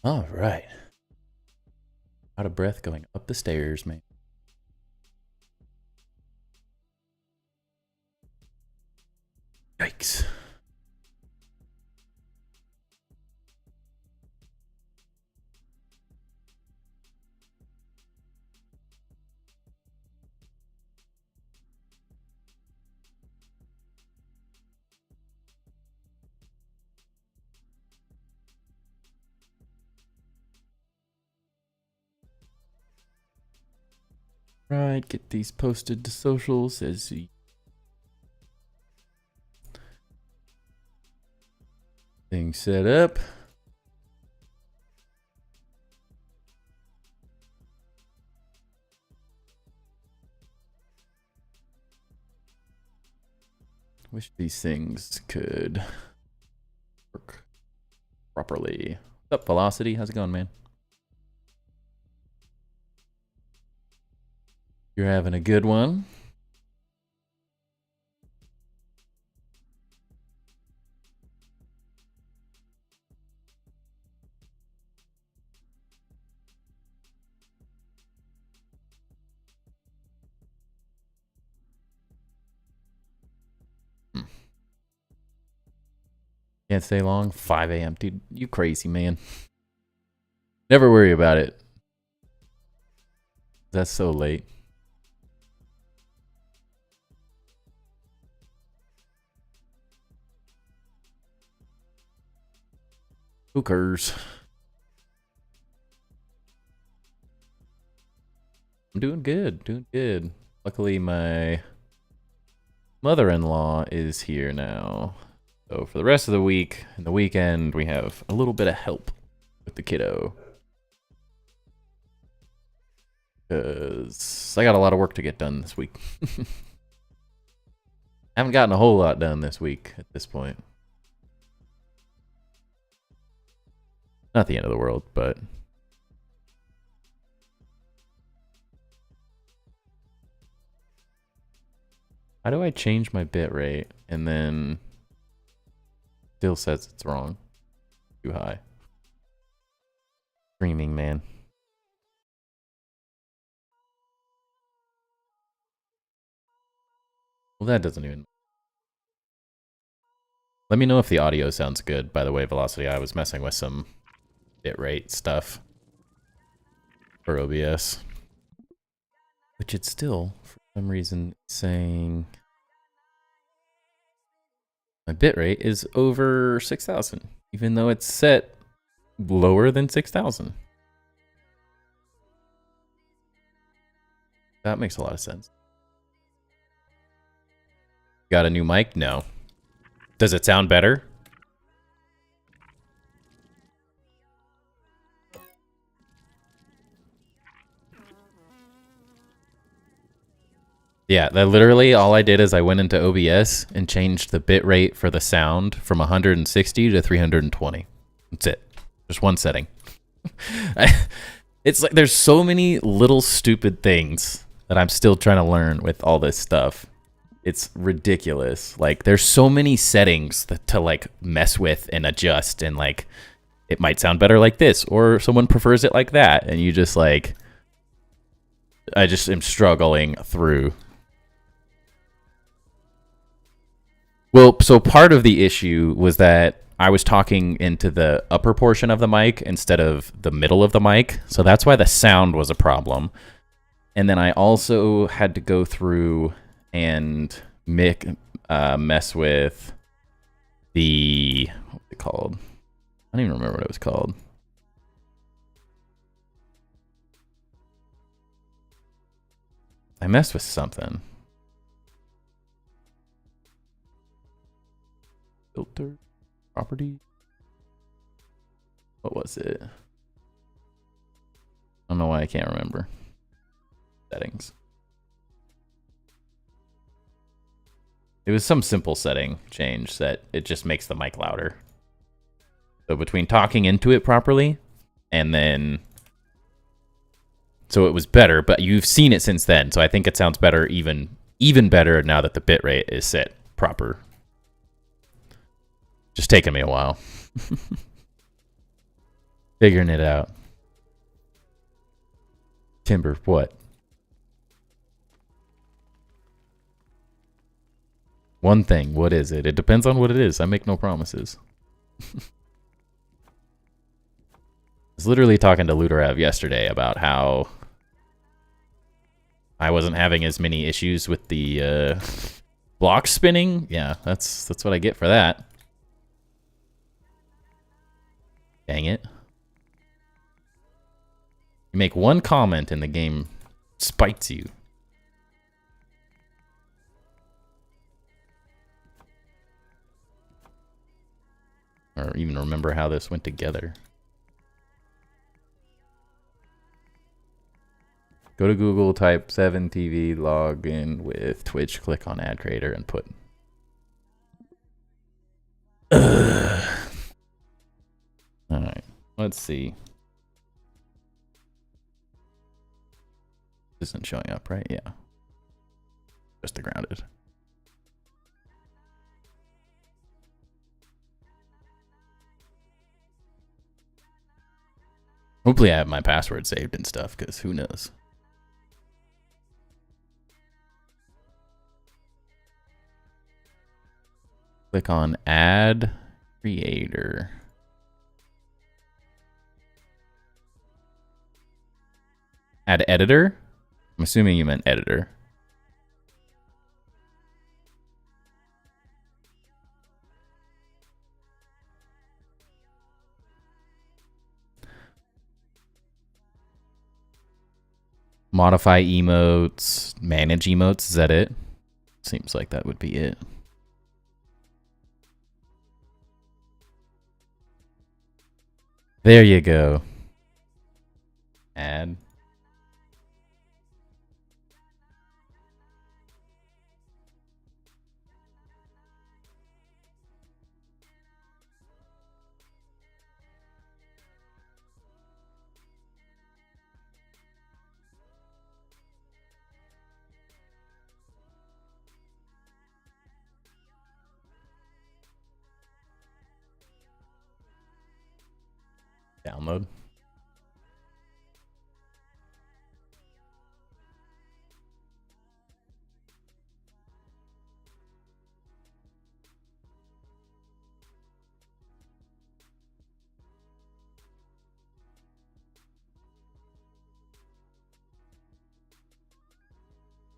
All right. Out of breath going up the stairs, man. Yikes. Right, get these posted to socials as you things set up. Wish these things could work properly. What's up, Velocity? How's it going, man? You're having a good one. Can't stay long. 5 a.m. Dude, you crazy, man. Never worry about it. That's so late. Who cares? I'm doing good, doing good. Luckily, my mother-in-law is here now. So for the rest of the week and the weekend, we have a little bit of help with the kiddo. Because I got a lot of work to get done this week. I haven't gotten a whole lot done this week at this point. Not the end of the world, but... How do I change my bitrate and then still says it's wrong? Too high. Streaming, man. Well, that doesn't even... Let me know if the audio sounds good, by the way, Velocity. I was messing with some bitrate stuff for OBS. Which it's still, for some reason, saying my bitrate is over 6,000, even though it's set lower than 6,000. That makes a lot of sense. Got a new mic? No. Does it sound better? Yeah, that literally all I did is I went into OBS and changed the bit rate for the sound from 160 to 320. That's it. Just one setting. It's like there's so many little stupid things that I'm still trying to learn with all this stuff. It's ridiculous. Like there's so many settings to like mess with and adjust, and like it might sound better like this, or someone prefers it like that, and you just like I just am struggling through. Well, so part of the issue was that I was talking into the upper portion of the mic instead of the middle of the mic. So that's why the sound was a problem. And then I also had to go through and mess with the, what's it called? I don't even remember what it was called. I messed with something. Filter, property. What was it? I don't know why I can't remember. Settings. It was some simple setting change that it just makes the mic louder. So between talking into it properly and then... So it was better, but you've seen it since then. So I think it sounds better, even better now that the bitrate is set proper. Just taking me a while. Figuring it out. Timber, what? One thing, what is it? It depends on what it is. I make no promises. I was literally talking to Iterative yesterday about how I wasn't having as many issues with the block spinning. Yeah, that's what I get for that. Dang it. You make one comment and the game spites you. Or even remember how this went together. Go to Google, type 7TV, log in with Twitch, click on Ad Creator, and put. Alright, let's see. This isn't showing up, right? Yeah. Just the grounded. Hopefully I have my password saved and stuff, because who knows. Click on Add Creator. Add Editor? I'm assuming you meant Editor. Modify emotes, manage emotes, is that it? Seems like that would be it. There you go. Add. Download.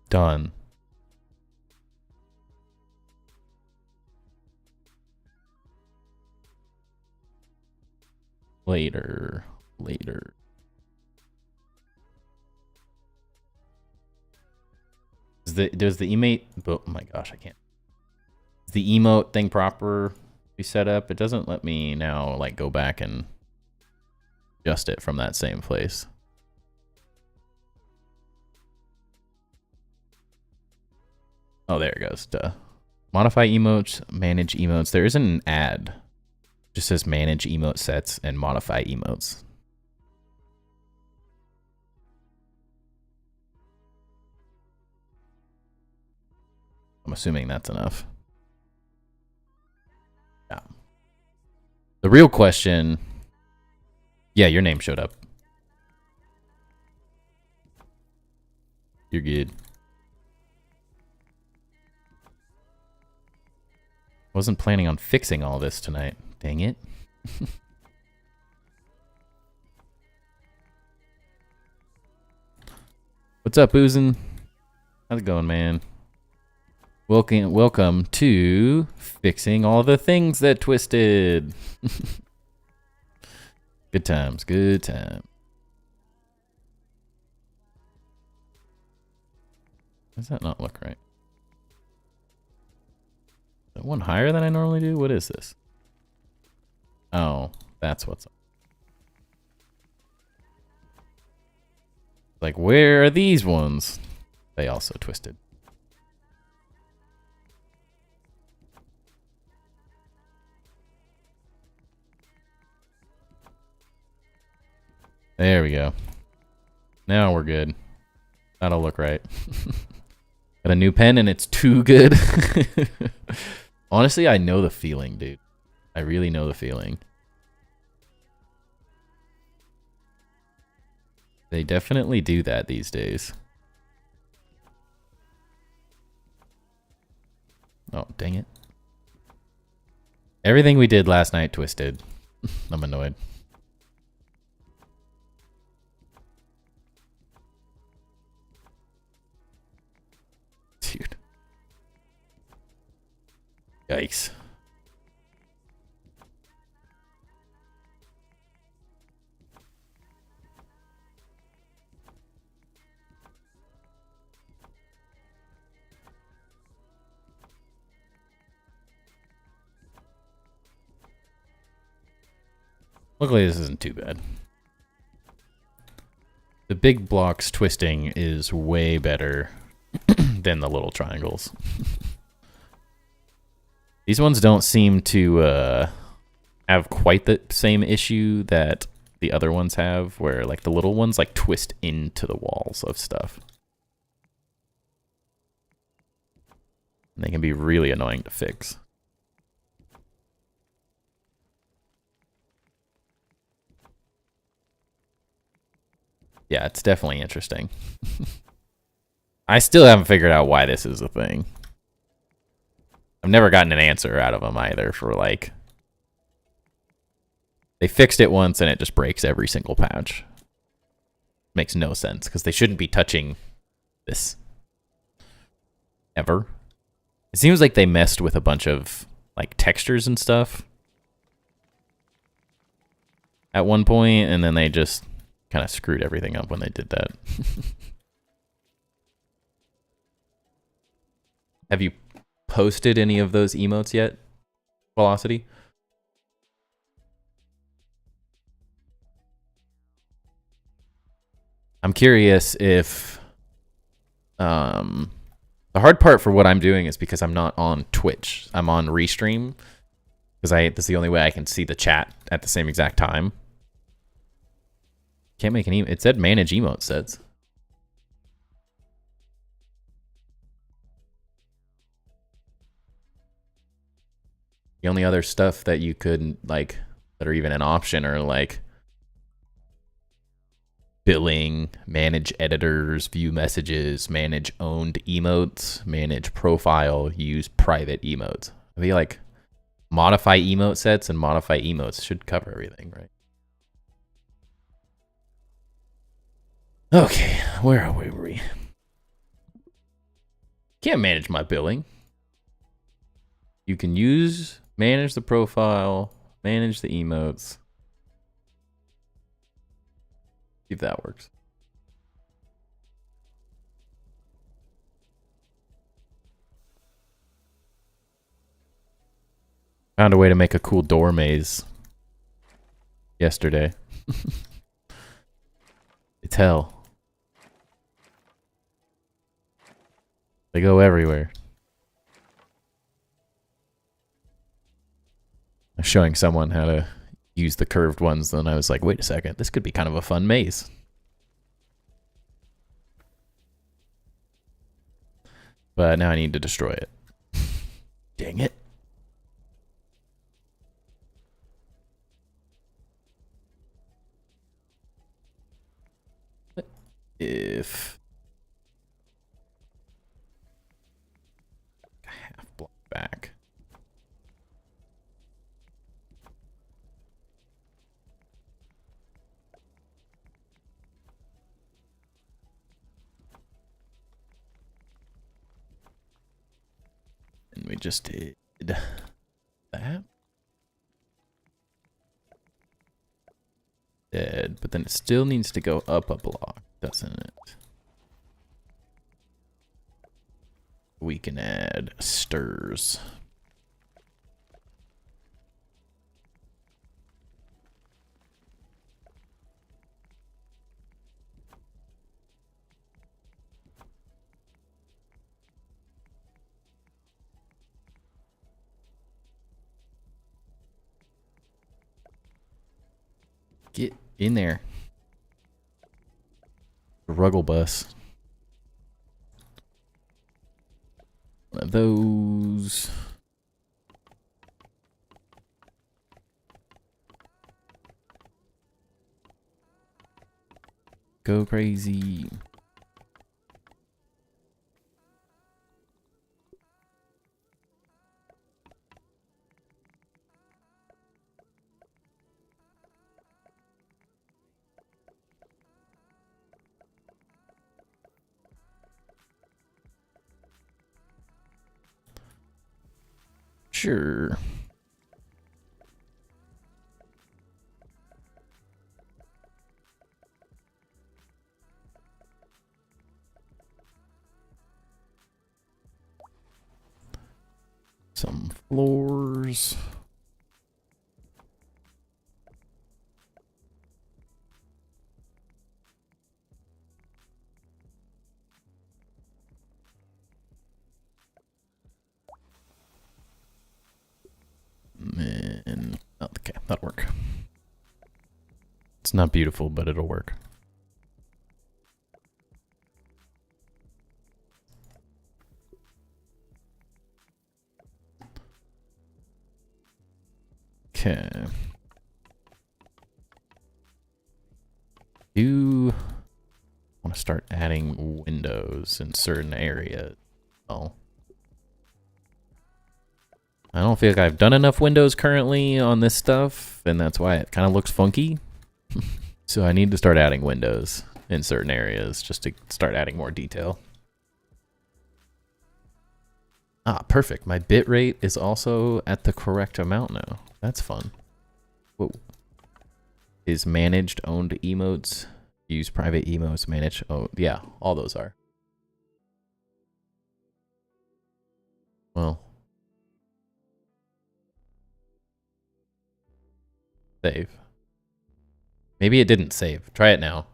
Done. Later. Does the emote? Oh my gosh, I can't. Is the emote thing proper be set up? It doesn't let me now like go back and adjust it from that same place. Oh, there it goes. Duh. Modify emotes, manage emotes. There isn't an add. It just says manage emote sets and modify emotes. I'm assuming that's enough. Yeah. The real question... Yeah, your name showed up. You're good. Wasn't planning on fixing all this tonight. Dang it. What's up, Oozin? How's it going, man? Welcome to fixing all the things that twisted. Good times, good time. Does that not look right? Is that one higher than I normally do? What is this? Oh, that's what's up. Like, where are these ones? They also twisted. There we go. Now we're good. That'll look right. Got a new pen and it's too good. Honestly, I know the feeling, dude. I really know the feeling. They definitely do that these days. Oh, dang it. Everything we did last night twisted. I'm annoyed. Dude. Yikes. Luckily, this isn't too bad. The big blocks twisting is way better than the little triangles. These ones don't seem to have quite the same issue that the other ones have, where like the little ones like twist into the walls of stuff. And they can be really annoying to fix. Yeah, it's definitely interesting. I still haven't figured out why this is a thing. I've never gotten an answer out of them either for like... They fixed it once and it just breaks every single patch. Makes no sense, because they shouldn't be touching this. Ever. It seems like they messed with a bunch of like textures and stuff at one point, and then they just kind of screwed everything up when they did that. Have you posted any of those emotes yet, Velocity? I'm curious if the hard part for what I'm doing is because I'm not on Twitch. I'm on Restream because that's the only way I can see the chat at the same exact time. Can't make any. It said manage emote sets. The only other stuff that you could like that are even an option are like billing, manage editors, view messages, manage owned emotes, manage profile, use private emotes. I feel like modify emote sets and modify emotes should cover everything, right? Okay, where were we? Can't manage my billing. You can manage the profile, manage the emotes. See if that works. Found a way to make a cool door maze yesterday. It's hell. They go everywhere. I was showing someone how to use the curved ones, then I was like, wait a second, this could be kind of a fun maze. But now I need to destroy it. Dang it. If a half block back. And we just did that. Dead, but then it still needs to go up a block, doesn't it? We can add stirs. Get in there. Ruggle bus. One of those. Go crazy. Sure. Some floors. And okay, that'll work. It's not beautiful, but it'll work. Okay. Do want to start adding windows in certain areas. Oh. I don't feel like I've done enough windows currently on this stuff, and that's why it kind of looks funky. So I need to start adding windows in certain areas just to start adding more detail. Ah, perfect. My bitrate is also at the correct amount now. That's fun. Whoa. Is managed owned emotes? Use private emotes, manage. Oh, yeah, all those are. Well. Save. Maybe it didn't save. Try it now.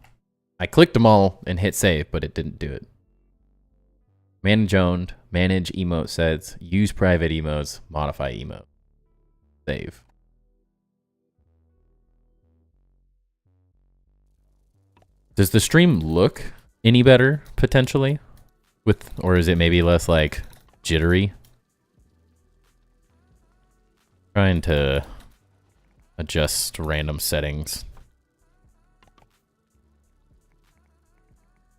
I clicked them all and hit save, but it didn't do it. Manage owned, manage emote sets, use private emotes, modify emote. Save. Does the stream look any better potentially? Or is it maybe less like jittery? Trying to adjust random settings.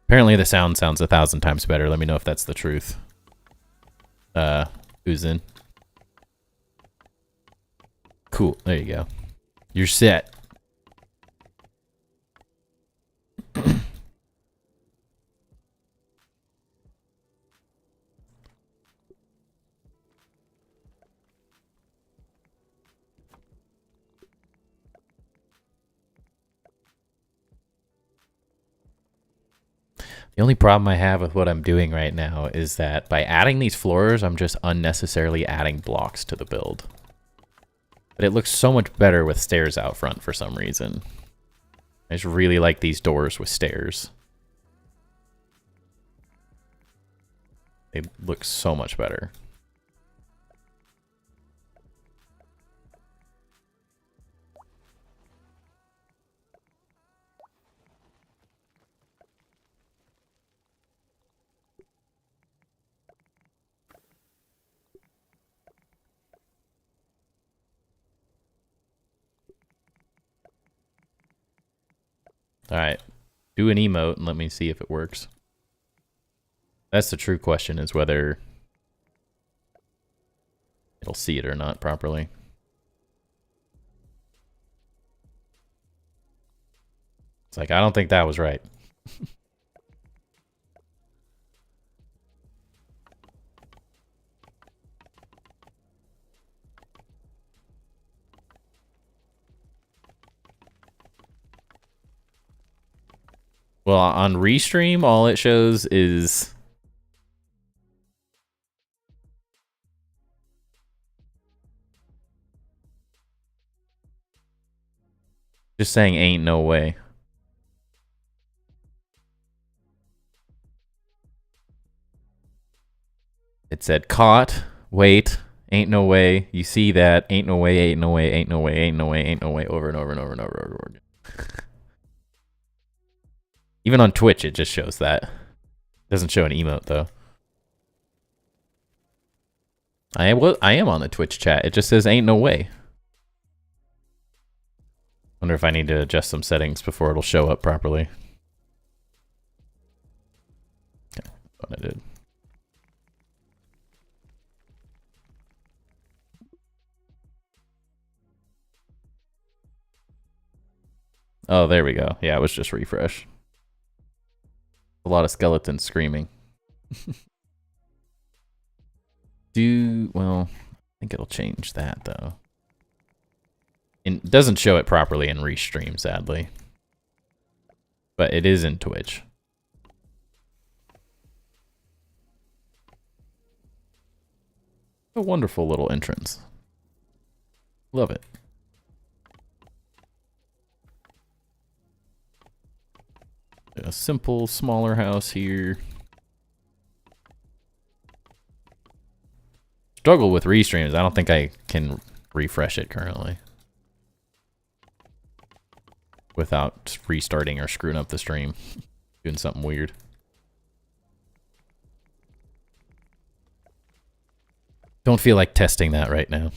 Apparently the sound sounds 1,000 times better. Let me know if that's the truth. Who's in? Cool. There you go. You're set. The only problem I have with what I'm doing right now is that by adding these floors, I'm just unnecessarily adding blocks to the build. But it looks so much better with stairs out front for some reason. I just really like these doors with stairs. They look so much better. Alright, do an emote and let me see if it works. That's the true question, is whether it'll see it or not properly. It's like, I don't think that was right. Well, on Restream, all it shows is just saying ain't no way. It said caught, wait, ain't no way, you see that, ain't no way, ain't no way, ain't no way, ain't no way, ain't no way, over and over and over and over and over again. Even on Twitch, it just shows that. Doesn't show an emote, though. I am on the Twitch chat. It just says ain't no way. Wonder if I need to adjust some settings before it'll show up properly. What I did. Oh, there we go. Yeah, it was just refresh. A lot of skeletons screaming. Well, I think it'll change that though. It doesn't show it properly in Restream, sadly. But it is in Twitch. A wonderful little entrance. Love it. A simple, smaller house here. Struggle with restreams. I don't think I can refresh it currently without restarting or screwing up the stream. Doing something weird. Don't feel like testing that right now.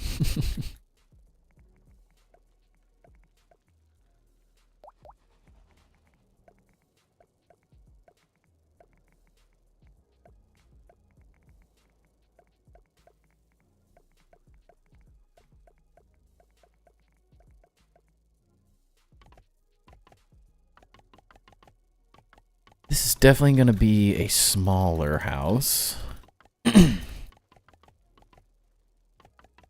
This is definitely going to be a smaller house. The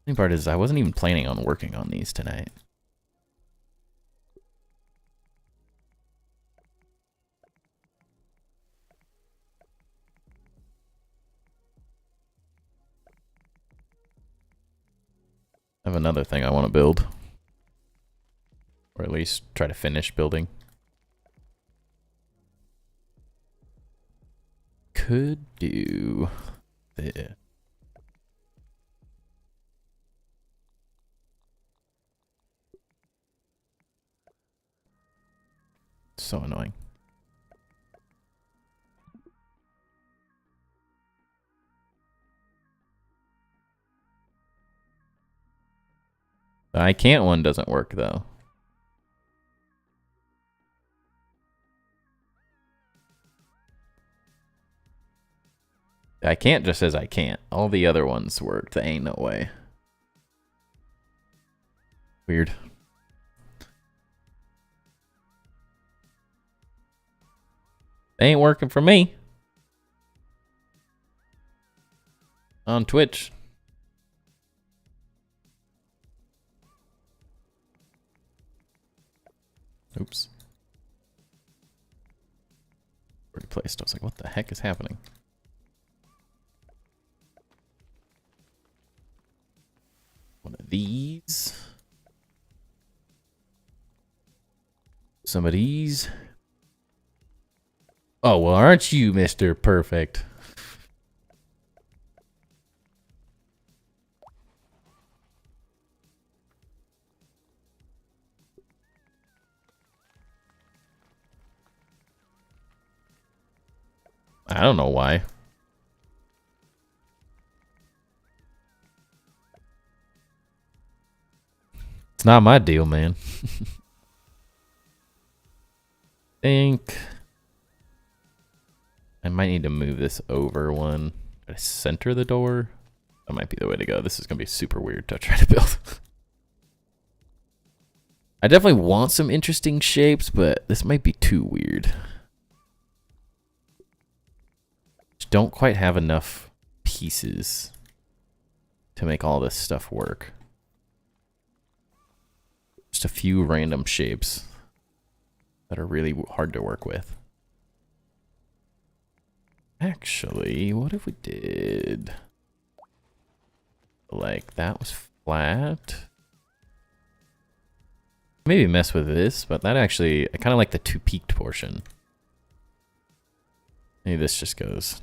funny part is I wasn't even planning on working on these tonight. I have another thing I want to build. Or at least try to finish building. Could do this. So annoying. The I can't one doesn't work though. I can't just says I can't. All the other ones work. There ain't no way. Weird. They ain't working for me. On Twitch. Oops. Already placed. I was like, what the heck is happening? One of these. Some of these. Oh, well, aren't you Mr. Perfect? I don't know why. It's not my deal, man. Think I might need to move this over one. Center the door. That might be the way to go. This is gonna be super weird to try to build. I definitely want some interesting shapes, but this might be too weird. Just don't quite have enough pieces to make all this stuff work. Just a few random shapes that are really hard to work with. Actually, what if we did like that was flat? Maybe mess with this, but that actually, I kind of like the two peaked portion. Maybe this just goes.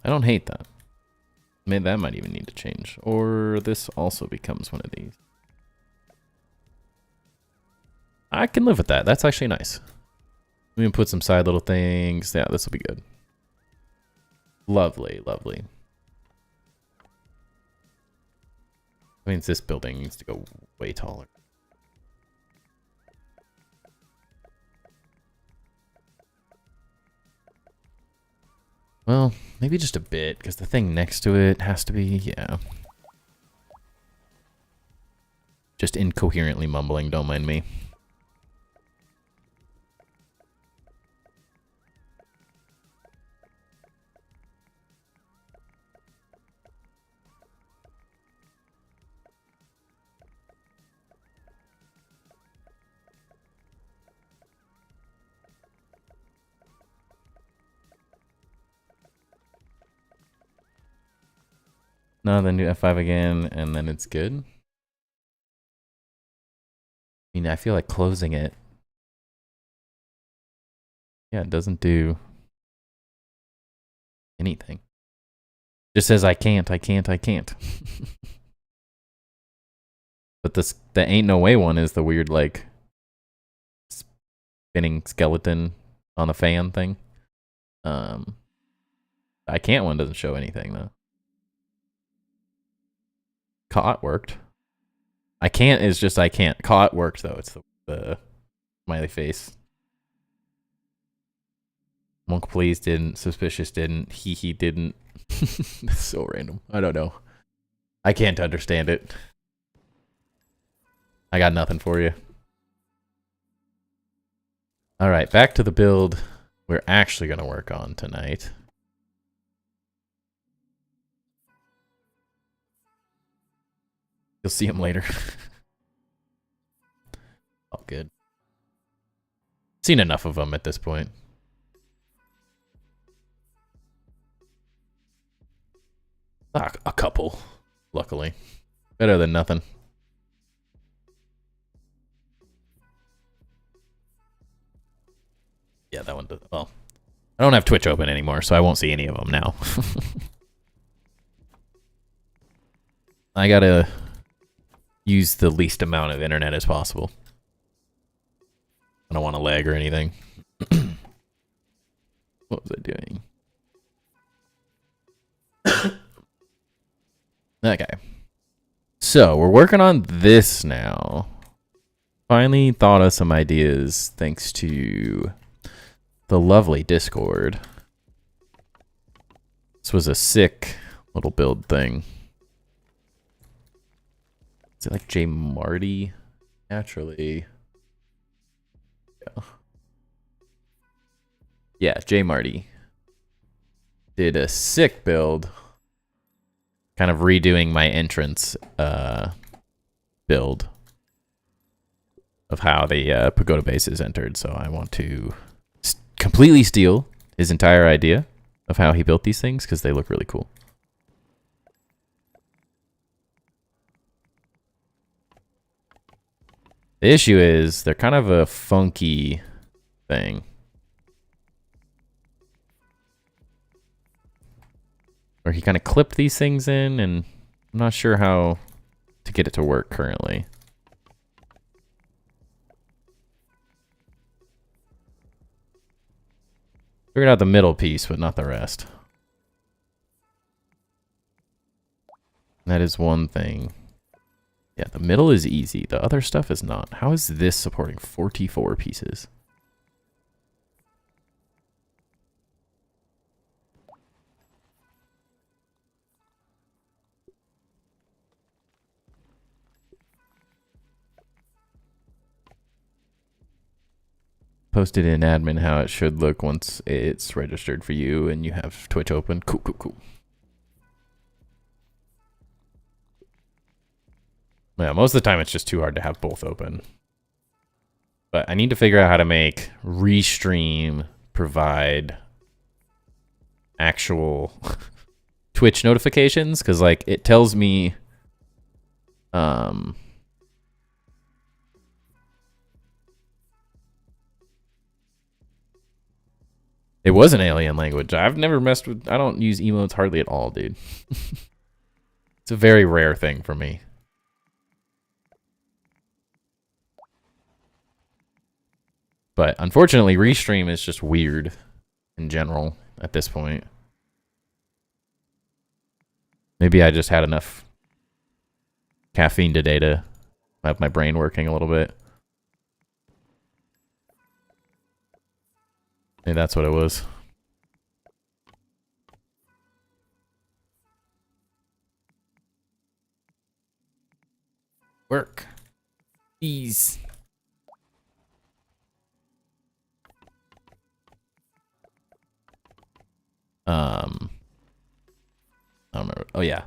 I don't hate that. Maybe that might even need to change. Or this also becomes one of these. I can live with that. That's actually nice. We can put some side little things. Yeah, this will be good. Lovely, lovely. That means this building needs to go way taller. Well, maybe just a bit, because the thing next to it has to be, yeah. Just incoherently mumbling, don't mind me. No, then do F5 again, and then it's good. I mean, I feel like closing it. Yeah, it doesn't do anything. Just says I can't. But this, the ain't no way one is the weird, like, spinning skeleton on the fan thing. I can't one doesn't show anything, though. Caught worked. I can't is just I can't. Caught worked, though. It's the smiley face. Monk please didn't. Suspicious didn't. He didn't. That's so random. I don't know. I can't understand it. I got nothing for you. Alright, back to the build we're actually going to work on tonight. You'll see him later. All good. Seen enough of them at this point. A couple, luckily. Better than nothing. Yeah, that one does. Well, I don't have Twitch open anymore, so I won't see any of them now. I gotta use the least amount of internet as possible. I don't want to lag or anything. What was I doing? Okay. So, we're working on this now. Finally thought of some ideas thanks to the lovely Discord. This was a sick little build thing. Is it like J Marty? Naturally. Yeah. Yeah, J Marty did a sick build. Kind of redoing my entrance build of how the pagoda base is entered. So I want to completely steal his entire idea of how he built these things because they look really cool. The issue is they're kind of a funky thing. Where he kind of clipped these things in, and I'm not sure how to get it to work currently. Figured out the middle piece, but not the rest. That is one thing. Yeah, the middle is easy. The other stuff is not. How is this supporting 44 pieces? Posted in admin how it should look once it's registered for you and you have Twitch open. Cool, cool, cool. Yeah, most of the time it's just too hard to have both open. But I need to figure out how to make Restream provide actual Twitch notifications, because like it tells me it was an alien language. I've never messed with... I don't use emotes hardly at all, dude. It's a very rare thing for me. But unfortunately, Restream is just weird in general at this point. Maybe I just had enough caffeine today to have my brain working a little bit. Maybe that's what it was. Work. Ease. I don't remember. Oh yeah.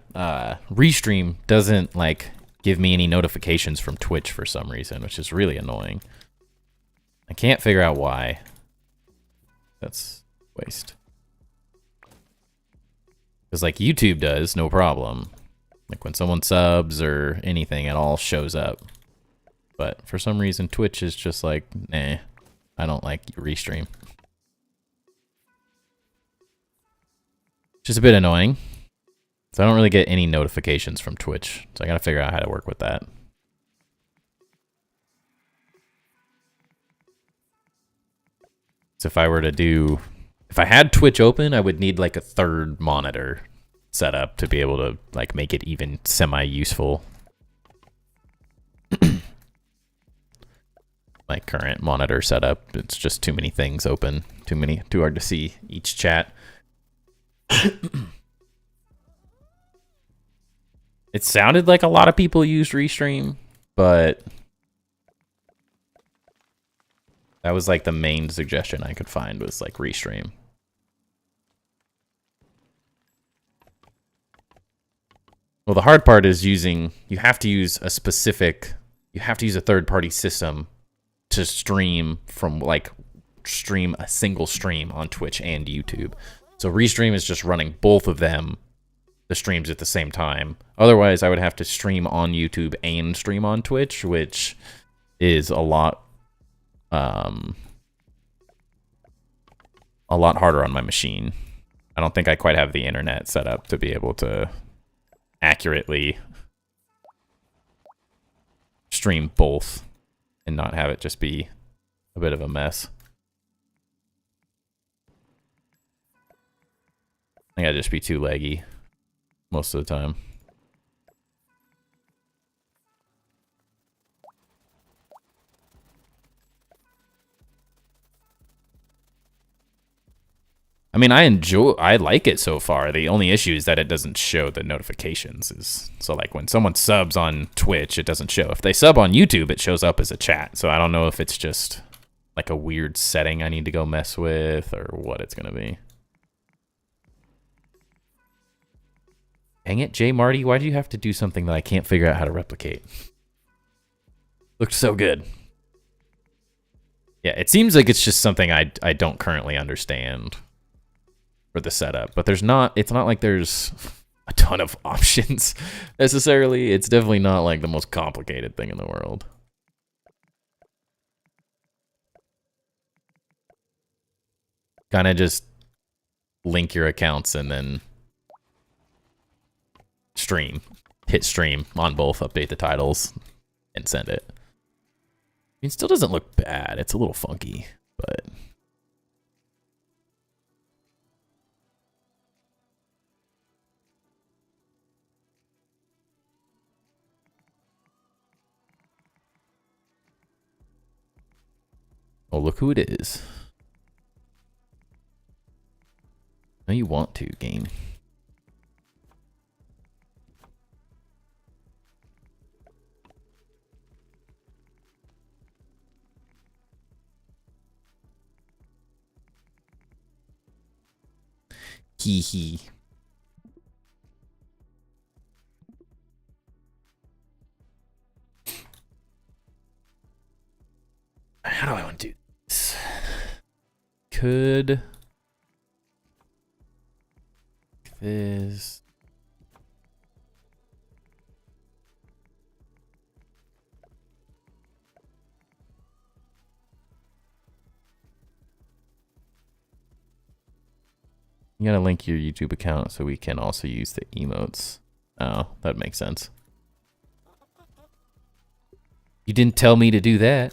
Restream doesn't like give me any notifications from Twitch for some reason, which is really annoying. I can't figure out why. That's waste. Because like YouTube does, no problem. Like when someone subs or anything, it all shows up. But for some reason, Twitch is just like, nah, I don't like Restream. Which is a bit annoying. So I don't really get any notifications from Twitch. So I gotta figure out how to work with that. So if I were to do, if I had Twitch open, I would need like a third monitor set up to be able to like make it even semi-useful. My current monitor setup, it's just too many things open, too hard to see each chat. It sounded like a lot of people used Restream, but that was like the main suggestion I could find was like Restream. Well, the hard part is you have to use a third-party system to stream stream a single stream on Twitch and YouTube. So Restream is just running both of them, the streams at the same time. Otherwise, I would have to stream on YouTube and stream on Twitch, which is a lot harder on my machine. I don't think I quite have the internet set up to be able to accurately stream both and not have it just be a bit of a mess. I think I'd just be too laggy most of the time. I mean, I like it so far. The only issue is that it doesn't show the notifications. So like when someone subs on Twitch, it doesn't show. If they sub on YouTube, it shows up as a chat. So I don't know if it's just like a weird setting I need to go mess with or what it's going to be. Dang it, Jay Marty, why do you have to do something that I can't figure out how to replicate? Looked so good. Yeah, it seems like it's just something I don't currently understand for the setup, but it's not like there's a ton of options necessarily. It's definitely not like the most complicated thing in the world. Kind of just link your accounts and then hit stream on both, update the titles, and send it. I mean, it still doesn't look bad. It's a little funky, but oh, look who it is. No, you want to, game. Hee hee. How do I want to do this? Could this you gotta link your YouTube account so we can also use the emotes. Oh, that makes sense. You didn't tell me to do that.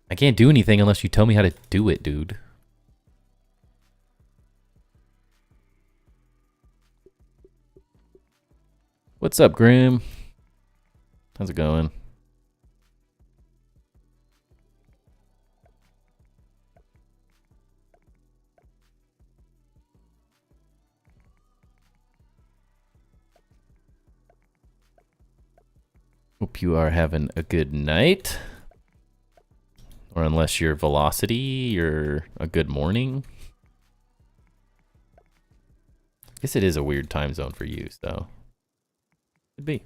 I can't do anything unless you tell me how to do it, dude. What's up, Grim? How's it going? Hope you are having a good night. Or unless you're Velocity, you're a good morning. I guess it is a weird time zone for you, so. Could be.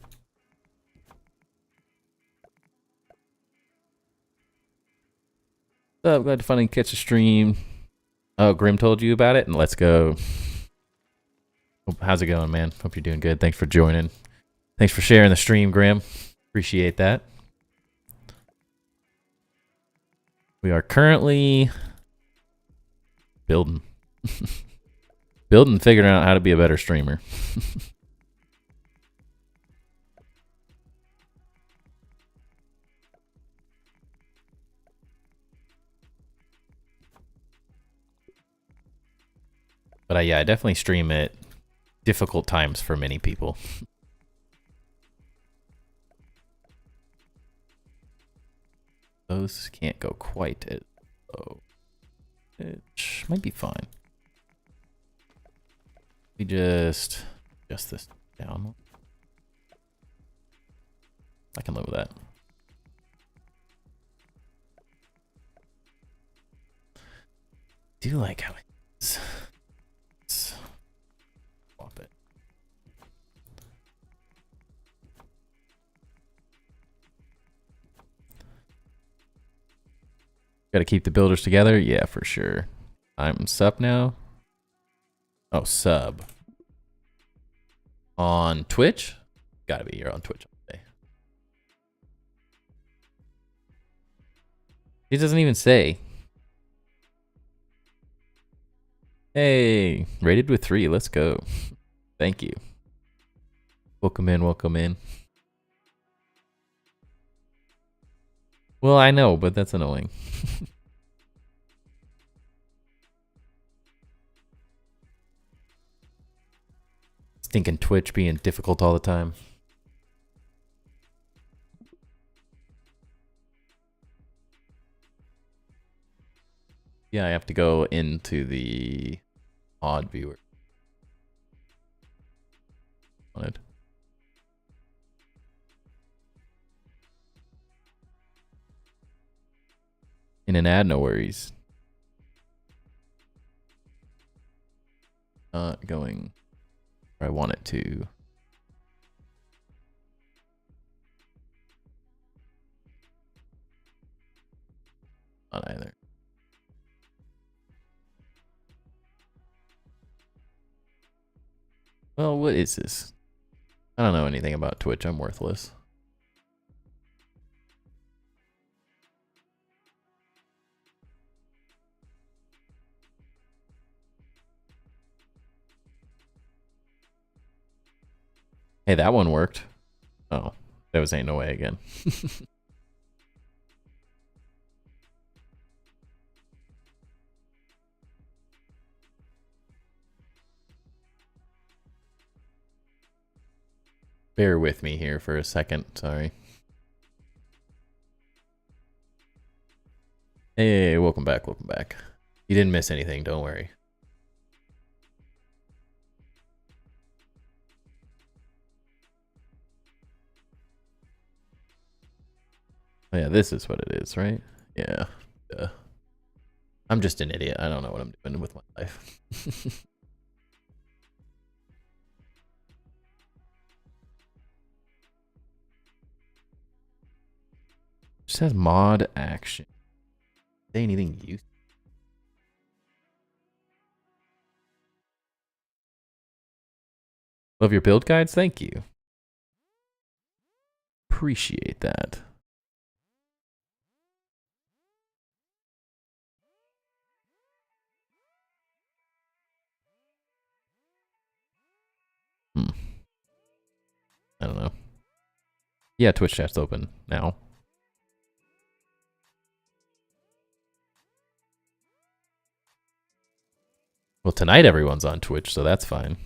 So, glad to finally catch a stream. Oh, Grim told you about it, and let's go. How's it going, man? Hope you're doing good. Thanks for joining. Thanks for sharing the stream, Grim. Appreciate that. We are currently building. Building and figuring out how to be a better streamer. But yeah, I definitely stream at difficult times for many people. Those can't go quite as low. It might be fine. We just adjust this down. I can live with that. Do you like how it's swap it. Got to keep the builders together? Yeah, for sure. I'm sub now. Oh, sub. On Twitch? Gotta be. You're on Twitch all day. He doesn't even say. Hey, rated with 3. Let's go. Thank you. Welcome in, welcome in. Well, I know, but that's annoying. Stinking Twitch being difficult all the time. Yeah, I have to go into the odd viewer. Wanted. In an ad, no worries. Not going where I want it to. Not either. Well, what is this? I don't know anything about Twitch. I'm worthless. Hey, that one worked. Oh, that was ain't no way again. Bear with me here for a second. Sorry. Hey, welcome back. Welcome back. You didn't miss anything. Don't worry. Oh, yeah, this is what it is, right? Yeah. I'm just an idiot. I don't know what I'm doing with my life. Just says mod action. Say anything useful. Love your build guides. Thank you. Appreciate that. I don't know. Yeah, Twitch chat's open now. Well, tonight everyone's on Twitch, so that's fine.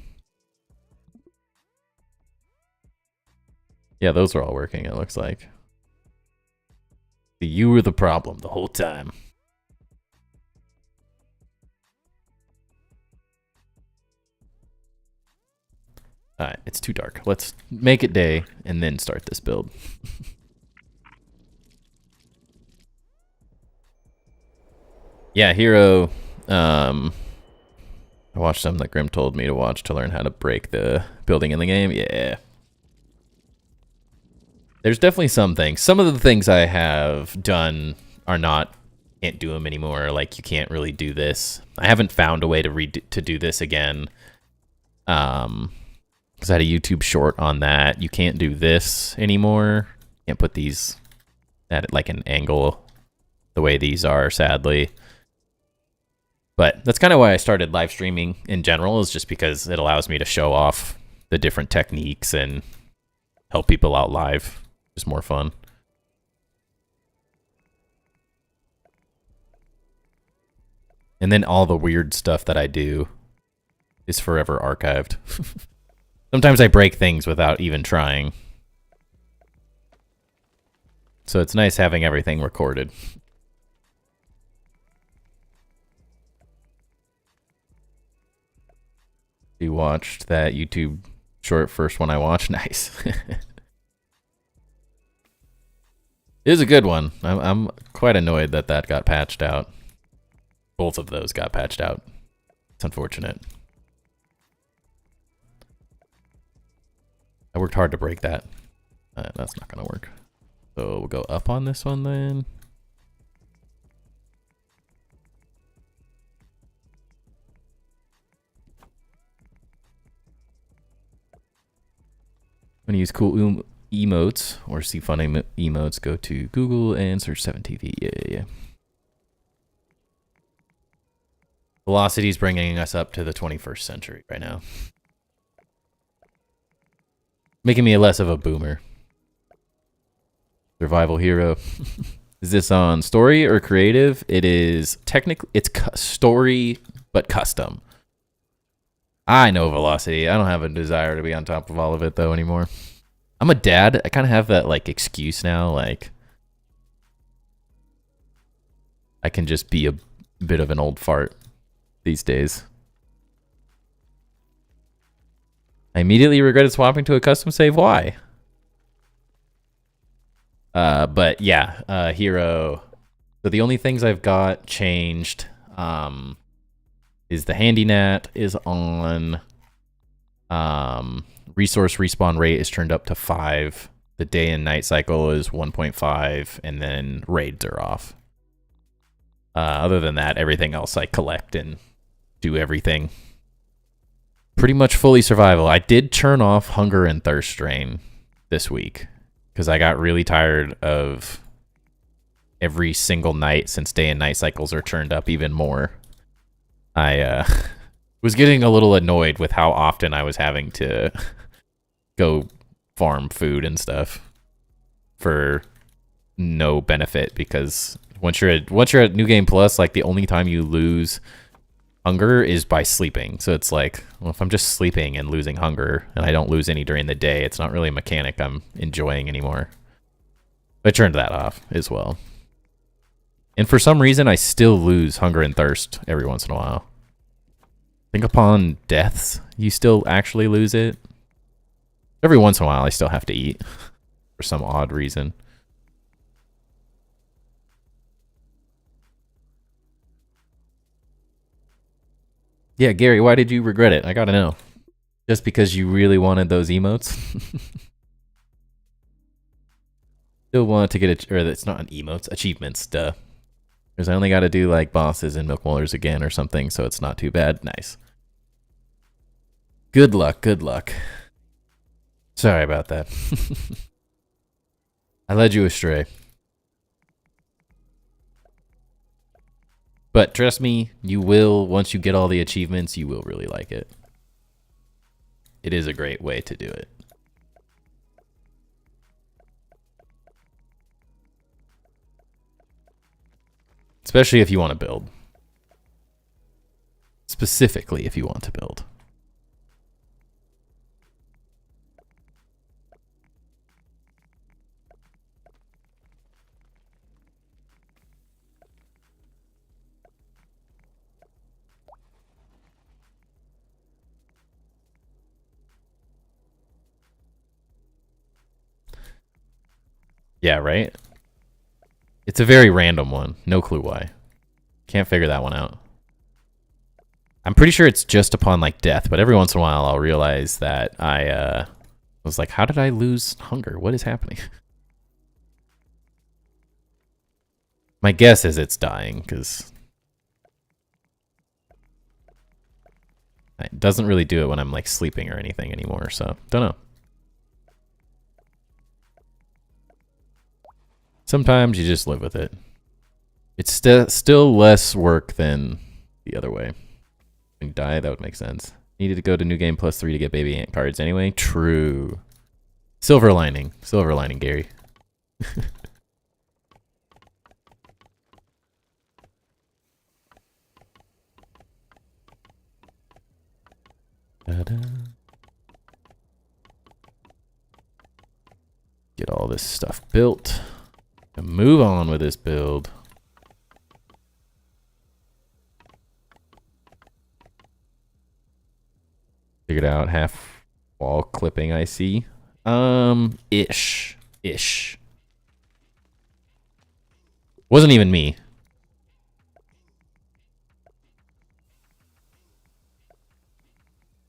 Yeah, those are all working, it looks like. You were the problem the whole time. Alright, it's too dark. Let's make it day and then start this build. Yeah, Hero. I watched something that Grim told me to watch to learn how to break the building in the game. Yeah. There's definitely some things. Some of the things I have done are not, can't do them anymore. Like, you can't really do this. I haven't found a way to do this again. Because I had a YouTube short on that. You can't do this anymore. Can't put these at like an angle the way these are, sadly. But that's kind of why I started live streaming in general, is just because it allows me to show off the different techniques and help people out live. It's more fun. And then all the weird stuff that I do is forever archived. Sometimes I break things without even trying. So it's nice having everything recorded. You watched that YouTube short, first one I watched? Nice. It is a good one. I'm quite annoyed that that got patched out. Both of those got patched out. It's unfortunate. I worked hard to break that. That's not gonna work. So we'll go up on this one then. I'm gonna use cool emotes or see fun emotes. Go to Google and search 7TV. Yeah. Velocity's bringing us up to the 21st century right now. Making me less of a boomer. Survival hero. Is this on story or creative? It is technically, it's story, but custom. I know Velocity. I don't have a desire to be on top of all of it though anymore. I'm a dad. I kind of have that like excuse now. Like, I can just be a bit of an old fart these days. I immediately regretted swapping to a custom save. Why? But yeah, hero. So the only things I've got changed is the handy nat is on. Resource respawn rate is turned up to 5. The day and night cycle is 1.5, and then raids are off. Other than that, everything else I collect and do everything. Pretty much fully survival. I did turn off hunger and thirst drain this week because I got really tired of every single night, since day and night cycles are turned up even more. I was getting a little annoyed with how often I was having to go farm food and stuff for no benefit, because once you're at New Game Plus, like the only time you lose hunger is by sleeping. So it's like, well, if I'm just sleeping and losing hunger and I don't lose any during the day, it's not really a mechanic I'm enjoying anymore. I turned that off as well. And for some reason, I still lose hunger and thirst every once in a while. I think upon deaths, you still actually lose it. Every once in a while, I still have to eat for some odd reason. Yeah, Gary, why did you regret it? I gotta know. Just because you really wanted those emotes? Still wanted to get it, or it's not an emotes, achievements, duh. Because I only gotta do like bosses and milk molars again or something, so it's not too bad. Nice. Good luck, good luck. Sorry about that. I led you astray. But trust me, you will, once you get all the achievements, you will really like it. It is a great way to do it. Especially if you want to build. Specifically if you want to build. Yeah, right? It's a very random one. No clue why. Can't figure that one out. I'm pretty sure it's just upon like death, but every once in a while I'll realize that I was like, how did I lose hunger? What is happening? My guess is it's dying, because it doesn't really do it when I'm like sleeping or anything anymore, so don't know. Sometimes you just live with it. It's still less work than the other way. When you die, that would make sense. Needed to go to New Game Plus 3 to get baby ant cards anyway. True. Silver lining. Silver lining, Gary. Get all this stuff built. And move on with this build. Figured out half wall clipping, I see. Ish. Wasn't even me.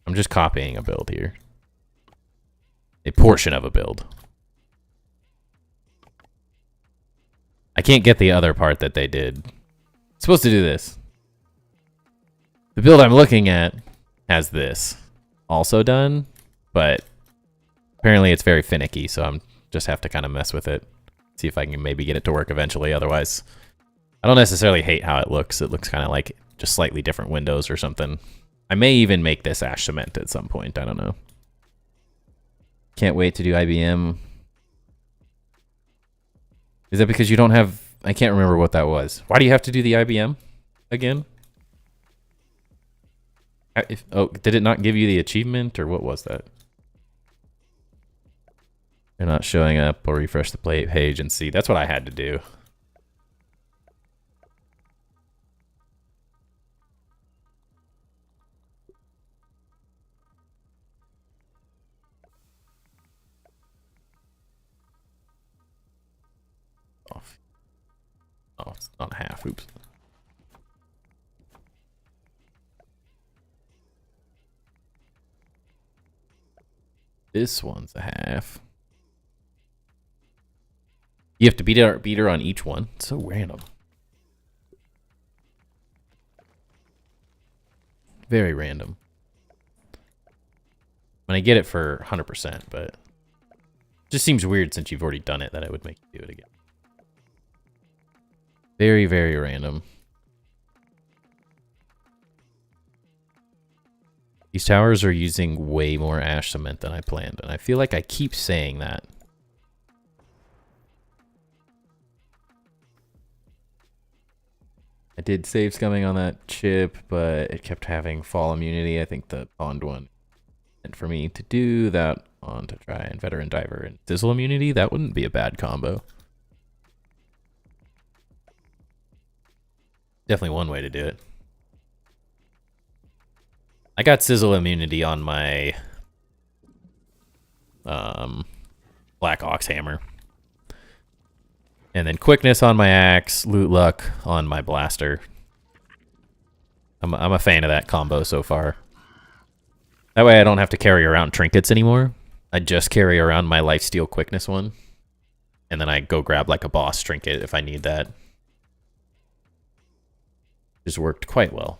I'm just copying a build here. A portion of a build. I can't get the other part that they did. It's supposed to do this. The build I'm looking at has this also done, but apparently it's very finicky, so I'm just have to kind of mess with it. See if I can maybe get it to work eventually. Otherwise, I don't necessarily hate how it looks. It looks kind of like just slightly different windows or something. I may even make this ash cement at some point. I don't know. Can't wait to do IBM. Is that because you don't have... I can't remember what that was. Why do you have to do the IBM again? Oh, did it not give you the achievement, or what was that? They're not showing up. Or refresh the page and see. That's what I had to do. Oh, it's not half. Oops. This one's a half. You have to beat her on each one. It's so random. Very random. I mean, I get it for 100%, but it just seems weird since you've already done it that it would make you do it again. Very, very random. These towers are using way more ash cement than I planned, and I feel like I keep saying that. I did save scumming on that chip, but it kept having fall immunity. I think the pond one. And for me to do that on to try and veteran diver and sizzle immunity, that wouldn't be a bad combo. Definitely one way to do it. I got sizzle immunity on my Black Ox hammer. And then quickness on my axe, loot luck on my blaster. I'm a fan of that combo so far. That way I don't have to carry around trinkets anymore. I just carry around my lifesteal quickness one. And then I go grab like a boss trinket if I need that. Just worked quite well.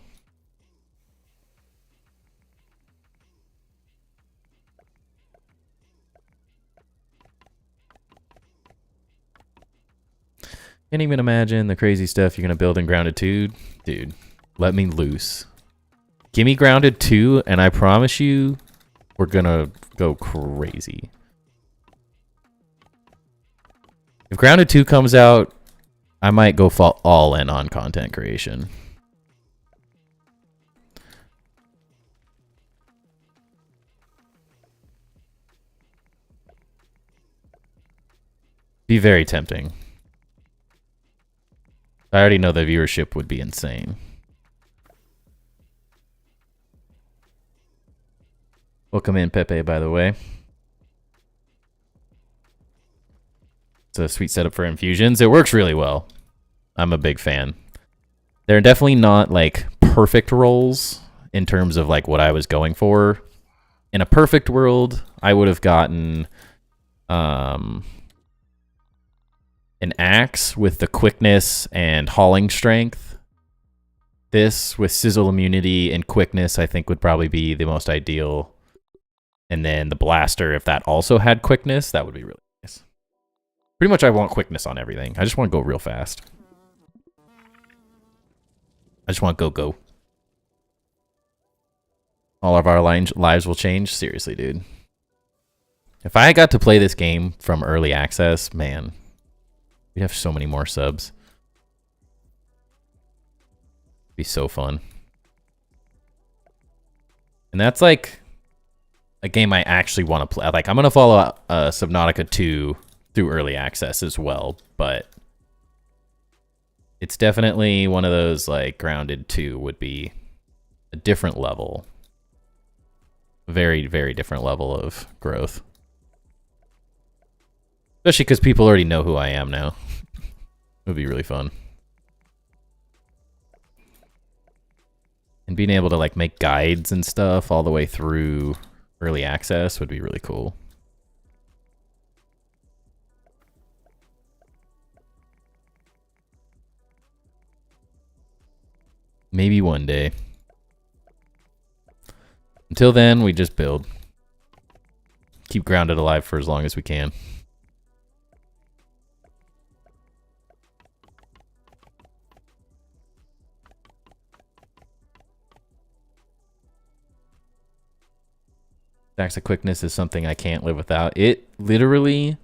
Can't even imagine the crazy stuff you're gonna build in Grounded 2. Dude, let me loose. Give me Grounded 2, and I promise you, we're gonna go crazy. If Grounded 2 comes out, I might go all in on content creation. Be very tempting. I already know the viewership would be insane. Welcome in, Pepe, by the way. a sweet setup for infusions. It works really well. I'm a big fan. They're definitely not like perfect rolls in terms of like what I was going for. In a perfect world, I would have gotten an axe with the quickness and hauling strength. This with sizzle immunity and quickness, I think would probably be the most ideal. And then the blaster, if that also had quickness, that would be really nice. Pretty much I want quickness on everything. I just want to go real fast. I just want to go. All of our lives will change. Seriously, dude. If I got to play this game from early access, man, we'd have so many more subs. It'd be so fun. And that's like a game I actually want to play. Like, I'm going to follow Subnautica 2 through early access as well, but it's definitely one of those, like, Grounded 2 would be a different level. Very, very different level of growth. Especially because people already know who I am now. It would be really fun. And being able to, like, make guides and stuff all the way through early access would be really cool. Maybe one day. Until then, we just build. Keep Grounded alive for as long as we can. Stacks of quickness is something I can't live without. It literally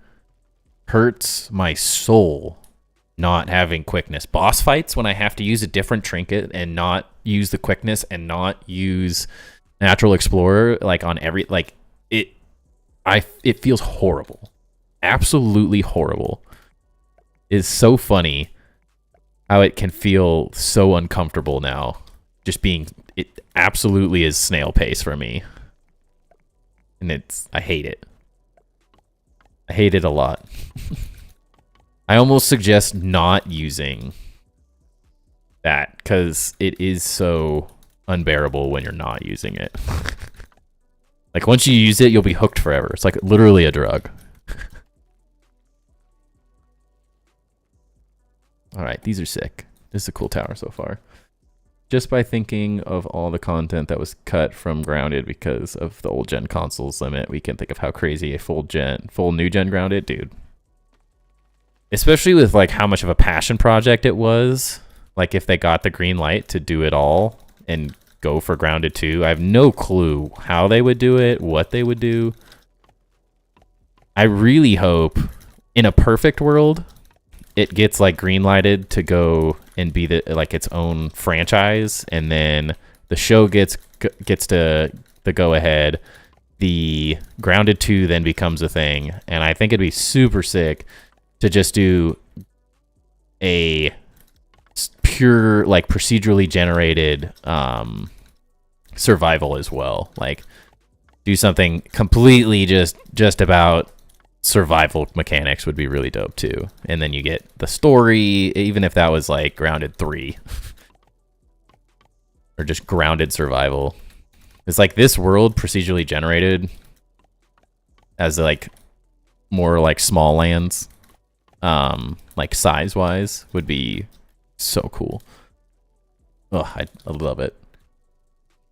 hurts my soul not having quickness. Boss fights, when I have to use a different trinket and not use the quickness and not use Natural Explorer, like on every, like it feels horrible. Absolutely horrible. It's so funny how it can feel so uncomfortable now. Just being, it absolutely is snail pace for me. And I hate it. I hate it a lot. I almost suggest not using that because it is so unbearable when you're not using it. Like, once you use it, you'll be hooked forever. It's like literally a drug. All right, these are sick. This is a cool tower so far. Just by thinking of all the content that was cut from Grounded because of the old gen consoles limit, we can think of how crazy a full new gen Grounded, dude. Especially with like how much of a passion project it was. Like if they got the green light to do it all and go for Grounded 2, I have no clue how they would do it, what they would do. I really hope in a perfect world it gets like green lighted to go and be like its own franchise, and then the show gets to the go ahead. The Grounded 2 then becomes a thing, and I think it'd be super sick to just do a pure like procedurally generated survival as well. Like do something completely just about survival mechanics would be really dope too. And then you get the story, even if that was like Grounded 3 or just Grounded survival. It's like this world procedurally generated as like more like small lands, like size wise, would be so cool. Oh, I love it.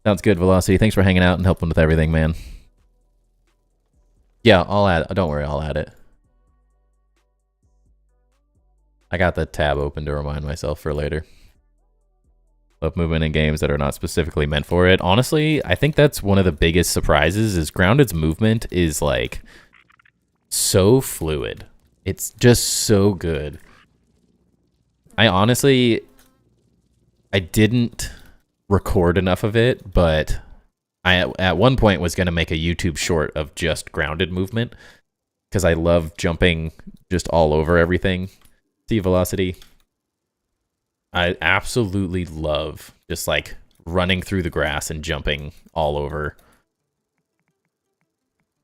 Sounds good, Velocity. Thanks for hanging out and helping with everything, man. Yeah, I'll add. Don't worry, I'll add it. I got the tab open to remind myself for later. Love movement in games that are not specifically meant for it. Honestly, I think that's one of the biggest surprises is Grounded's movement is like so fluid. It's just so good. I didn't record enough of it, but I at one point was going to make a YouTube short of just Grounded movement because I love jumping just all over everything. See Velocity? I absolutely love just like running through the grass and jumping all over.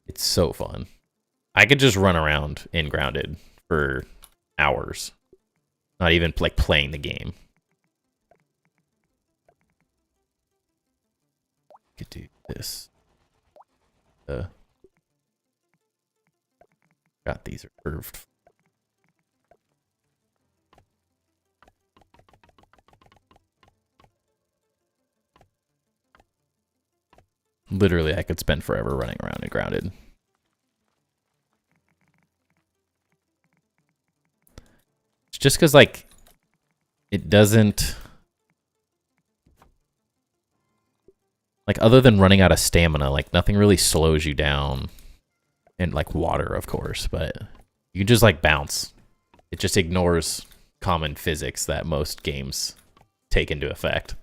It's so fun. I could just run around in Grounded for hours. Not even like playing the game. Could do this. Got these curved. Literally, I could spend forever running around and grounded. It's just because, like, it doesn't... Like, other than running out of stamina, like, nothing really slows you down. And, like, water, of course, but you just, like, bounce. It just ignores common physics that most games take into effect.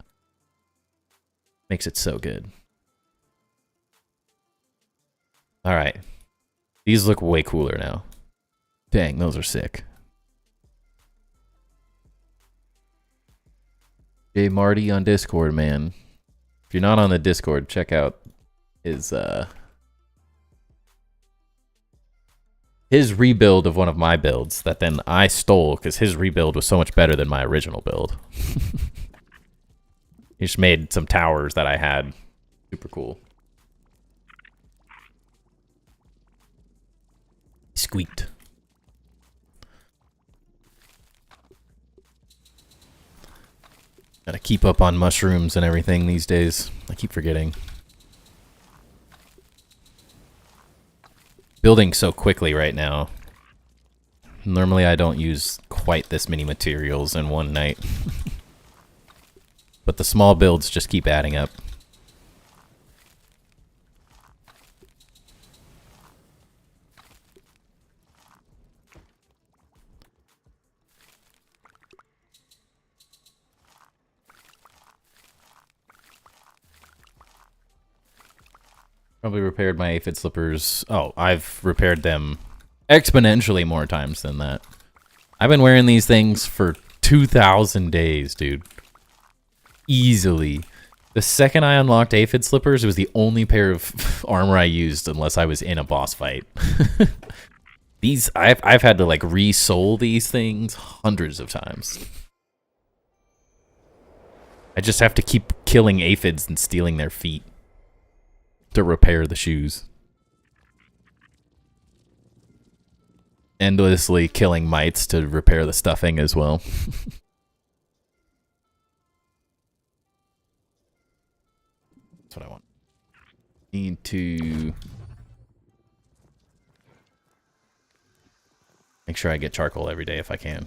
Makes it so good. Alright. These look way cooler now. Dang, those are sick. J Marty on Discord, man. If you're not on the Discord, check out his rebuild of one of my builds that then I stole because his rebuild was so much better than my original build. He just made some towers that I had. Super cool. Squeaked. Gotta keep up on mushrooms and everything these days. I keep forgetting. Building so quickly right now. Normally I don't use quite this many materials in one night. But the small builds just keep adding up. Probably repaired my aphid slippers. Oh, I've repaired them exponentially more times than that. I've been wearing these things for 2,000 days, dude. Easily. The second I unlocked aphid slippers, it was the only pair of armor I used unless I was in a boss fight. These, I've had to like resole these things hundreds of times. I just have to keep killing aphids and stealing their feet to repair the shoes. Endlessly killing mites to repair the stuffing as well. That's what I want. Need to make sure I get charcoal every day if I can.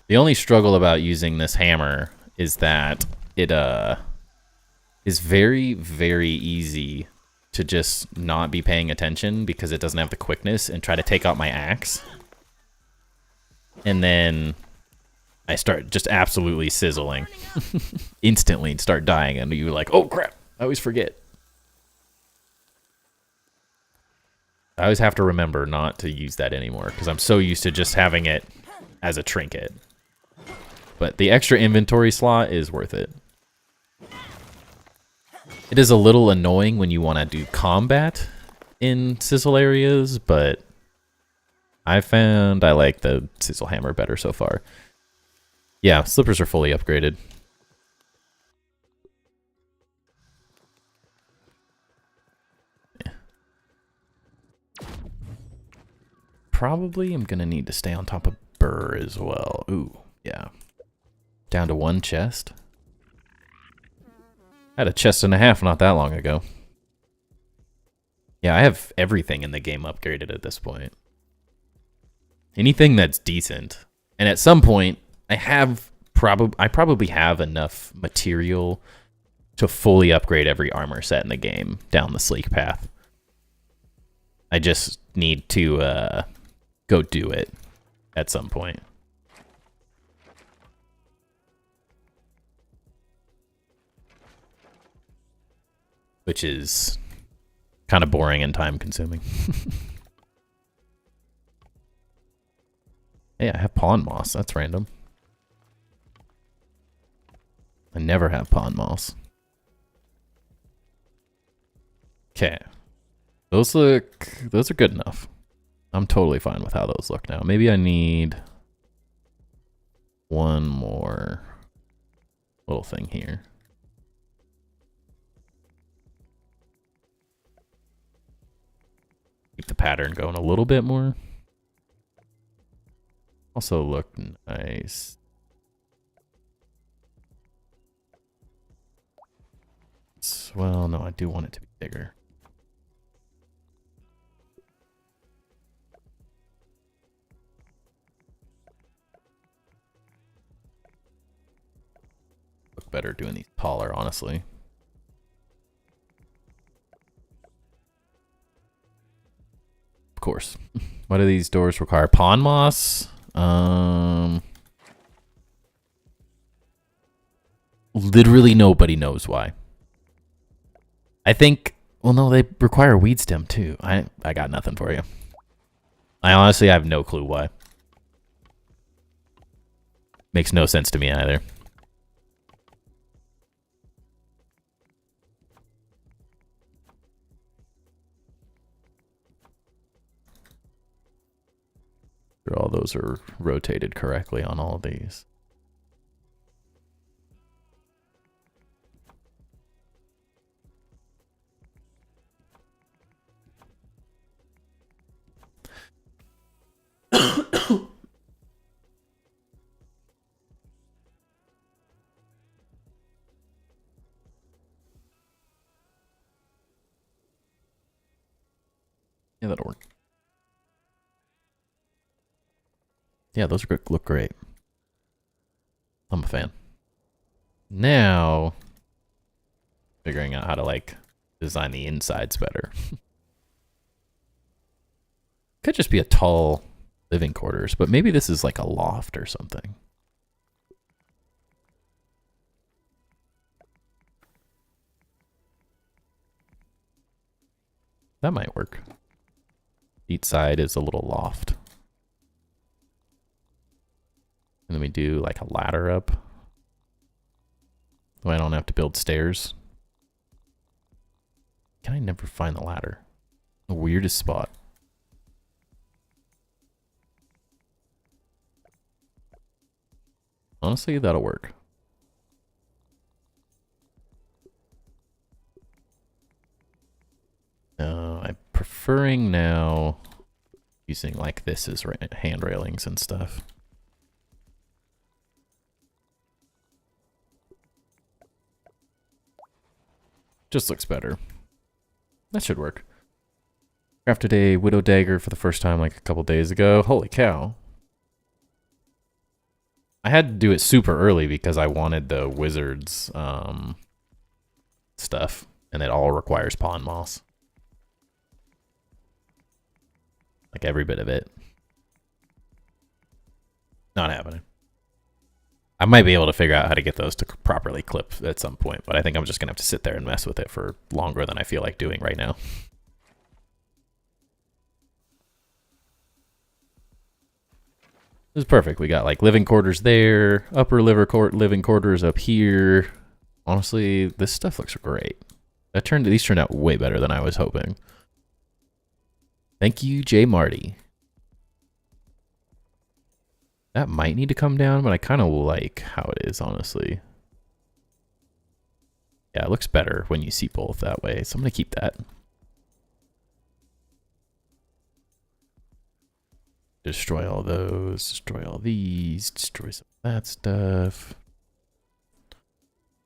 The only struggle about using this hammer is that it is very, very easy to just not be paying attention because it doesn't have the quickness and try to take out my axe. And then I start just absolutely sizzling. Instantly start dying and you're like, oh crap, I always forget. I always have to remember not to use that anymore because I'm so used to just having it as a trinket. But the extra inventory slot is worth it. It is a little annoying when you want to do combat in sizzle areas, but I found I like the sizzle hammer better so far. Yeah, slippers are fully upgraded. Yeah. Probably I'm gonna need to stay on top of burr as well. Ooh, yeah. Down to one chest. I had a chest and a half not that long ago. Yeah, I have everything in the game upgraded at this point. Anything that's decent. And at some point, I probably have enough material to fully upgrade every armor set in the game down the sleek path. I just need to go do it at some point. Which is kind of boring and time consuming. Hey, I have pawn moss. That's random. I never have pawn moss. Okay. Those are good enough. I'm totally fine with how those look now. Maybe I need one more little thing here. Keep the pattern going a little bit more. Also look nice. Well, no, I do want it to be bigger. Look better doing these taller, honestly. Of course. What do these doors require? Pond moss? Literally nobody knows why. I think, well, no, they require a weed stem too. I got nothing for you. I honestly have no clue why. Makes no sense to me either. All those are rotated correctly on all of these. Yeah, that'll work. Yeah, those look great. I'm a fan. Now, figuring out how to like design the insides better. Could just be a tall living quarters, but maybe this is like a loft or something. That might work. Each side is a little loft. And then we do like a ladder up. So I don't have to build stairs. Can I never find the ladder? The weirdest spot. Honestly, that'll work. I'm preferring now using like this as hand railings and stuff. Just looks better. That should work. Crafted a widow dagger for the first time like a couple days ago. Holy cow. I had to do it super early because I wanted the wizard's stuff, and it all requires pond moss. Like every bit of it. Not happening. I might be able to figure out how to get those to properly clip at some point, but I think I'm just going to have to sit there and mess with it for longer than I feel like doing right now. This is perfect. We got like living quarters there, upper living quarters up here. Honestly, this stuff looks great. These turned out way better than I was hoping. Thank you, J. Marty. That might need to come down, but I kind of like how it is, honestly. Yeah, it looks better when you see both that way, so I'm going to keep that. Destroy all those, destroy all these, destroy some of that stuff.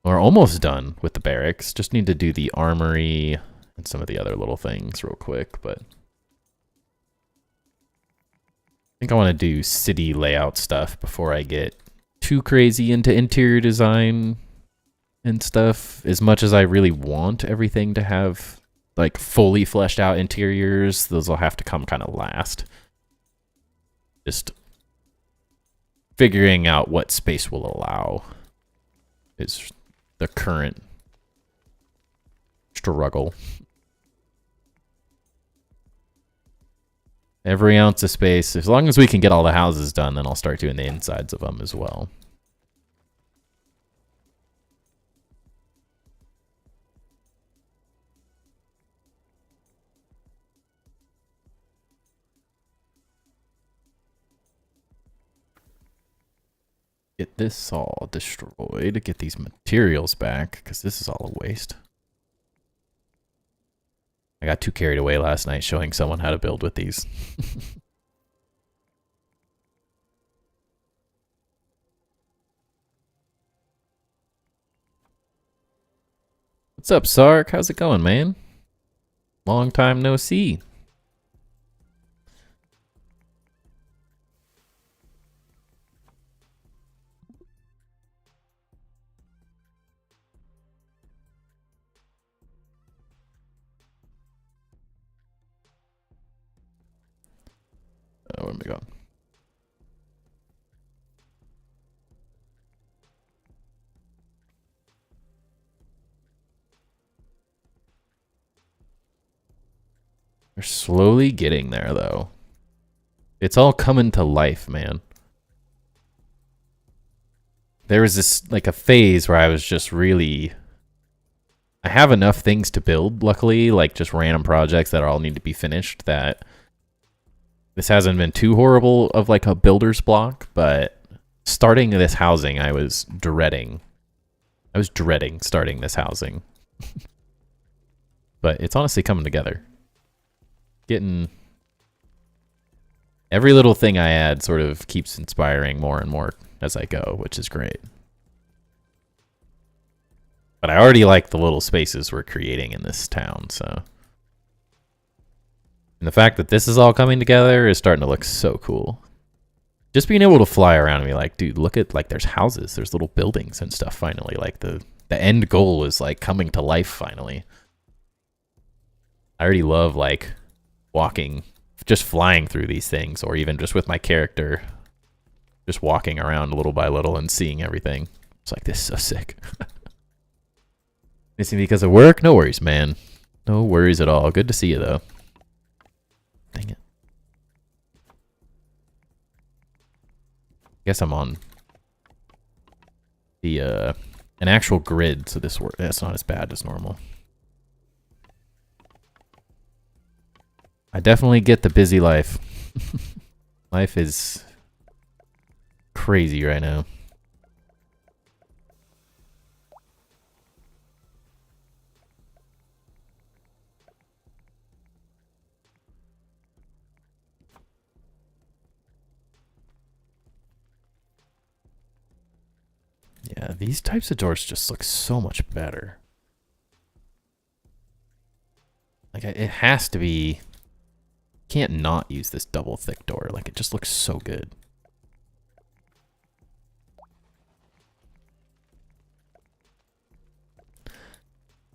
We're almost done with the barracks. Just need to do the armory and some of the other little things real quick, but I think I want to do city layout stuff before I get too crazy into interior design and stuff. As much as I really want everything to have like fully fleshed out interiors, those will have to come kind of last. Just figuring out what space will allow is the current struggle. Every ounce of space. As long as we can get all the houses done, then I'll start doing the insides of them as well. Get this all destroyed. Get these materials back, because this is all a waste. I got too carried away last night showing someone how to build with these. What's up, Sark? How's it going, man? Long time no see. Where am I going? We're slowly getting there, though. It's all coming to life, man. There was this, like, a phase where I was just really... I have enough things to build, luckily, like just random projects that all need to be finished, that this hasn't been too horrible of like a builder's block, but starting this housing, I was dreading. I was dreading starting this housing. But it's honestly coming together. Getting... Every little thing I add sort of keeps inspiring more and more as I go, which is great. But I already like the little spaces we're creating in this town, so... And the fact that this is all coming together is starting to look so cool. Just being able to fly around and be like, dude, look at, like, there's houses, there's little buildings and stuff finally. Like, the end goal is, like, coming to life finally. I already love, like, walking, just flying through these things, or even just with my character, just walking around little by little and seeing everything. It's like, this is so sick. Missing because of work? No worries, man. No worries at all. Good to see you, though. Dang it. Guess I'm on the an actual grid, so that's not as bad as normal. I definitely get the busy life. Life is crazy right now. Yeah, these types of doors just look so much better. Like, it has to be... Can't not use this double thick door. Like, it just looks so good.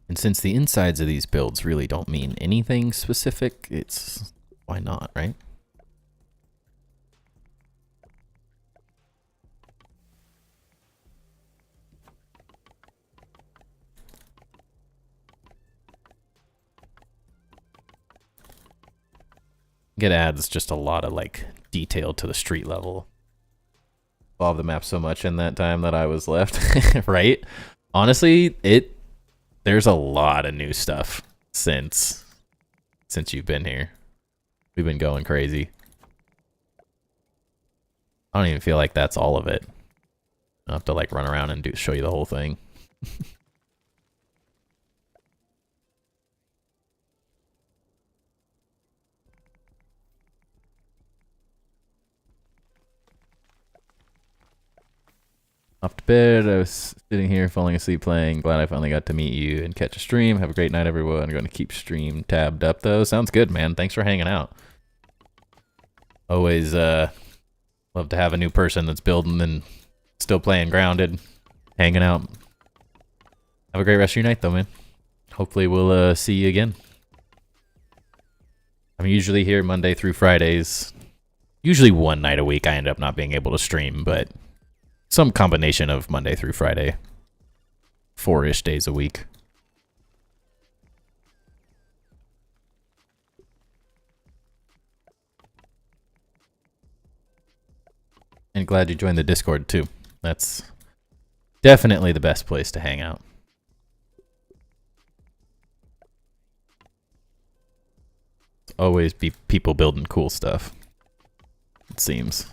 And since the insides of these builds really don't mean anything specific, it's... Why not, right? It adds just a lot of like detail to the street level. Evolved the map so much in that time that I was left, right? Honestly, there's a lot of new stuff since you've been here. We've been going crazy. I don't even feel like that's all of it. I'll have to like run around and show you the whole thing. Off to bed, I was sitting here falling asleep playing. Glad I finally got to meet you and catch a stream. Have a great night, everyone. I'm going to keep stream tabbed up, though. Sounds good, man. Thanks for hanging out. Always love to have a new person that's building and still playing grounded, hanging out. Have a great rest of your night, though, man. Hopefully we'll see you again. I'm usually here Monday through Fridays. Usually one night a week I end up not being able to stream, but... some combination of Monday through Friday. 4-ish days a week. And glad you joined the Discord too. That's definitely the best place to hang out. Always be people building cool stuff. It seems.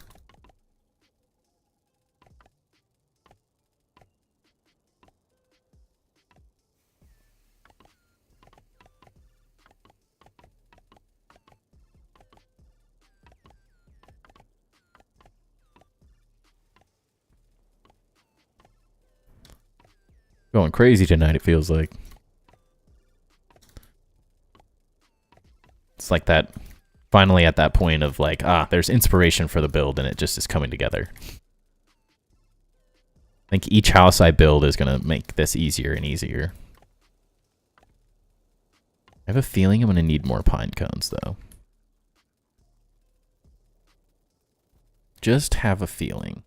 Going crazy tonight, it feels like. It's like that, finally at that point of like, there's inspiration for the build and it just is coming together. I think each house I build is going to make this easier and easier. I have a feeling I'm going to need more pine cones, though. Just have a feeling.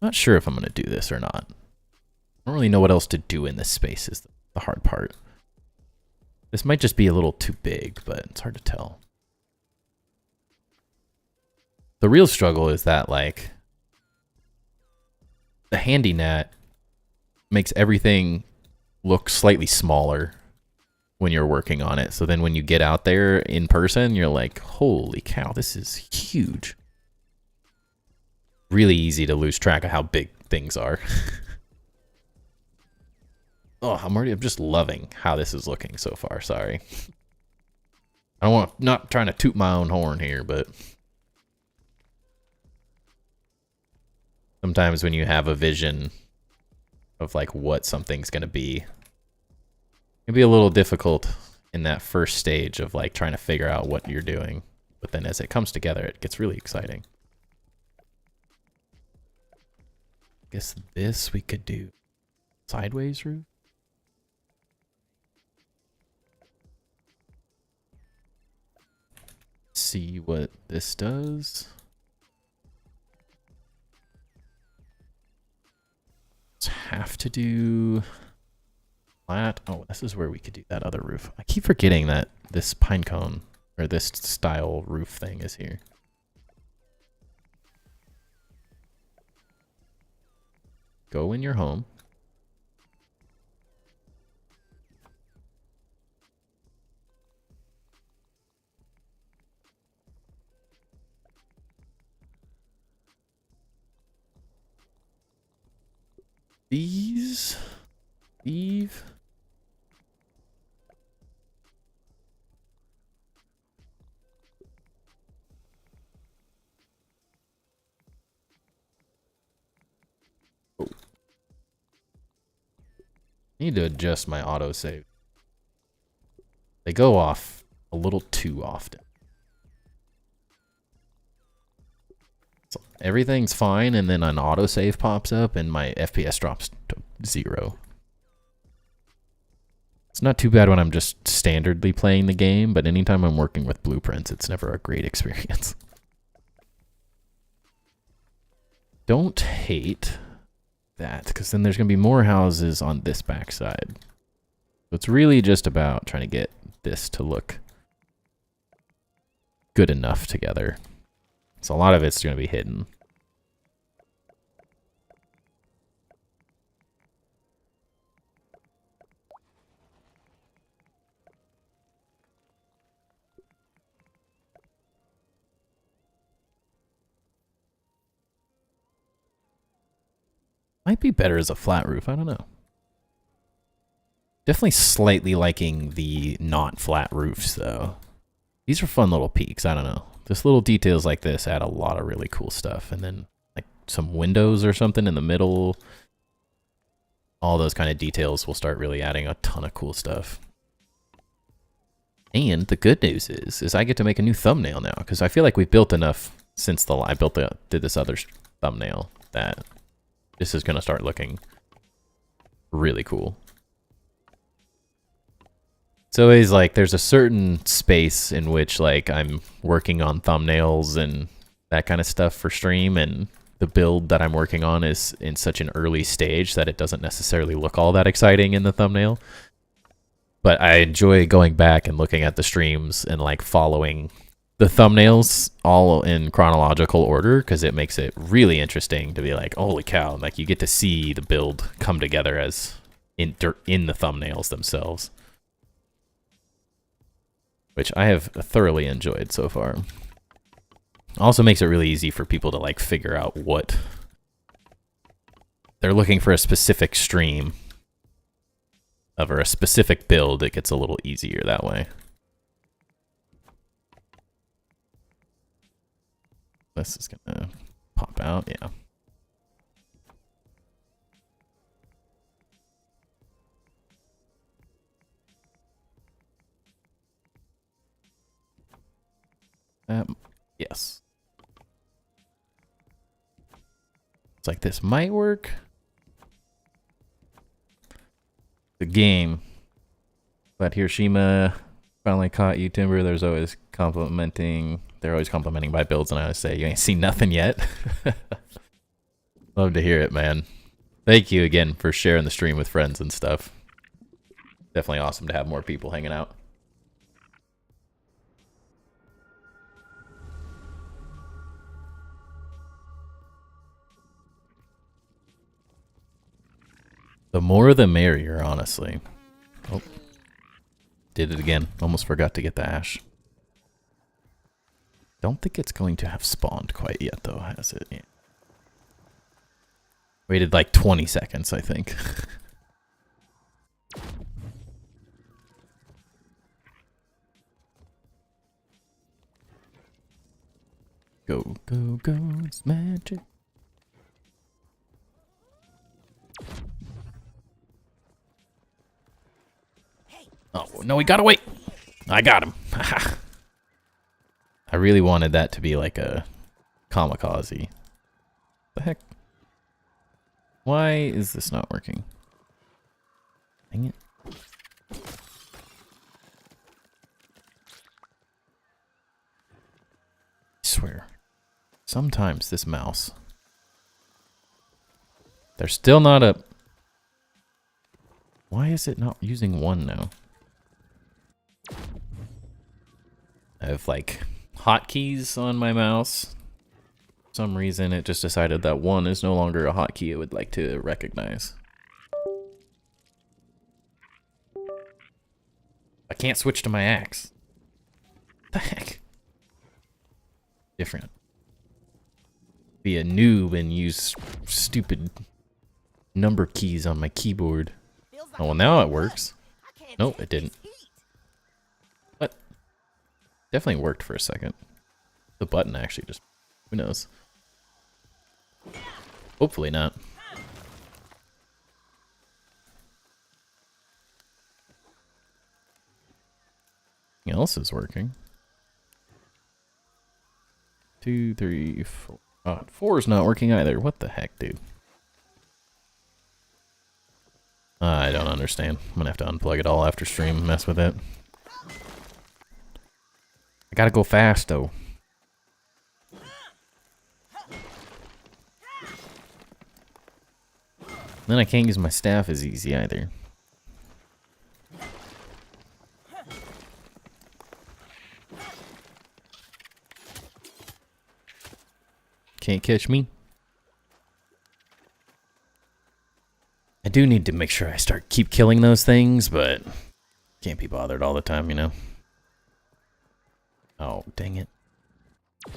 Not sure if I'm going to do this or not. I don't really know what else to do in this space is the hard part. This might just be a little too big, but it's hard to tell. The real struggle is that, like, the handy net makes everything look slightly smaller when you're working on it. So then when you get out there in person, you're like, holy cow, this is huge. Really easy to lose track of how big things are. Oh, I'm just loving how this is looking so far. Sorry. Not trying to toot my own horn here, but sometimes when you have a vision of like what something's going to be, it can be a little difficult in that first stage of like trying to figure out what you're doing. But then as it comes together, it gets really exciting. I guess this we could do sideways roof. See what this does. Let's have to do flat. Oh, this is where we could do that other roof. I keep forgetting that this pine cone or this style roof thing is here. Go in your home. These, Eve. Oh. Need to adjust my autosave. They go off a little too often. So everything's fine, and then an autosave pops up, and my FPS drops to 0. It's not too bad when I'm just standardly playing the game, but anytime I'm working with blueprints, it's never a great experience. Don't hate that, because then there's going to be more houses on this backside. So it's really just about trying to get this to look good enough together. So a lot of it's going to be hidden. Might be better as a flat roof, I don't know. Definitely slightly liking the not flat roofs though. These are fun little peaks, I don't know. Just little details like this add a lot of really cool stuff. And then like some windows or something in the middle. All those kind of details will start really adding a ton of cool stuff. And the good news is I get to make a new thumbnail now, because I feel like we've built enough since I did this other thumbnail that this is going to start looking really cool. It's always like there's a certain space in which like I'm working on thumbnails and that kind of stuff for stream, and the build that I'm working on is in such an early stage that it doesn't necessarily look all that exciting in the thumbnail. But I enjoy going back and looking at the streams and like following the thumbnails all in chronological order, because it makes it really interesting to be like, holy cow, like you get to see the build come together as in the thumbnails themselves, which I have thoroughly enjoyed so far. Also makes it really easy for people to like figure out what they're looking for, a specific stream of or a specific build. It gets a little easier that way. This is gonna pop out, yeah. Yes. It's like this might work. The game. But Hiroshima finally caught you, Timber. They're always complimenting my builds, and I always say, you ain't seen nothing yet. Love to hear it, man. Thank you again for sharing the stream with friends and stuff. Definitely awesome to have more people hanging out. The more the merrier, honestly. Oh. Did it again. Almost forgot to get the ash. Don't think it's going to have spawned quite yet, though, has it? Yeah. Waited like 20 seconds, I think. Go, go, go, it's magic. Oh, no, we gotta wait. I got him. I really wanted that to be like a kamikaze. The heck? Why is this not working? Dang it. I swear. Sometimes this mouse. They're still not up. Why is it not using one now? I have like hotkeys on my mouse. For some reason it just decided that one is no longer a hotkey it would like to recognize. I can't switch to my axe. What the heck? Different. Be a noob and use stupid number keys on my keyboard. Oh, well, now it works. Nope, it didn't. What? Definitely worked for a second. The button actually just... Who knows? Hopefully not. Nothing else is working. 2, 3, 4. 4 is not working either. What the heck, dude? I don't understand. I'm gonna have to unplug it all after stream and mess with it. I gotta go fast, though. Then I can't use my staff as easy either. Can't catch me. I do need to make sure I keep killing those things, but can't be bothered all the time, you know? Oh, dang it.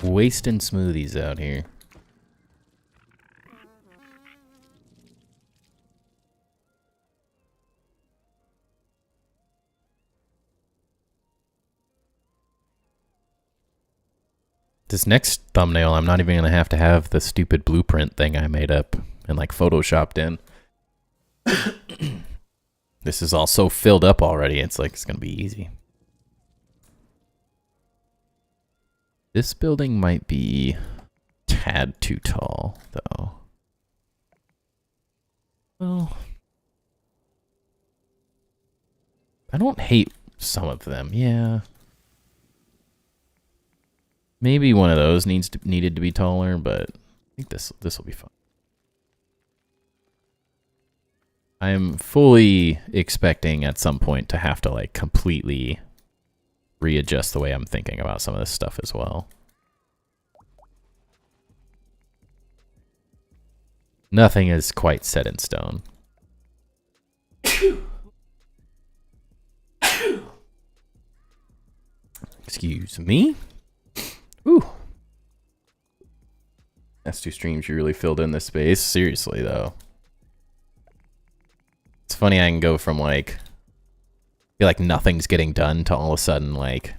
Wasting smoothies out here. This next thumbnail, I'm not even going to have the stupid blueprint thing I made up and like photoshopped in. This is all so filled up already, it's like it's going to be easy. This building might be a tad too tall, though. Well, I don't hate some of them, yeah. Maybe one of those needed to be taller, but I think this will be fun. I'm fully expecting at some point to have to like completely readjust the way I'm thinking about some of this stuff as well. Nothing is quite set in stone. Excuse me. Ooh. That's 2 streams you really filled in this space. Seriously, though. It's funny I can go from, like, feel like nothing's getting done to all of a sudden, like,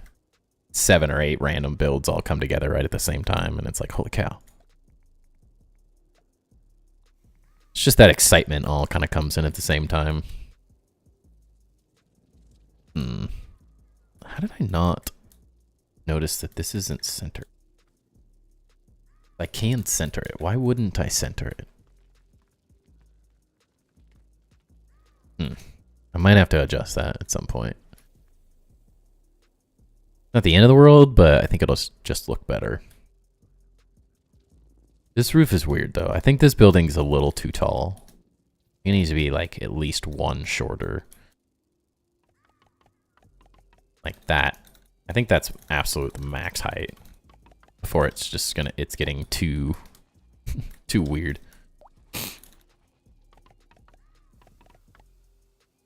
7 or 8 random builds all come together right at the same time, and it's like, holy cow. It's just that excitement all kind of comes in at the same time. How did I not... notice that this isn't centered. I can center it. Why wouldn't I center it? I might have to adjust that at some point. Not the end of the world, but I think it'll just look better. This roof is weird, though. I think this building's a little too tall. It needs to be, like, at least one shorter. Like that. I think that's absolute max height. Before it's just gonna, it's getting too, too weird.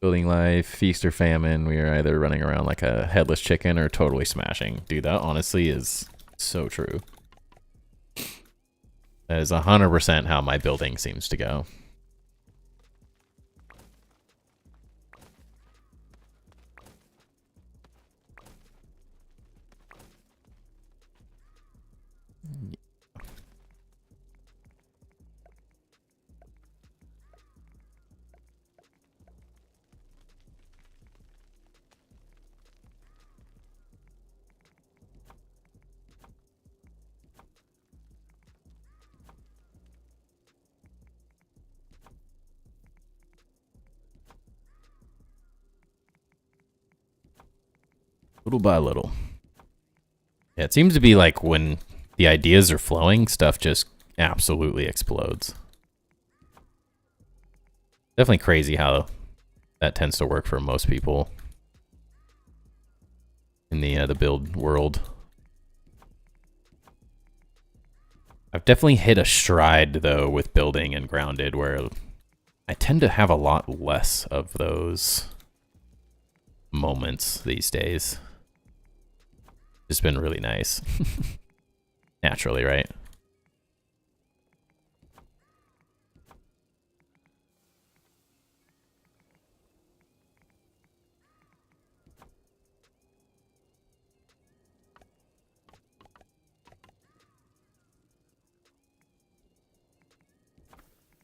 Building life, feast or famine. We are either running around like a headless chicken or totally smashing. Dude, that honestly is so true. That is 100% how my building seems to go. Little by little. Yeah, it seems to be like when the ideas are flowing, stuff just absolutely explodes. Definitely crazy how that tends to work for most people in the build world. I've definitely hit a stride, though, with building and grounded, where I tend to have a lot less of those moments these days. It's been really nice. Naturally, right?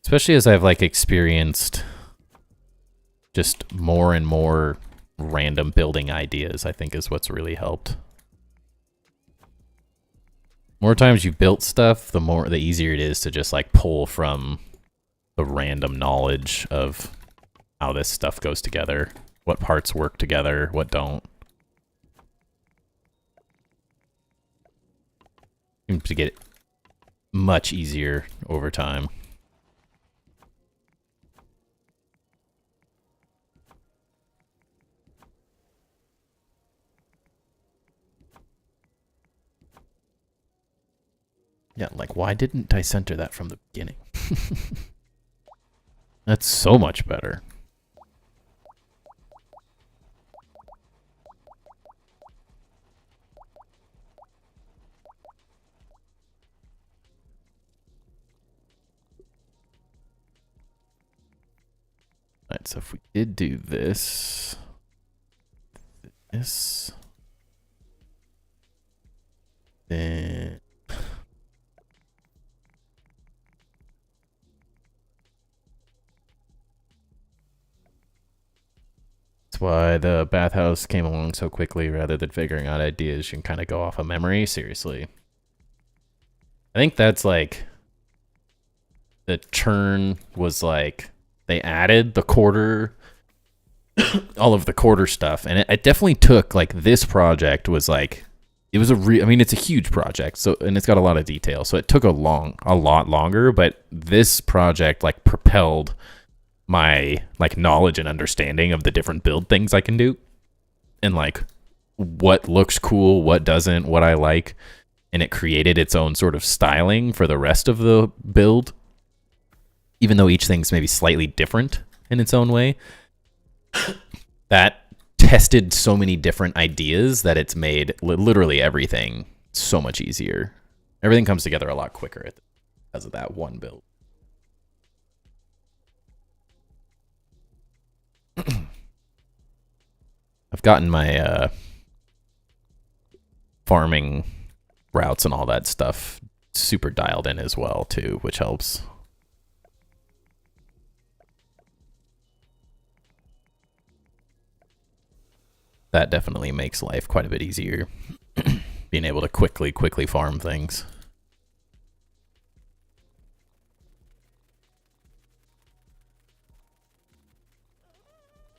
Especially as I've like experienced just more and more random building ideas, I think is what's really helped. More times you've built stuff, the easier it is to just like pull from the random knowledge of how this stuff goes together, what parts work together, what don't. Seems to get much easier over time. Yeah, like, why didn't I center that from the beginning? That's so much better. Alright, so if we did do this... Then... That's why the bathhouse came along so quickly rather than figuring out ideas. You can kind of go off of memory. Seriously. I think that's like... The churn was like... They added the quarter... all of the quarter stuff. And it definitely took, like, this project was like... It was I mean, it's a huge project, so, and it's got a lot of detail. So it took a lot longer, but this project, like, propelled my like knowledge and understanding of the different build things I can do and like what looks cool, what doesn't, what I like, and it created its own sort of styling for the rest of the build, even though each thing's maybe slightly different in its own way. That tested so many different ideas that it's made literally everything so much easier. Everything comes together a lot quicker because of that one build. I've gotten my farming routes and all that stuff super dialed in as well too, which helps. That definitely makes life quite a bit easier. being able to quickly farm things.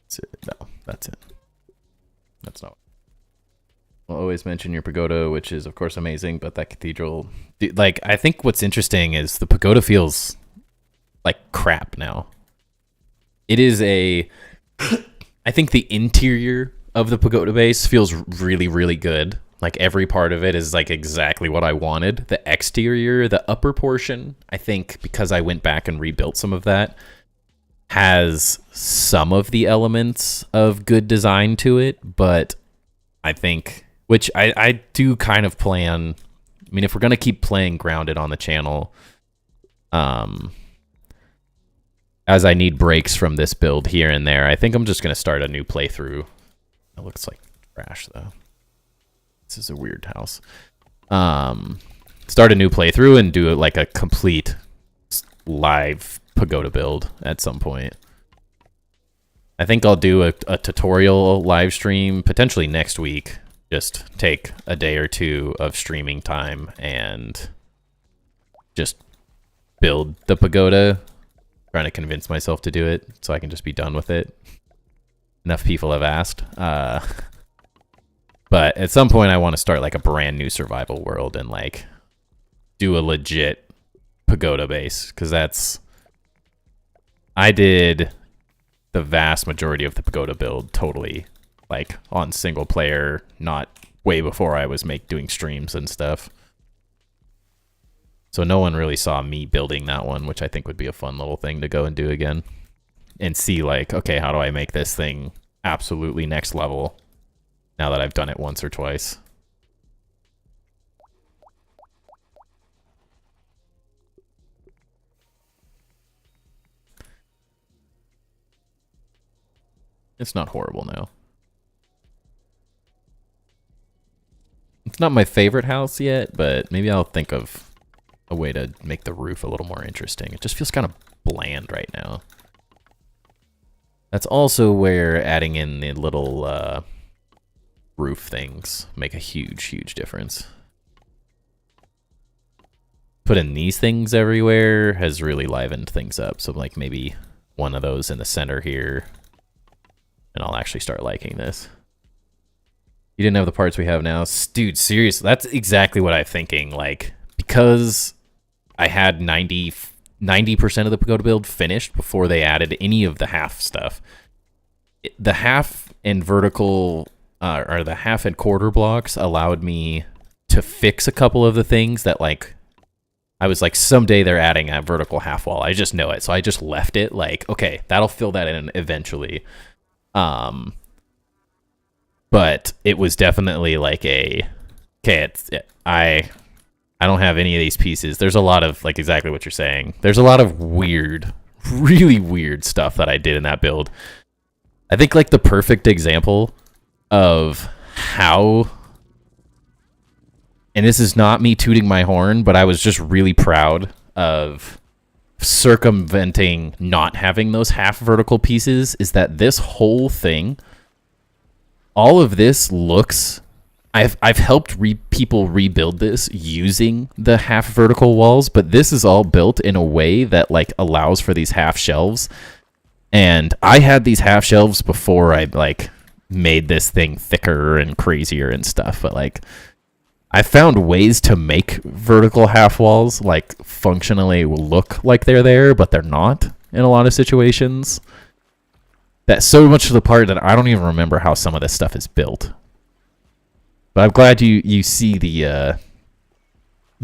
That's it. No, that's it. That's not. I'll always mention your pagoda, which is of course amazing, but that cathedral, like, I think what's interesting is the pagoda feels like crap now. It is I think the interior of the pagoda base feels really good. Like every part of it is like exactly what I wanted. The exterior, the upper portion, I think because I went back and rebuilt some of that, has some of the elements of good design to it, but I think, which I do kind of plan, I mean, if we're going to keep playing Grounded on the channel, as I need breaks from this build here and there, I think I'm just going to start a new playthrough. It looks like trash, though. This is a weird house. Start a new playthrough and do it like a complete live pagoda build at some point. I think I'll do a tutorial live stream potentially next week. Just take a day or two of streaming time and just build the pagoda. Trying to convince myself to do it so I can just be done with it. Enough people have asked. But at some point I want to start like a brand new survival world and like do a legit pagoda base, because that's, I did the vast majority of the pagoda build totally like on single player, not way before I was doing streams and stuff. So no one really saw me building that one, which I think would be a fun little thing to go and do again and see like, okay, how do I make this thing absolutely next level now that I've done it once or twice. It's not horrible now. It's not my favorite house yet, but maybe I'll think of a way to make the roof a little more interesting. It just feels kind of bland right now. That's also where adding in the little roof things make a huge difference. Putting these things everywhere has really livened things up. So like maybe one of those in the center here, and I'll actually start liking this. You didn't have the parts we have now. Dude, seriously, that's exactly what I'm thinking. Like, because I had 90% of the pagoda build finished before they added any of the half stuff. The half and vertical, or the half and quarter blocks allowed me to fix a couple of the things that, like, I was like, someday they're adding a vertical half wall. I just know it. So I just left it like, okay, that'll fill that in eventually. But it was definitely like I don't have any of these pieces. There's a lot of, like, exactly what you're saying. There's a lot of weird, really weird stuff that I did in that build. I think, like, the perfect example of how, and this is not me tooting my horn, but I was just really proud of circumventing not having those half vertical pieces, is that this whole thing, all of this looks, I've helped people rebuild this using the half vertical walls, but this is all built in a way that like allows for these half shelves. And I had these half shelves before I like made this thing thicker and crazier and stuff, but like I found ways to make vertical half walls like functionally look like they're there, but they're not in a lot of situations. That's so much to the part that I don't even remember how some of this stuff is built. But I'm glad you see the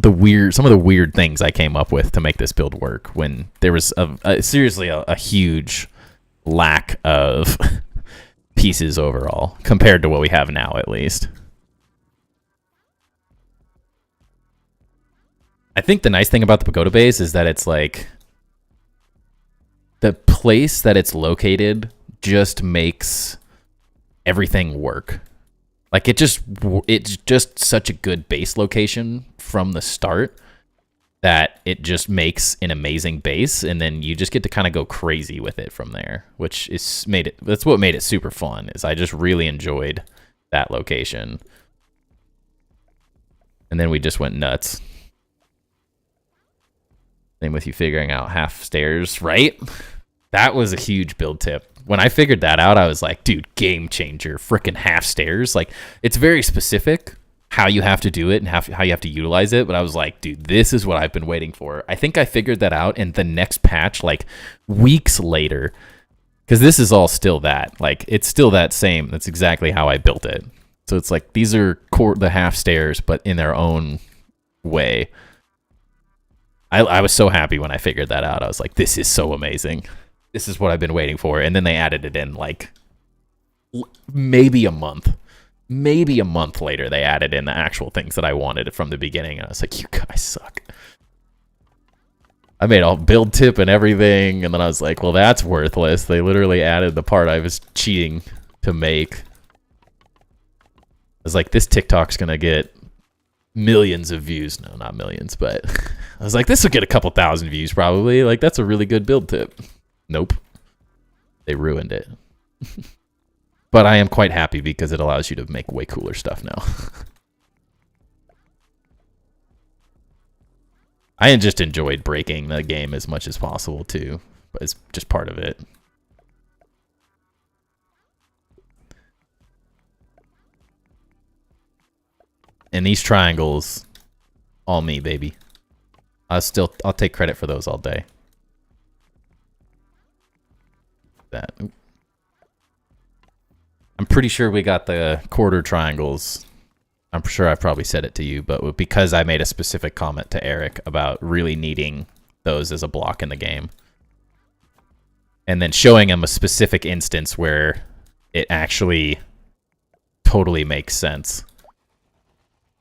weird, some of the weird things I came up with to make this build work when there was seriously a huge lack of pieces overall compared to what we have now, at least. I think the nice thing about the pagoda base is that it's like the place that it's located just makes everything work. Like it's just such a good base location from the start that it just makes an amazing base, and then you just get to kind of go crazy with it from there, which is that's what made it super fun. Is I just really enjoyed that location. And then we just went nuts. Same with you figuring out half stairs, right? That was a huge build tip. When I figured that out, I was like, dude, game changer, freaking half stairs. Like, it's very specific how you have to do it and how you have to utilize it. But I was like, dude, this is what I've been waiting for. I think I figured that out in the next patch, like weeks later, because this is all still that. Like, it's still that same. That's exactly how I built it. So it's like, these are the half stairs, but in their own way. I was so happy when I figured that out. I was like, this is so amazing. This is what I've been waiting for. And then they added it in like maybe a month. Maybe a month later, they added in the actual things that I wanted from the beginning. And I was like, you guys suck. I made a build tip and everything. And then I was like, well, that's worthless. They literally added the part I was cheating to make. I was like, this TikTok's going to get millions of views. No, not millions, but I was like, this will get a couple thousand views probably. Like, that's a really good build tip. Nope. They ruined it. But I am quite happy because it allows you to make way cooler stuff now. I just enjoyed breaking the game as much as possible too, but it's just part of it. And these triangles, all me, baby. I'll take credit for those all day. That. I'm pretty sure we got the quarter triangles. I'm sure I probably said it to you, but because I made a specific comment to Eric about really needing those as a block in the game. And then showing him a specific instance where it actually totally makes sense.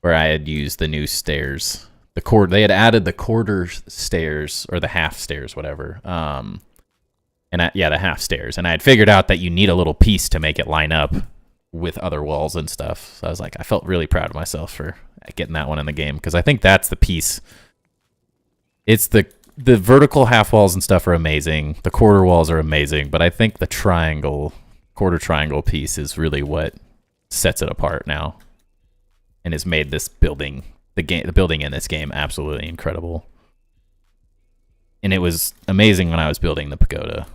Where I had used the new stairs. They had added the quarter stairs, or the half stairs, whatever. The half stairs. And I had figured out that you need a little piece to make it line up with other walls and stuff. So I was like, I felt really proud of myself for getting that one in the game, because I think that's the piece. It's the vertical half walls and stuff are amazing. The quarter walls are amazing, but I think the quarter triangle piece is really what sets it apart now, and has made this building, the building in this game, absolutely incredible. And it was amazing when I was building the pagoda.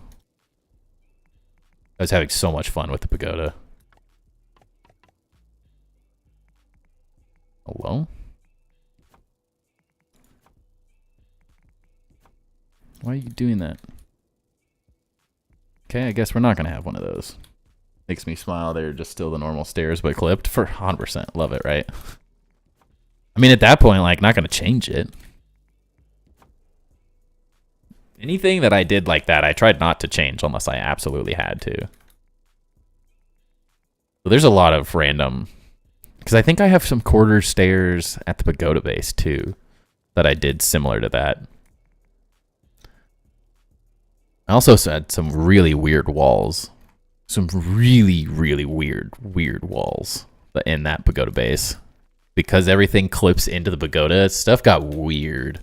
I was having so much fun with the pagoda. Hello? Why are you doing that? Okay, I guess we're not going to have one of those. Makes me smile. They're just still the normal stairs, but clipped for 100%. Love it, right? I mean, at that point, like, not going to change it. Anything that I did like that, I tried not to change unless I absolutely had to. So there's a lot of random... Because I think I have some quarter stairs at the pagoda base, too, that I did similar to that. I also had some really weird walls. Some really, really weird walls in that pagoda base. Because everything clips into the pagoda, stuff got weird.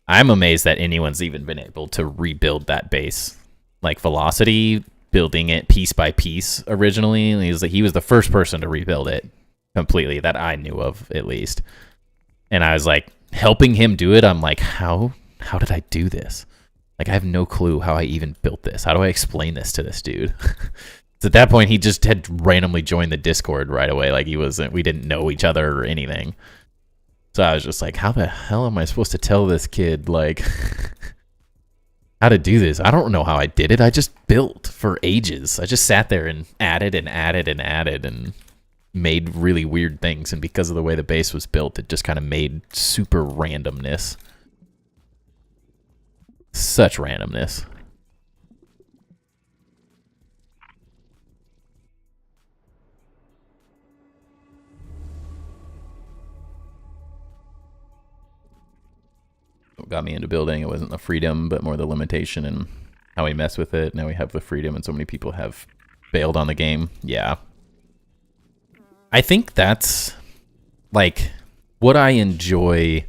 I'm amazed that anyone's even been able to rebuild that base. Like Velocity building it piece by piece originally. He was the first person to rebuild it completely that I knew of, at least. And I was like, helping him do it, I'm like, how did I do this? Like, I have no clue how I even built this. How do I explain this to this dude? So at that point, he just had randomly joined the Discord right away. Like, we didn't know each other or anything. So I was just like, how the hell am I supposed to tell this kid, like, how to do this? I don't know how I did it. I just built for ages. I just sat there and added and made really weird things. And because of the way the base was built, it just kind of made super randomness. Such randomness. What got me into building, it wasn't the freedom, but more the limitation and how we mess with it. Now we have the freedom, and so many people have bailed on the game. Yeah. I think that's, like, what I enjoy.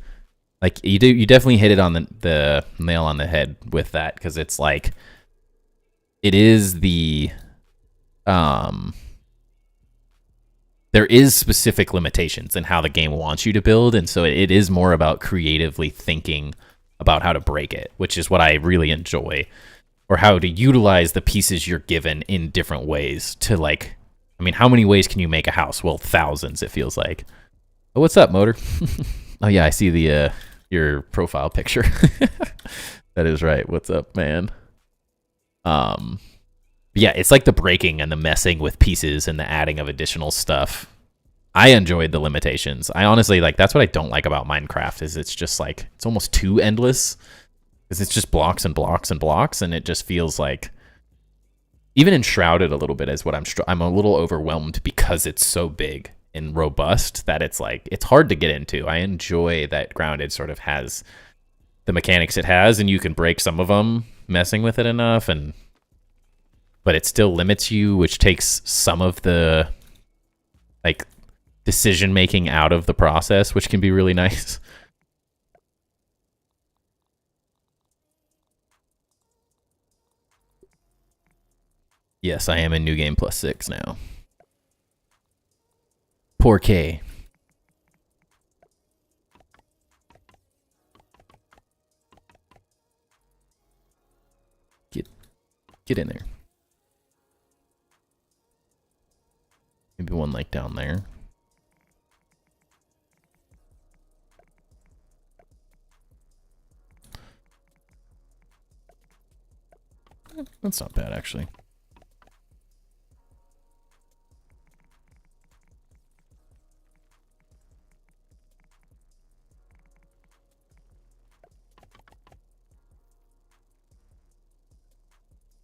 Like, you definitely hit it on the nail on the head with that, because it's like, it is the there is specific limitations in how the game wants you to build, and so it is more about creatively thinking about how to break it, which is what I really enjoy, or how to utilize the pieces you're given in different ways to, like, I mean, how many ways can you make a house? Well, thousands, it feels like. Oh, what's up, Motor? Oh yeah, I see the your profile picture. That is right. What's up, man? Yeah, it's like the breaking and the messing with pieces and the adding of additional stuff. I enjoyed the limitations. I honestly, like, that's what I don't like about Minecraft, is it's just like, it's almost too endless, because it's just blocks and blocks and blocks, and it just feels like, even Enshrouded a little bit is what I'm a little overwhelmed, because it's so big and robust that it's like, it's hard to get into. I enjoy that Grounded sort of has the mechanics it has, and you can break some of them messing with it enough, but it still limits you, which takes some of the, like, decision making out of the process, which can be really nice. Yes, I am in New Game +6 now. Poor K. Get in there. Maybe one like down there. That's not bad, actually.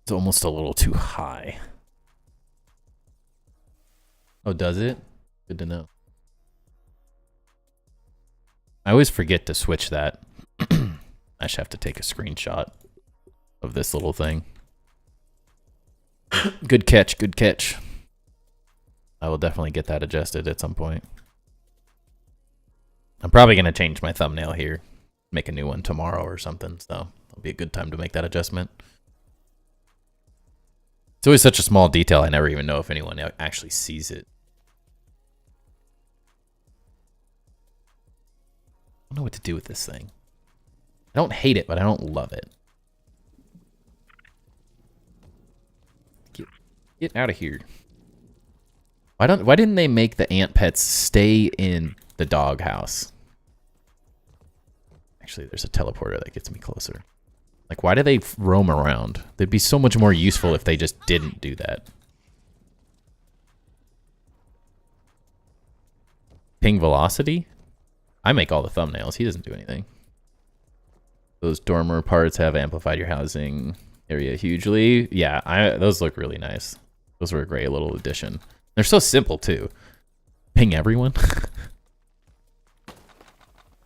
It's almost a little too high. Oh, does it? Good to know. I always forget to switch that. I should have to take a screenshot of this little thing. Good catch, good catch. I will definitely get that adjusted at some point. I'm probably going to change my thumbnail here. Make a new one tomorrow or something, so it'll be a good time to make that adjustment. It's always such a small detail, I never even know if anyone actually sees it. I don't know what to do with this thing. I don't hate it, but I don't love it. Get out of here. Why didn't they make the ant pets stay in the doghouse? Actually, there's a teleporter that gets me closer. Like, why do they roam around? They'd be so much more useful if they just didn't do that. Ping velocity? I make all the thumbnails. He doesn't do anything. Those dormer parts have amplified your housing area hugely. Yeah, those look really nice. Those were a great little addition. They're so simple, too. Ping everyone?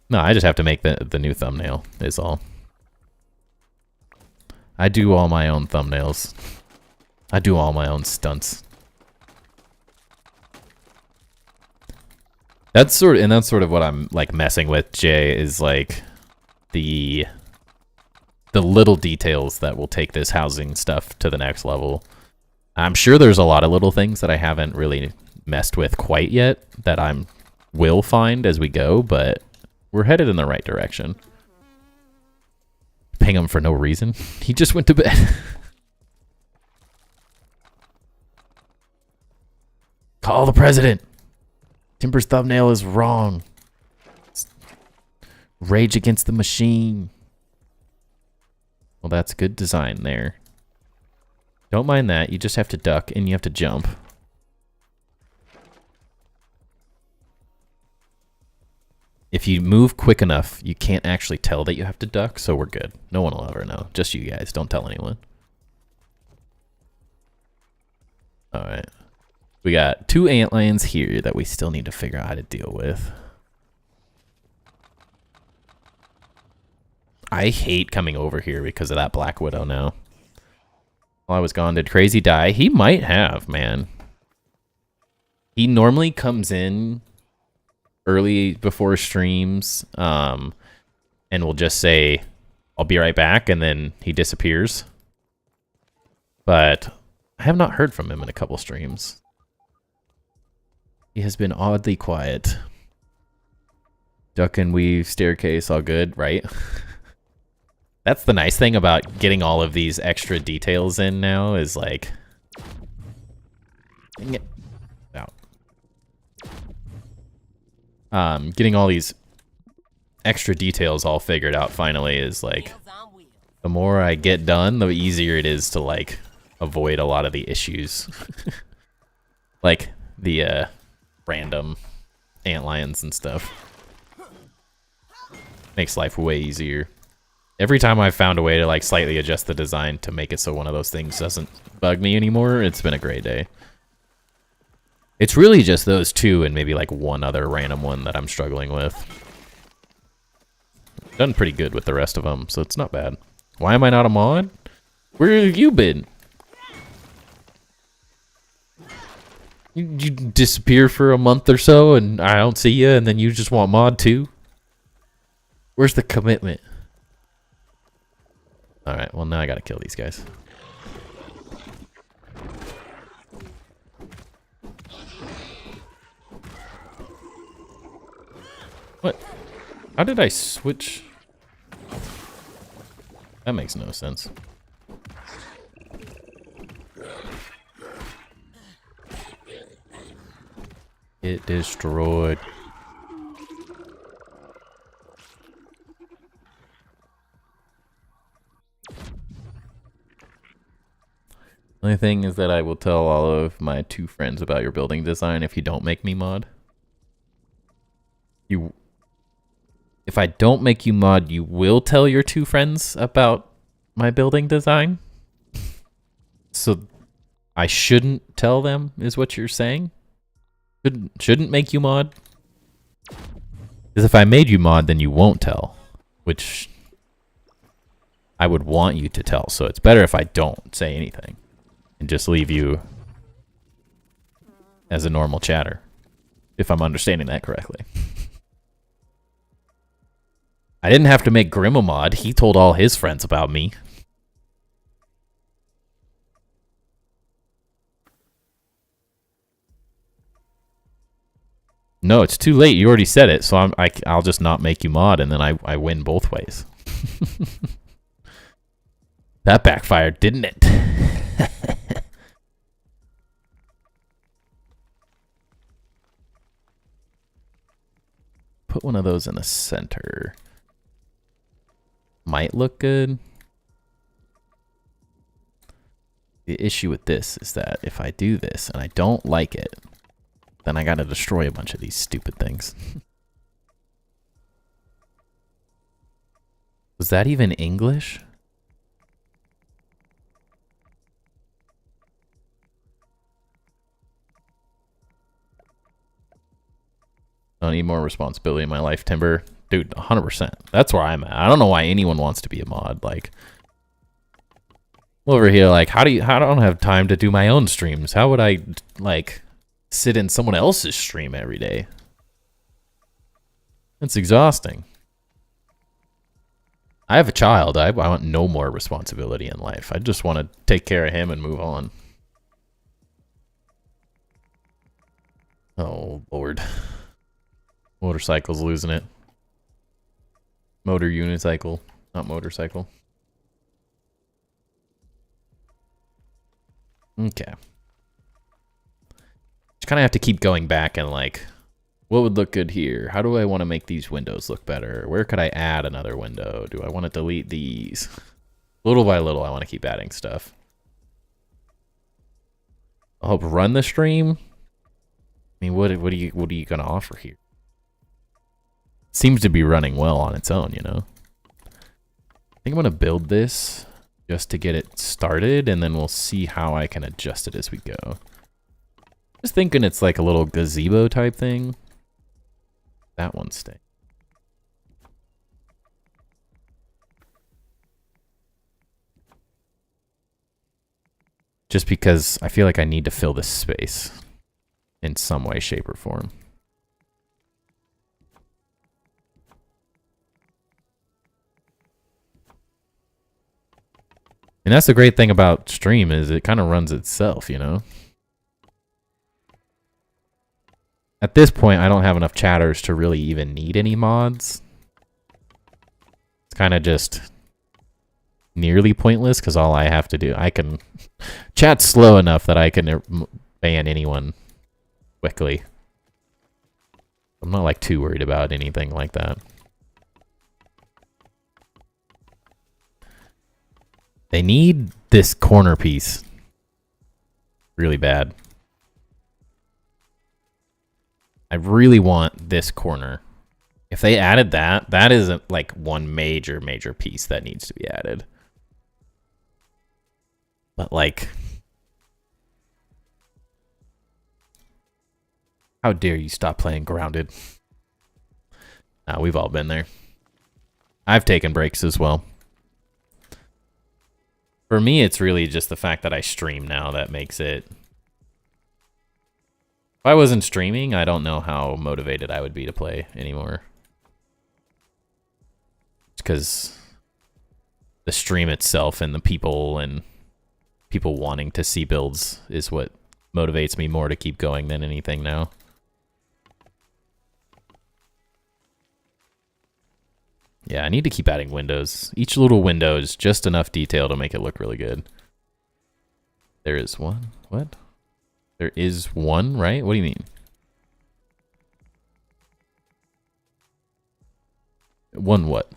No, I just have to make the new thumbnail, is all. I do all my own thumbnails. I do all my own stunts. That's sort of what I'm, like, messing with, Jay, is like the little details that will take this housing stuff to the next level. I'm sure there's a lot of little things that I haven't really messed with quite yet that will find as we go, but we're headed in the right direction. Ping him for no reason. He just went to bed. Call the president. Timber's thumbnail is wrong. Rage Against the Machine. Well, that's good design there. Don't mind that. You just have to duck and you have to jump. If you move quick enough, you can't actually tell that you have to duck, so we're good. No one will ever know. Just you guys. Don't tell anyone. Alright. We got 2 antlions here that we still need to figure out how to deal with. I hate coming over here because of that Black Widow now. While I was gone, did Crazy die? He might have, man. He normally comes in early before streams and will just say, I'll be right back, and then he disappears. But I have not heard from him in a couple streams. He has been oddly quiet. Duck and weave, staircase, all good, right? That's the nice thing about getting all of these extra details in now is like... Dang it. Out. Getting all these extra details all figured out finally is like... The more I get done, the easier it is to like avoid a lot of the issues. Like the random antlions and stuff. Makes life way easier. Every time I've found a way to like slightly adjust the design to make it so one of those things doesn't bug me anymore, it's been a great day. It's really just those two and maybe like one other random one that I'm struggling with. Done pretty good with the rest of them, so it's not bad. Why am I not a mod? Where have you been? You disappear for a month or so and I don't see you and then you just want mod too? Where's the commitment? Alright, well now I gotta kill these guys. What? How did I switch? That makes no sense. It destroyed. The only thing is that I will tell all of my 2 friends about your building design if you don't make me mod. If I don't make you mod, you will tell your 2 friends about my building design? So I shouldn't tell them, is what you're saying? Shouldn't make you mod? Because if I made you mod, then you won't tell. Which I would want you to tell, so it's better if I don't say anything. And just leave you as a normal chatter. If I'm understanding that correctly. I didn't have to make Grim a mod. He told all his friends about me. No, it's too late. You already said it, so I'll just not make you mod, and then I win both ways. That backfired, didn't it? Put one of those in the center. Might look good. The issue with this is that if I do this and I don't like it, then I gotta destroy a bunch of these stupid things. Was that even English? I need more responsibility in my life, Timber. Dude, 100%. That's where I'm at. I don't know why anyone wants to be a mod. Like, over here, like, I don't have time to do my own streams. How would I, like, sit in someone else's stream every day? It's exhausting. I have a child. I want no more responsibility in life. I just want to take care of him and move on. Oh, Lord. Motorcycle's losing it. Motor unicycle, not motorcycle. Okay. Just kind of have to keep going back and like, what would look good here? How do I want to make these windows look better? Where could I add another window? Do I want to delete these? Little by little, I want to keep adding stuff. I hope run the stream. I mean, what are you gonna offer here? Seems to be running well on its own, you know. I think I'm gonna build this just to get it started, and then we'll see how I can adjust it as we go. Just thinking it's like a little gazebo type thing. That one stay. Just because I feel like I need to fill this space in some way, shape, or form. And that's the great thing about stream is it kind of runs itself, you know? At this point, I don't have enough chatters to really even need any mods. It's kind of just nearly pointless because all I have to do, I can chat slow enough that I can ban anyone quickly. I'm not like too worried about anything like that. They need this corner piece really bad. I really want this corner. If they added that, that isn't like one major piece that needs to be added. But like, how dare you stop playing Grounded? Nah, we've all been there. I've taken breaks as well. For me, it's really just the fact that I stream now that makes it. If I wasn't streaming, I don't know how motivated I would be to play anymore. Because the stream itself and the people wanting to see builds is what motivates me more to keep going than anything now. Yeah, I need to keep adding windows. Each little window is just enough detail to make it look really good. There is one. What? There is one, right? What do you mean? One what?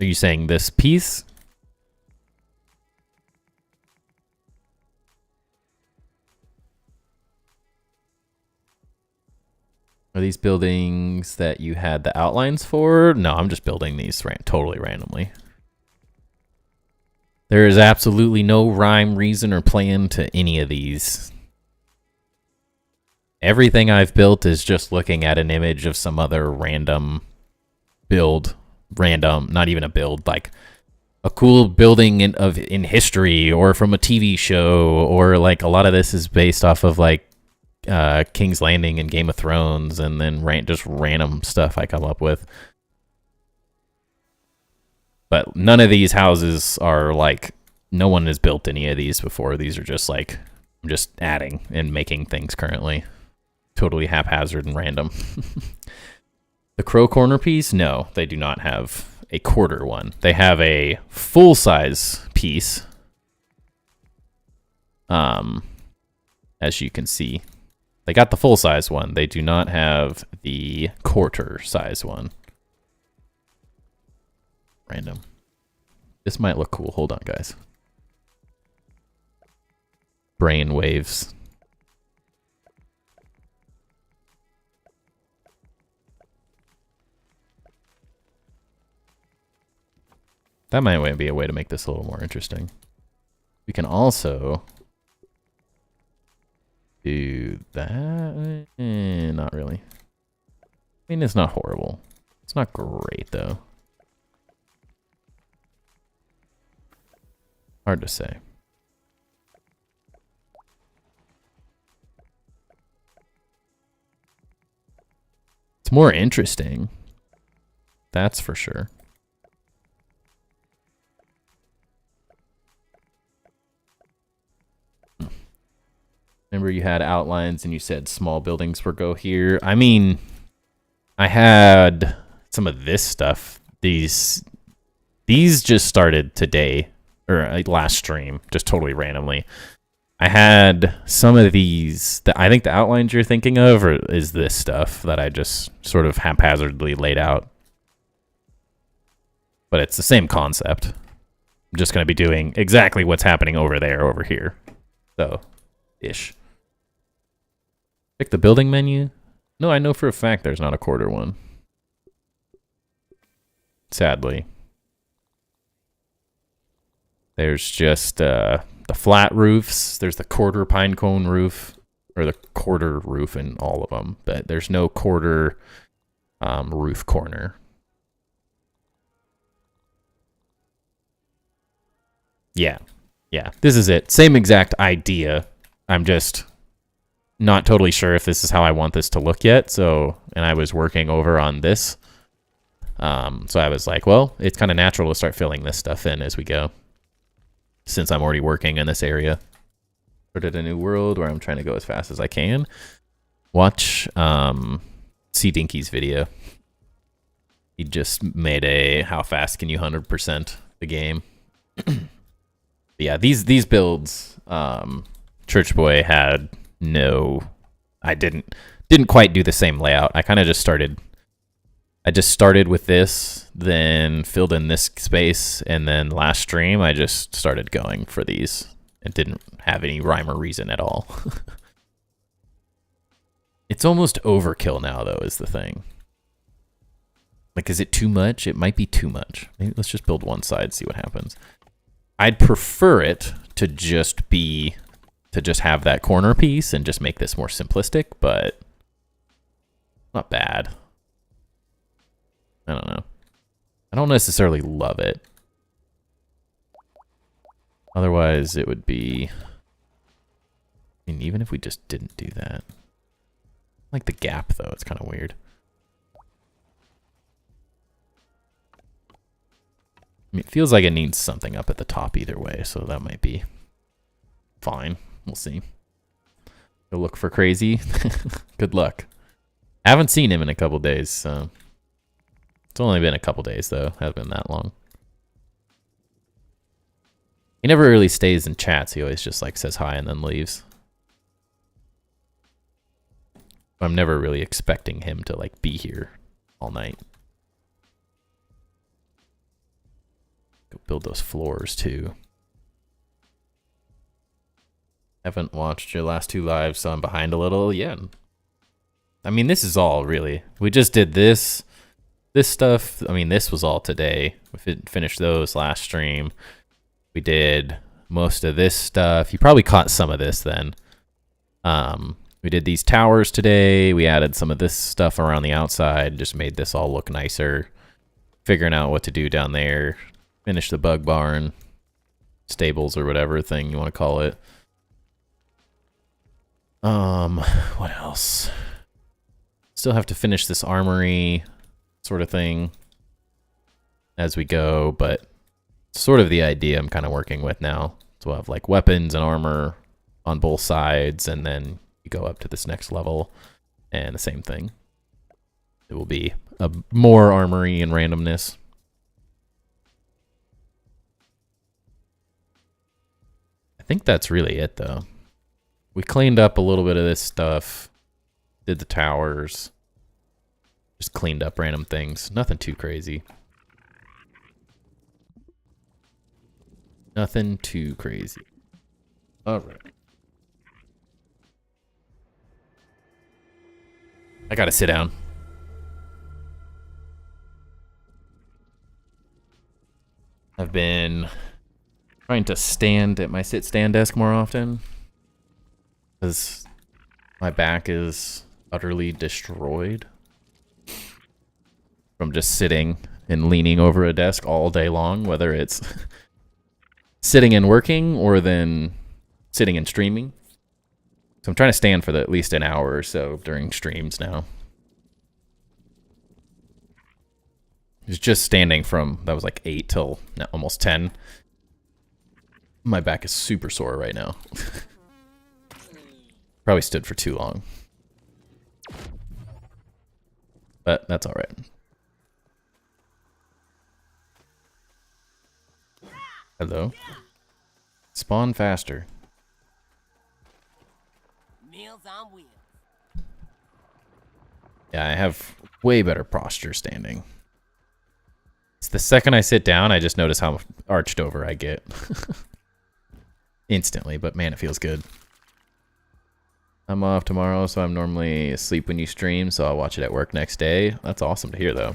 Are you saying this piece? Are these buildings that you had the outlines for? No, I'm just building these totally randomly. There is absolutely no rhyme, reason, or plan to any of these. Everything I've built is just looking at an image of some other random build. Random, not even a build, like a cool building in history or from a TV show, or like a lot of this is based off of like King's Landing and Game of Thrones, and then just random stuff I come up with. But none of these houses are like, no one has built any of these before. These are just like, I'm just adding and making things currently. Totally haphazard and random. The crow corner piece, no, they do not have a quarter one. They have a full-size piece. As you can see. They got the full-size one. They do not have the quarter-size one. Random. This might look cool. Hold on, guys. Brain waves. That might be a way to make this a little more interesting. We can also do that. Not really. I mean, it's not horrible. It's not great, though. Hard to say. It's more interesting. That's for sure. Remember you had outlines and you said small buildings were go here. I mean, I had some of this stuff. These just started today, or last stream, just totally randomly. I had some of these. I think the outlines you're thinking of is this stuff that I just sort of haphazardly laid out. But it's the same concept. I'm just going to be doing exactly what's happening over there, over here. So, ish. Pick the building menu. No, I know for a fact there's not a quarter one. Sadly. There's just the flat roofs. There's the quarter pine cone roof, or the quarter roof in all of them. But there's no quarter roof corner. Yeah. Yeah, this is it. Same exact idea. I'm just not totally sure if this is how I want this to look yet. So, and I was working over on this. So I was like, well, it's kind of natural to start filling this stuff in as we go, since I'm already working in this area. Started a new world where I'm trying to go as fast as I can. Watch C Dinky's video. He just made a how fast can you 100% the game. Yeah, these builds, Church Boy had no. I didn't quite do the same layout. I kind of just started. I just started with this, then filled in this space, and then last stream I just started going for these. It didn't have any rhyme or reason at all. It's almost overkill now, though, is the thing. Like, is it too much? It might be too much. Maybe let's just build one side, see what happens. I'd prefer it to just have that corner piece and just make this more simplistic, but not bad. I don't know. I don't necessarily love it. Otherwise, it would be... I mean, even if we just didn't do that. I like the gap, though. It's kind of weird. I mean, it feels like it needs something up at the top either way, so that might be fine. We'll see. Go look for Crazy. Good luck. I haven't seen him in a couple days, so... It's only been a couple days, though. Hasn't been that long. He never really stays in chats. He always just, like, says hi and then leaves. I'm never really expecting him to, like, be here all night. Go build those floors, too. Haven't watched your last two lives, so I'm behind a little. Yeah. I mean, this is all, really. We just did this. This stuff, I mean, this was all today. We finished those last stream. We did most of this stuff. You probably caught some of this then. We did these towers today. We added some of this stuff around the outside. Just made this all look nicer. Figuring out what to do down there. Finish the bug barn. Stables or whatever thing you want to call it. What else? Still have to finish this armory sort of thing as we go, but sort of the idea I'm kind of working with now. So we'll have like weapons and armor on both sides, and then you go up to this next level and the same thing. It will be a more armory and randomness. I think that's really it though. We cleaned up a little bit of this stuff, did the towers, just cleaned up random things. Nothing too crazy. Nothing too crazy. All right. I gotta sit down. I've been trying to stand at my sit-stand desk more often because my back is utterly destroyed from just sitting and leaning over a desk all day long, whether it's sitting and working or then sitting and streaming. So I'm trying to stand for at least an hour or so during streams now. It's just standing from, that was like 8 till almost 10. My back is super sore right now. Probably stood for too long. But that's all right. Hello? Spawn faster. Meals on wheels. Yeah, I have way better posture standing. It's the second I sit down, I just notice how arched over I get. Instantly, but man, it feels good. I'm off tomorrow, so I'm normally asleep when you stream, so I'll watch it at work next day. That's awesome to hear, though.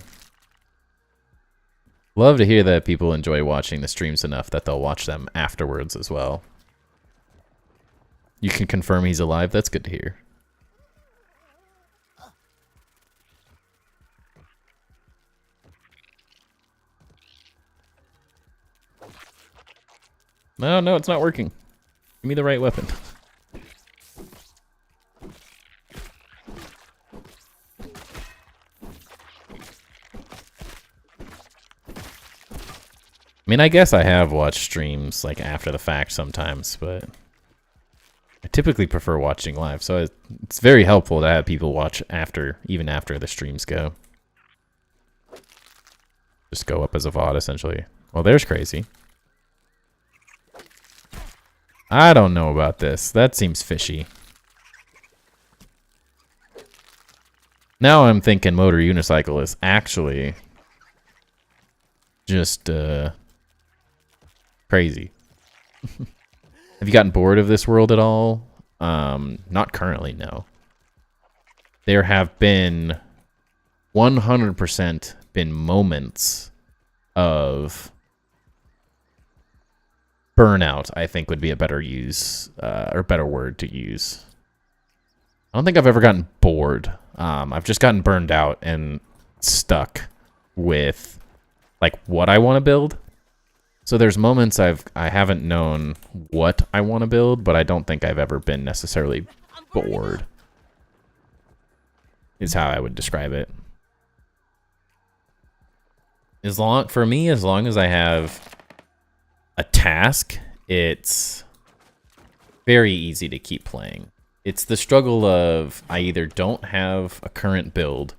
Love to hear that people enjoy watching the streams enough that they'll watch them afterwards as well. You can confirm he's alive? That's good to hear. No, it's not working. Give me the right weapon. I mean, I guess I have watched streams like after the fact sometimes, but typically prefer watching live, so it's very helpful to have people watch even after the streams go. Just go up as a VOD, essentially. Well, there's crazy. I don't know about this. That seems fishy. Now I'm thinking motor unicycle is actually just crazy. Have you gotten bored of this world at all? Not currently, no. There have been 100% been moments of burnout, I think would be a better use, or better word to use. I don't think I've ever gotten bored. I've just gotten burned out and stuck with like what I want to build. So there's moments I haven't known what I want to build, but I don't think I've ever been necessarily bored. Is how I would describe it. For me, as long as I have a task, it's very easy to keep playing. It's the struggle of I either don't have a current build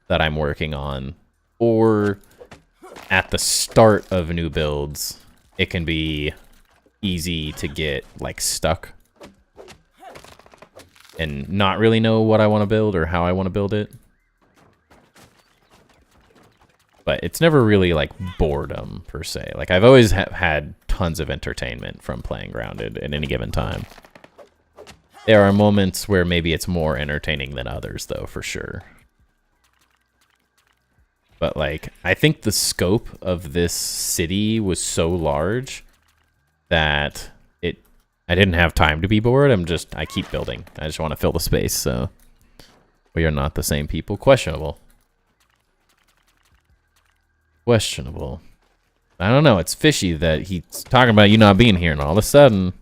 that I'm working on, or at the start of new builds, it can be easy to get like stuck and not really know what I want to build or how I want to build it. But it's never really like boredom per se. Like I've always had tons of entertainment from playing Grounded at any given time. There are moments where maybe it's more entertaining than others, though, for sure. But like, I think the scope of this city was so large that I didn't have time to be bored. I keep building. I just want to fill the space, so we are not the same people. Questionable. Questionable. I don't know. It's fishy that he's talking about you not being here, and all of a sudden,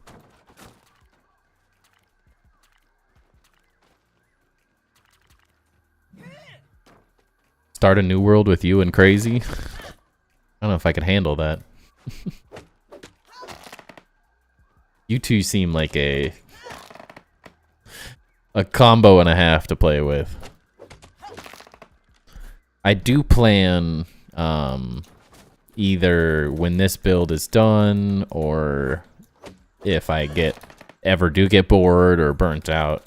start a new world with you and crazy. I don't know if I could handle that. You two seem like a combo and a half to play with. I do plan either when this build is done, or if I ever do get bored or burnt out,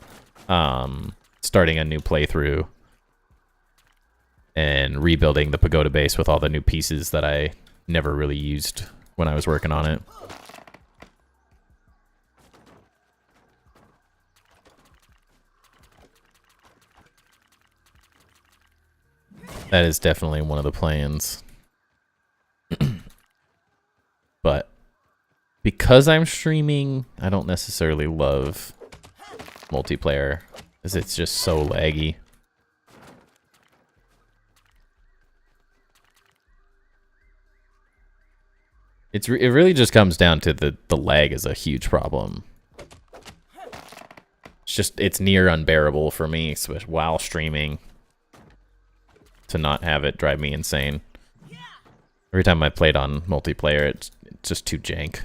starting a new playthrough and rebuilding the pagoda base with all the new pieces that I never really used when I was working on it. That is definitely one of the plans. But because I'm streaming, I don't necessarily love multiplayer, because it's just so laggy. It really just comes down to the lag is a huge problem. It's near unbearable for me, especially while streaming, to not have it drive me insane. Every time I played on multiplayer, it's just too jank.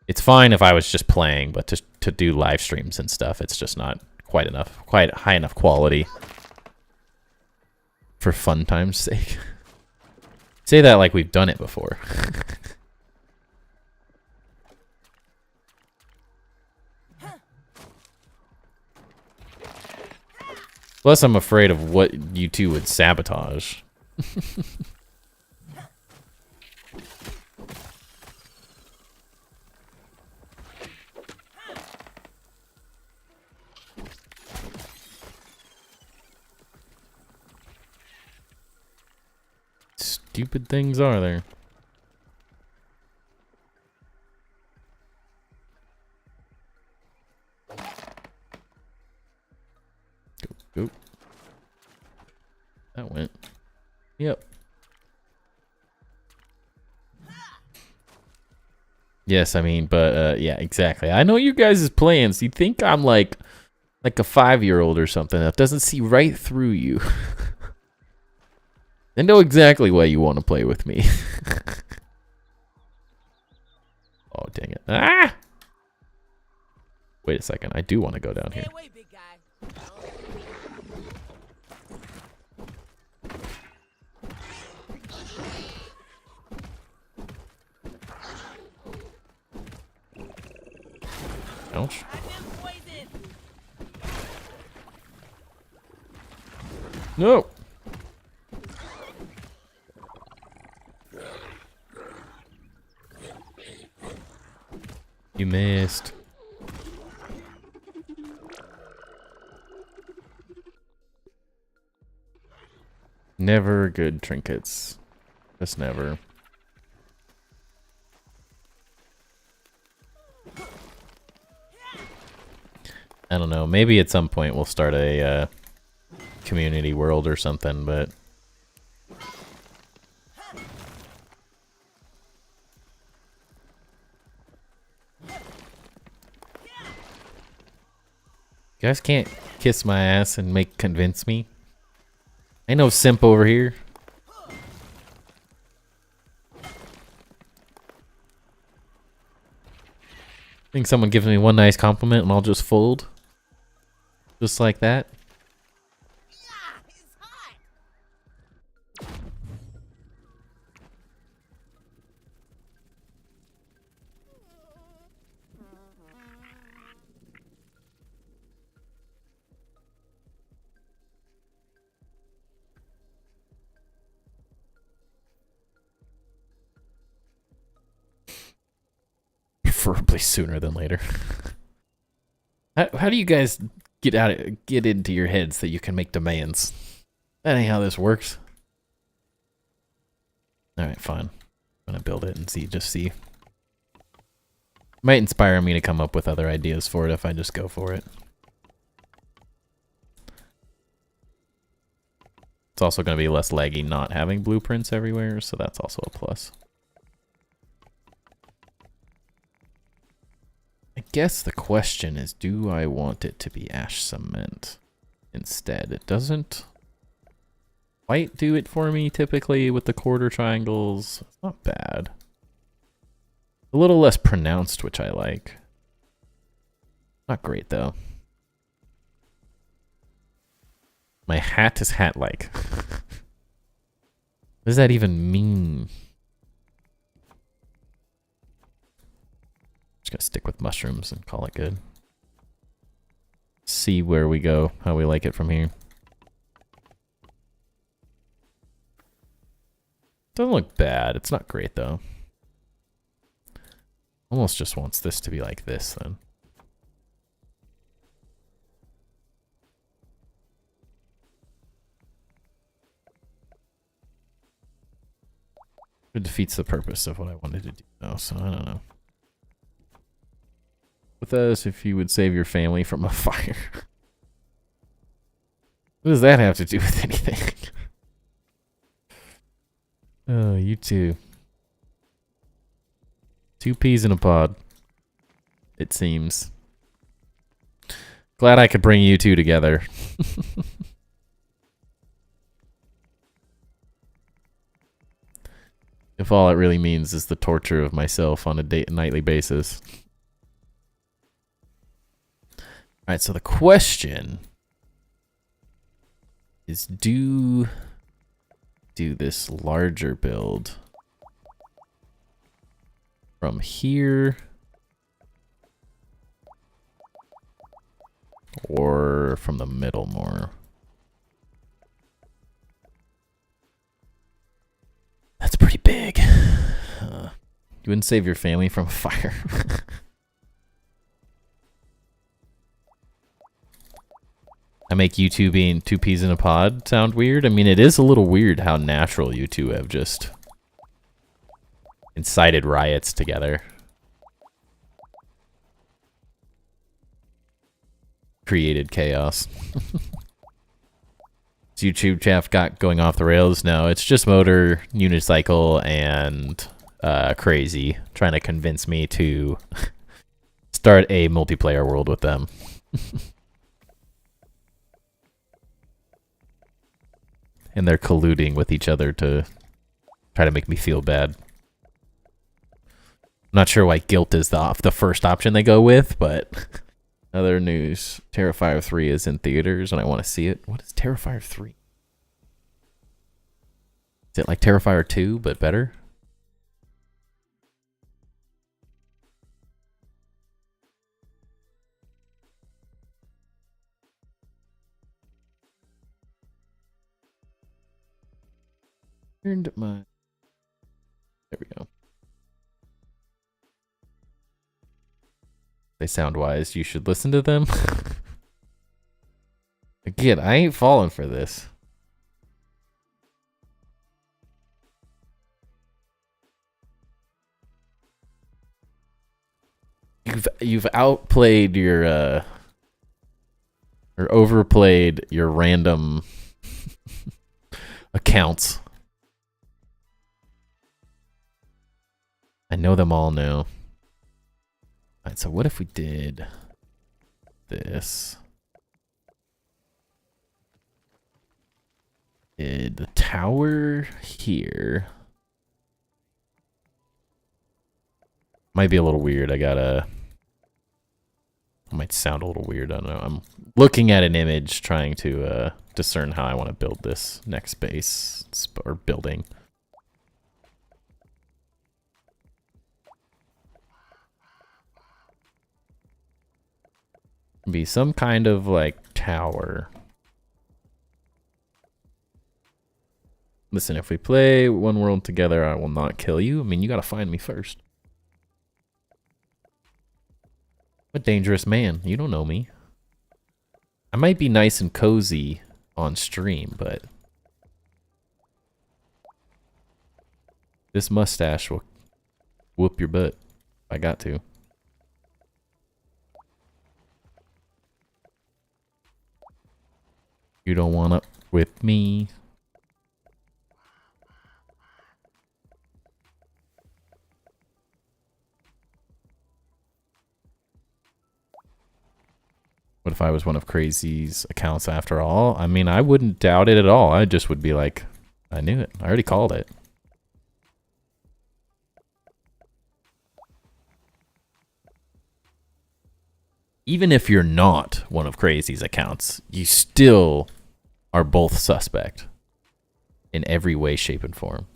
It's fine if I was just playing, but to do live streams and stuff, it's just not quite high enough quality for fun time's sake. Say that like we've done it before. Plus, I'm afraid of what you two would sabotage. Stupid things are there. Go. That went. Yep. Yes, I mean, but yeah, exactly. I know you guys' plans. You think I'm like a 5-year-old or something that doesn't see right through you. I know exactly why you want to play with me. Oh, dang it. Ah! Wait a second. I do want to go down here. Stay away, big guy. Ouch. I've been poisoned. No. You missed. Never good trinkets. Just never. I don't know. Maybe at some point we'll start a community world or something, but you guys can't kiss my ass and convince me. Ain't no simp over here. Think someone gives me one nice compliment and I'll just fold? Just like that? Yeah, it's hot. Preferably sooner than later. How do you guys get into your heads that you can make demands? That ain't how this works. Alright, fine. I'm gonna build it and see. Might inspire me to come up with other ideas for it if I just go for it. It's also gonna be less laggy not having blueprints everywhere, so that's also a plus. I guess the question is, do I want it to be ash cement instead? It doesn't quite do it for me typically with the quarter triangles. It's not bad. A little less pronounced, which I like. Not great though. My hat is hat-like. What does that even mean? Just gonna stick with mushrooms and call it good. See where we go, how we like it from here. Doesn't look bad. It's not great though. Almost just wants this to be like this then. It defeats the purpose of what I wanted to do though, so I don't know. With us, if you would save your family from a fire. What does that have to do with anything? Oh, you two. 2 peas in a pod. It seems. Glad I could bring you two together. If all it really means is the torture of myself on a nightly basis. Alright, so the question is do this larger build from here or from the middle more. That's pretty big. You wouldn't save your family from a fire. I make you two being 2 peas in a pod sound weird. I mean, it is a little weird how natural you two have just incited riots together. Created chaos. Is YouTube chaff got going off the rails? No, it's just Motor, Unicycle, and Crazy trying to convince me to start a multiplayer world with them. And they're colluding with each other to try to make me feel bad. I'm not sure why guilt is the first option they go with, but Other news: Terrifier 3 is in theaters, and I want to see it. What is Terrifier 3? Is it like Terrifier 2 but better? Turned my. There we go. They sound wise. You should listen to them. Again, I ain't falling for this. You've outplayed your or overplayed your random accounts. I know them all now. Alright, so what if we did this? Did the tower here. Might be a little weird. I might sound a little weird. I don't know. I'm looking at an image trying to discern how I want to build this next base or building. Be some kind of like tower. Listen, if we play one world together, I will not kill you. I mean, you gotta find me first. I'm a dangerous man. You don't know me. I might be nice and cozy on stream, but this mustache will whoop your butt if I got to. You don't want up with me. What if I was one of Crazy's accounts after all? I mean, I wouldn't doubt it at all. I just would be like, I knew it. I already called it. Even if you're not one of Crazy's accounts, you still are both suspect in every way, shape, and form.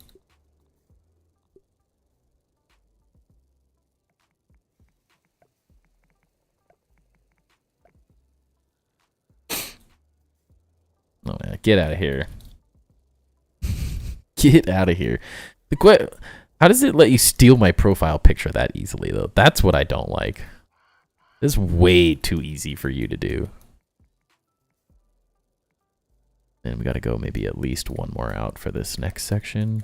Oh, man, get out of here. Get out of here. How does it let you steal my profile picture that easily, though? That's what I don't like. This is way too easy for you to do. And we gotta go maybe at least one more out for this next section.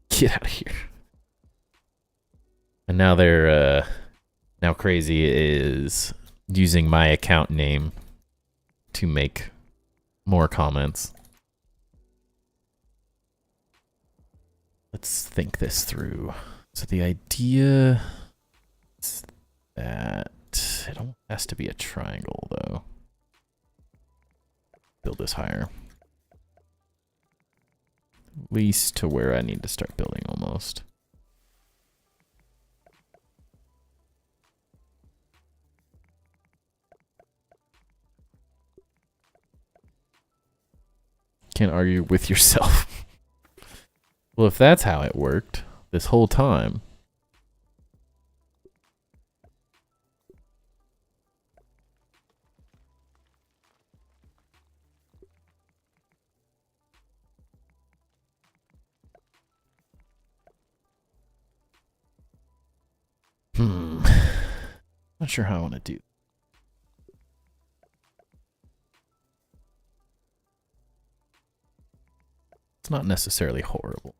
Get out of here. And now they're, now Crazy is using my account name to make more comments. Let's think this through. So the idea is that it almost has to be a triangle, though. Build this higher. At least to where I need to start building almost. Can't argue with yourself. Well, if that's how it worked this whole time. Not sure how I want to do. It's not necessarily horrible.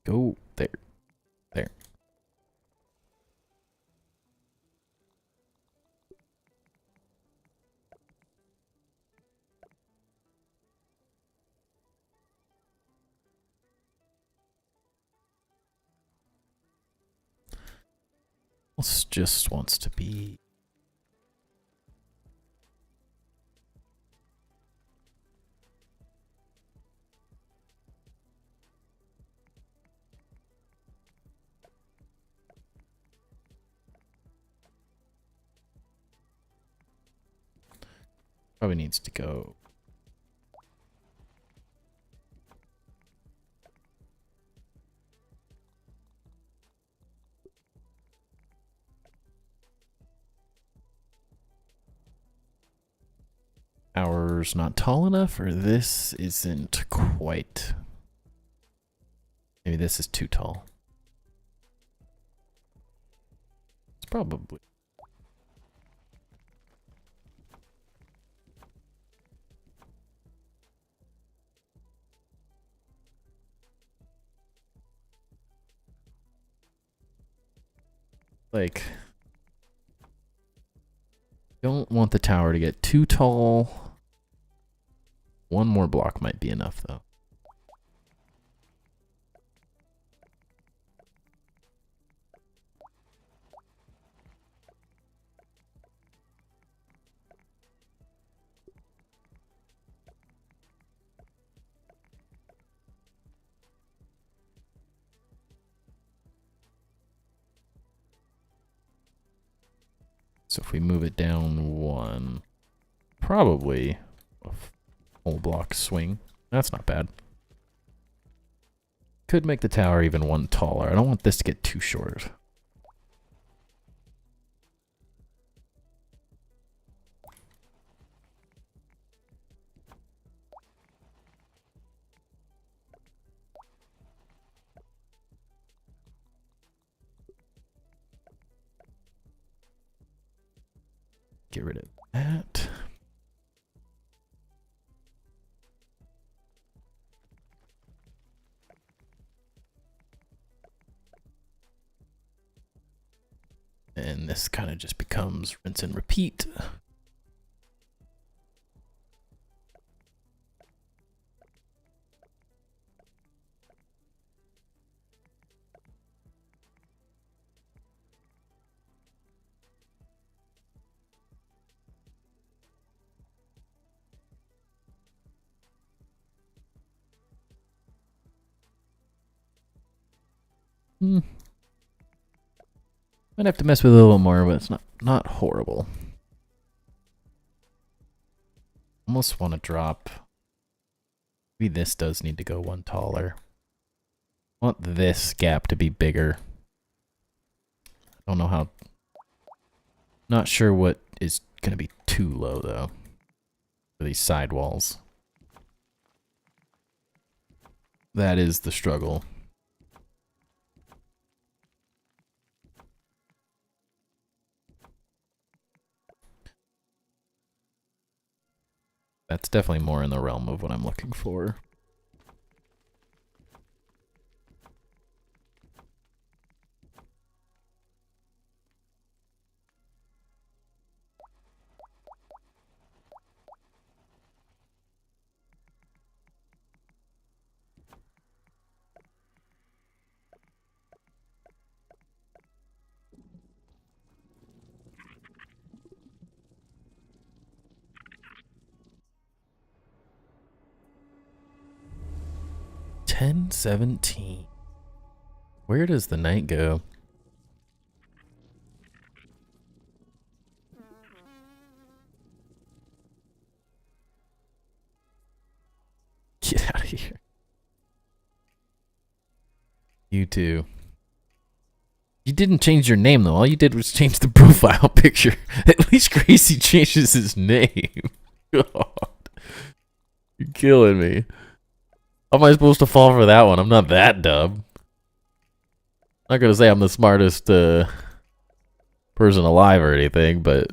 Go there. There. else just wants to be... Probably needs to go... Tower's not tall enough, or this isn't quite... Maybe this is too tall. It's probably... Like... Don't want the tower to get too tall. One more block might be enough, though. So if we move it down one, probably a whole block swing. That's not bad. Could make the tower even one taller. I don't want this to get too short. Get rid of that. And this kind of just becomes rinse and repeat. Might have to mess with it a little more, but it's not horrible. Almost want to drop. Maybe this does need to go one taller. I want this gap to be bigger. I don't know how. Not sure what is going to be too low, though, for these side walls. That is the struggle. That's definitely more in the realm of what I'm looking for. $10.17. Where does the night go? Get out of here. You too. You didn't change your name though. All you did was change the profile picture. At least Gracie changes his name. God. You're killing me. How am I supposed to fall for that one? I'm not that dumb. I'm not gonna say I'm the smartest person alive or anything, but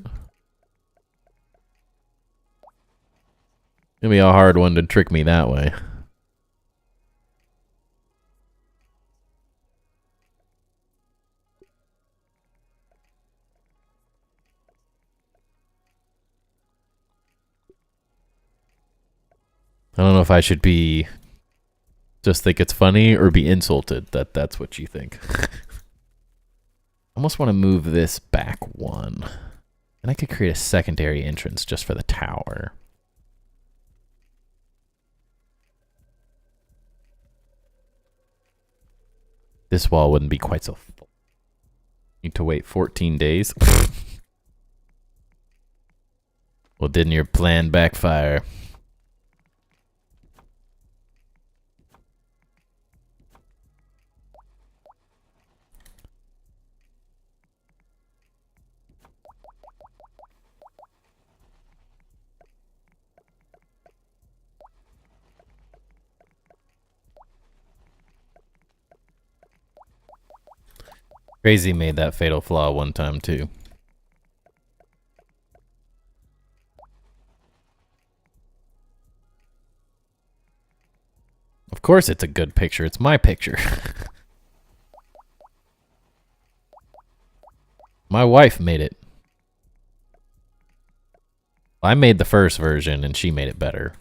it'll be a hard one to trick me that way. I don't know if I should be just think it's funny or be insulted that that's what you think. Almost want to move this back one. And I could create a secondary entrance just for the tower. This wall wouldn't be quite so full. Need to wait 14 days. Well, didn't your plan backfire? Crazy made that fatal flaw one time too. Of course it's a good picture. It's my picture. My wife made it. I made the first version and she made it better.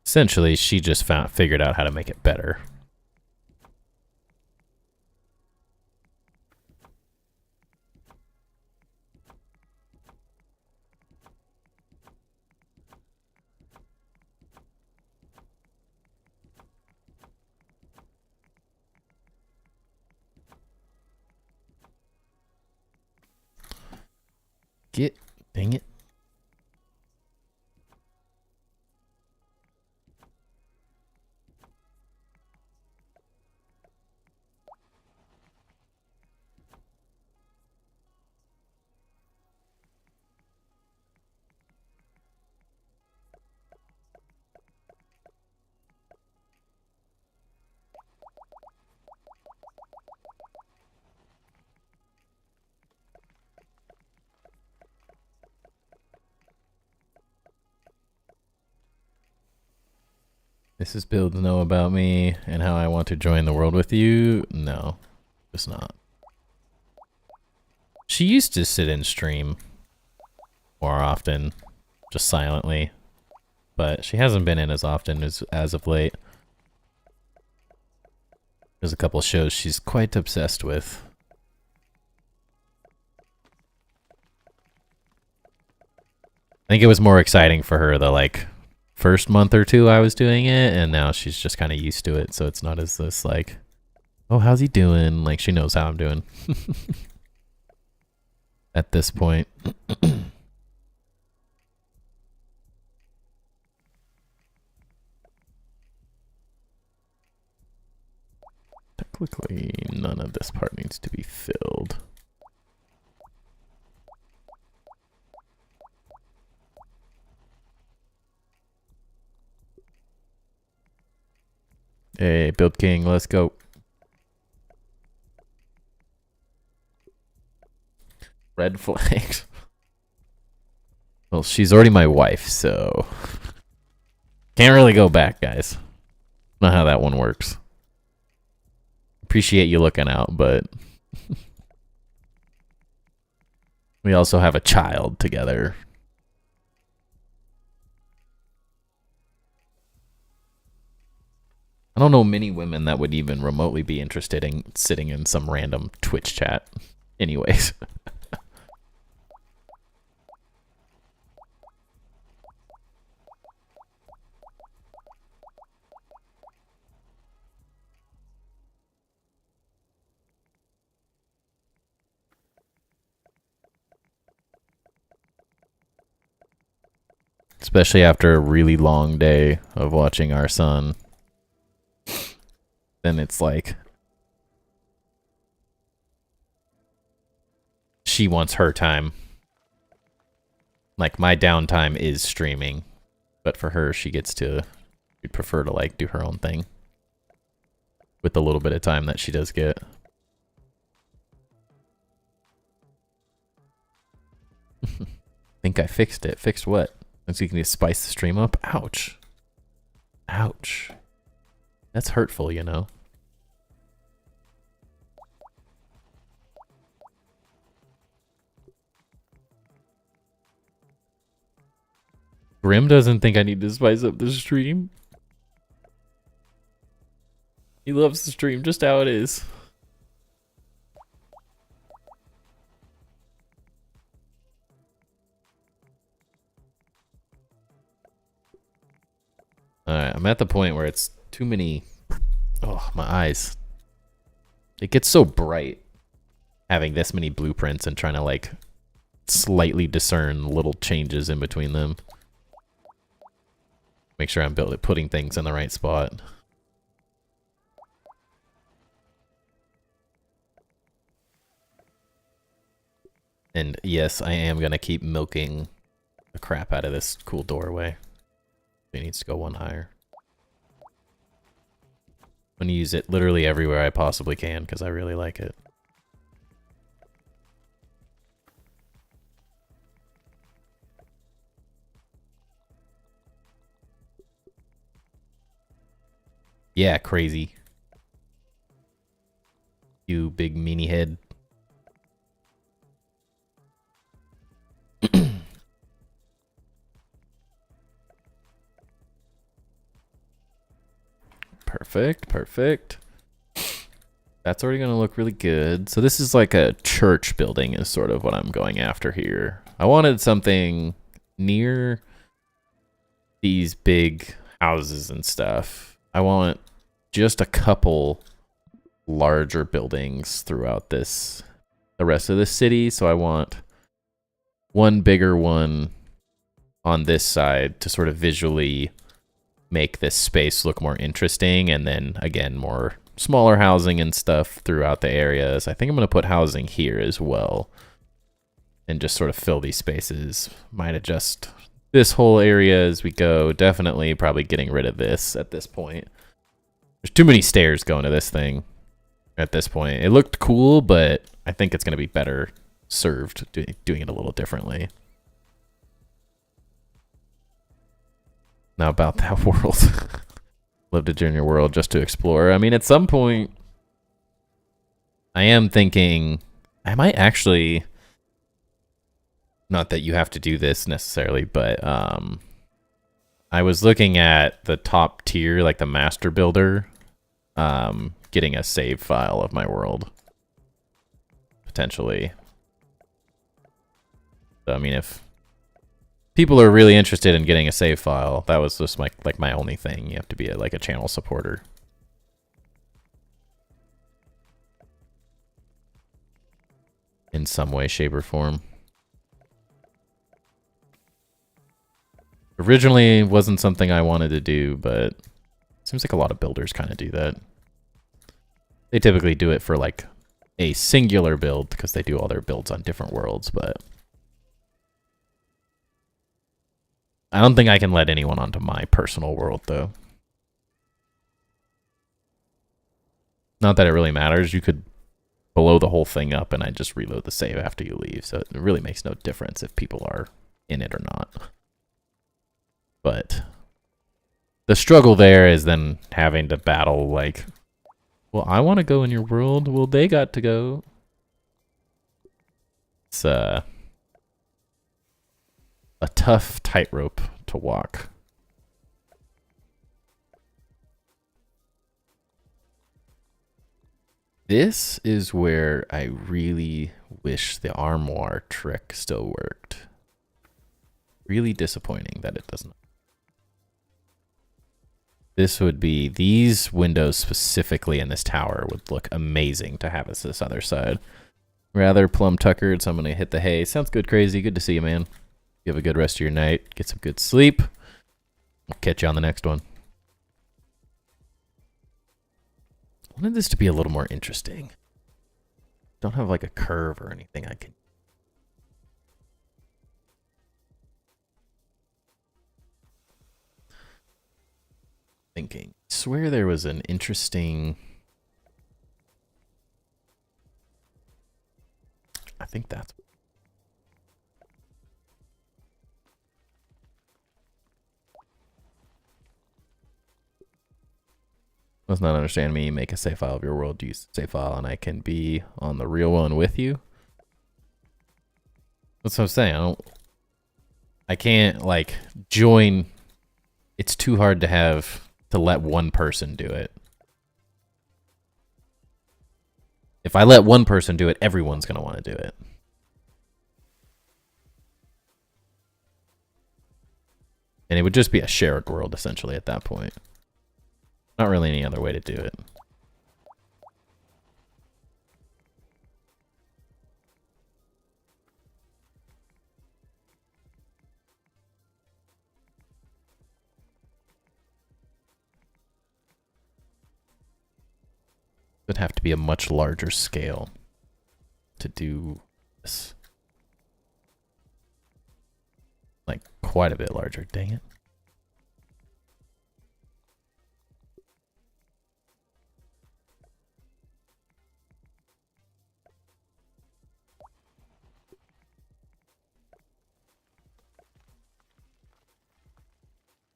Essentially, she just figured out how to make it better. Dang it. Mrs. Builds know about me and how I want to join the world with you? No, it's not. She used to sit and stream more often, just silently, but she hasn't been in as often as of late. There's a couple shows she's quite obsessed with. I think it was more exciting for her the like first month or two I was doing it, and now she's just kind of used to it, so it's not as this like, oh, how's he doing? Like, she knows how I'm doing. At this point. Technically, none of this part needs to be filled. Hey, Build King, let's go. Red flags. Well, she's already my wife, so can't really go back, guys. Not how that one works. Appreciate you looking out, but we also have a child together. I don't know many women that would even remotely be interested in sitting in some random Twitch chat. Anyways. Especially after a really long day of watching our son. Then it's like she wants her time. Like, my downtime is streaming, but for her, she'd prefer to like do her own thing with the little bit of time that she does get. Think I fixed it. Fixed what? So you can just spice the stream up? Ouch. Ouch. That's hurtful, you know. Grim doesn't think I need to spice up the stream. He loves the stream just how it is. Alright, I'm at the point where it's too many... Oh, my eyes. It gets so bright having this many blueprints and trying to, like, slightly discern little changes in between them. Make sure I'm putting things in the right spot. And yes, I am going to keep milking the crap out of this cool doorway. It needs to go one higher. I'm going to use it literally everywhere I possibly can because I really like it. Yeah, crazy. You big meanie head. Perfect, perfect. That's already going to look really good. So this is like a church building is sort of what I'm going after here. I wanted something near these big houses and stuff. I want just a couple larger buildings throughout the rest of the city. So I want one bigger one on this side to sort of visually make this space look more interesting, and then again more smaller housing and stuff throughout the areas. I think I'm going to put housing here as well and just sort of fill these spaces. Might adjust this whole area as we go. Definitely probably getting rid of this at this point. There's too many stairs going to this thing at this point. It looked cool, but I think it's going to be better served doing it a little differently. Now about that world. Lived a junior world just to explore. I mean, at some point, I am thinking I might actually, not that you have to do this necessarily, but I was looking at the top tier, like the master builder, getting a save file of my world, potentially. So, I mean, if people are really interested in getting a save file, that was just my only thing. You have to be like a channel supporter. In some way, shape, or form. Originally, wasn't something I wanted to do, but it seems like a lot of builders kind of do that. They typically do it for like a singular build because they do all their builds on different worlds, but I don't think I can let anyone onto my personal world, though. Not that it really matters. You could blow the whole thing up and I just reload the save after you leave, so it really makes no difference if people are in it or not. But the struggle there is then having to battle, like, well, I want to go in your world. Well, they got to go. It's a tough tightrope to walk. This is where I really wish the armoire trick still worked. Really disappointing that it doesn't. This would be, these windows specifically in this tower would look amazing to have as this other side. Rather plum tuckered, so I'm going to hit the hay. Sounds good, Crazy. Good to see you, man. You have a good rest of your night. Get some good sleep. I'll catch you on the next one. I wanted this to be a little more interesting. Don't have like a curve or anything I can. Thinking. I swear there was an interesting. I think that's. Does not understand me. Make a save file of your world. Use save file, and I can be on the real one with you. That's what I'm saying. I can't like join. It's too hard to let one person do it. If I let one person do it, everyone's gonna want to do it. And it would just be a shared world essentially at that point. Not really any other way to do it. Would have to be a much larger scale to do this. Like quite a bit larger, dang it.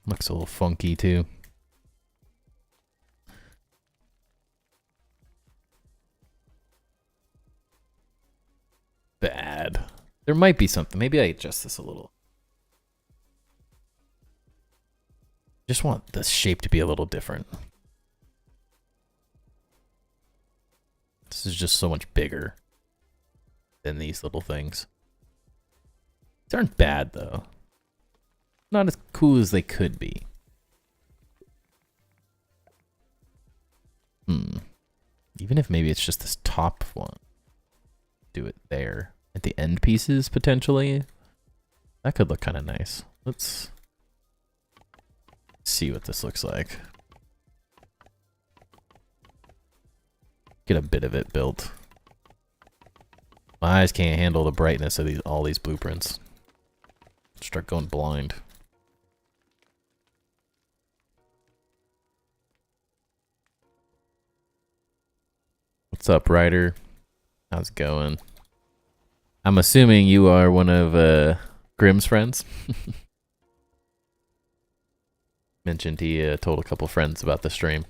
Looks a little funky too. Bad. There might be something. Maybe I adjust this a little. Just want the shape to be a little different. This is just so much bigger than these little things. These aren't bad though. Not as cool as they could be. Even if maybe it's just this top one. Do it there. At the end pieces, potentially. That could look kind of nice. Let's see what this looks like. Get a bit of it built. My eyes can't handle the brightness of all these blueprints. Start going blind. What's up, Ryder? How's it going? I'm assuming you are one of Grimm's friends. Mentioned he told a couple friends about the stream.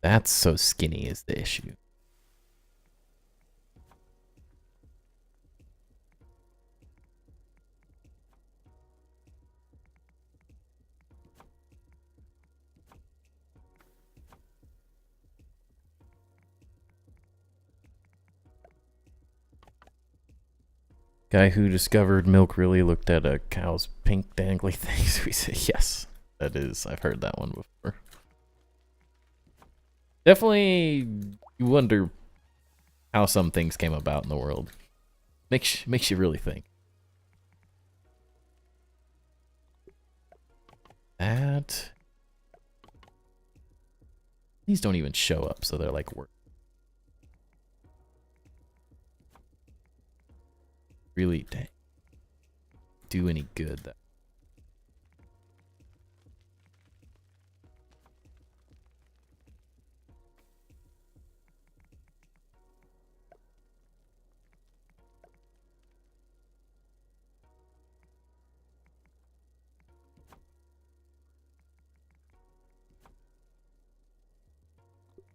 That's so skinny is the issue. Guy who discovered milk really looked at a cow's pink dangly things. We say yes, that is. I've heard that one before. Definitely, you wonder how some things came about in the world. Makes you really think. That these don't even show up, so they're like work. Really do any good though.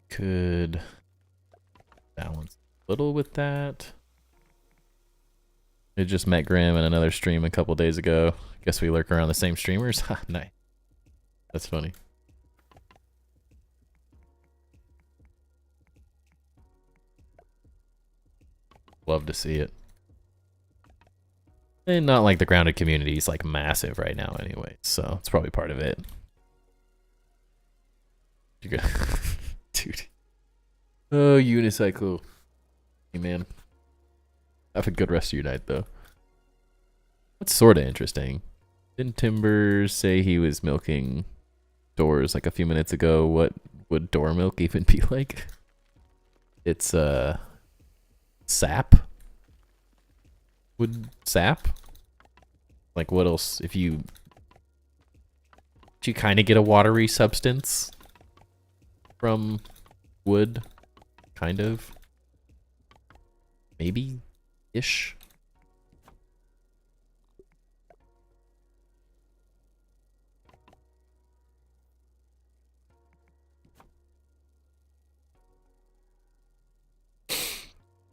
Could balance a little with that. I just met Graham in another stream a couple days ago. Guess we lurk around the same streamers. Ha, nice. That's funny. Love to see it. And not like the grounded community is like massive right now anyway, so it's probably part of it. You go, dude. Oh, unicycle. Hey, man. Have a good rest of your night, though. That's sort of interesting. Didn't Timber say he was milking doors like a few minutes ago? What would door milk even be like? It's sap. Would sap? Like what else? If you kind of get a watery substance from wood, kind of. Maybe-ish.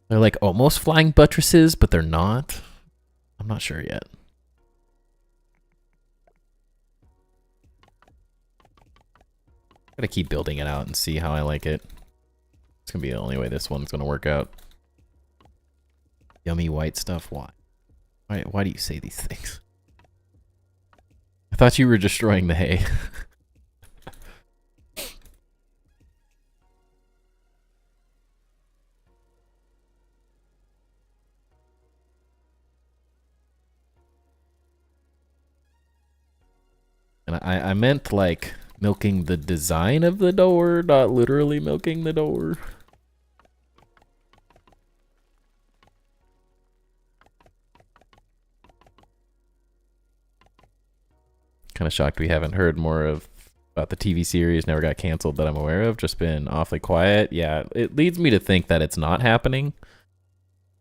They're like almost flying buttresses, but they're not. I'm not sure yet. Gotta keep building it out and see how I like it. It's gonna be the only way this one's gonna work out. Yummy white stuff. Why? Why do you say these things? I thought you were destroying the hay. And I meant like milking the design of the door, not literally milking the door. Kind of shocked we haven't heard more about the TV series. Never got canceled that I'm aware of. Just been awfully quiet. Yeah, it leads me to think that it's not happening.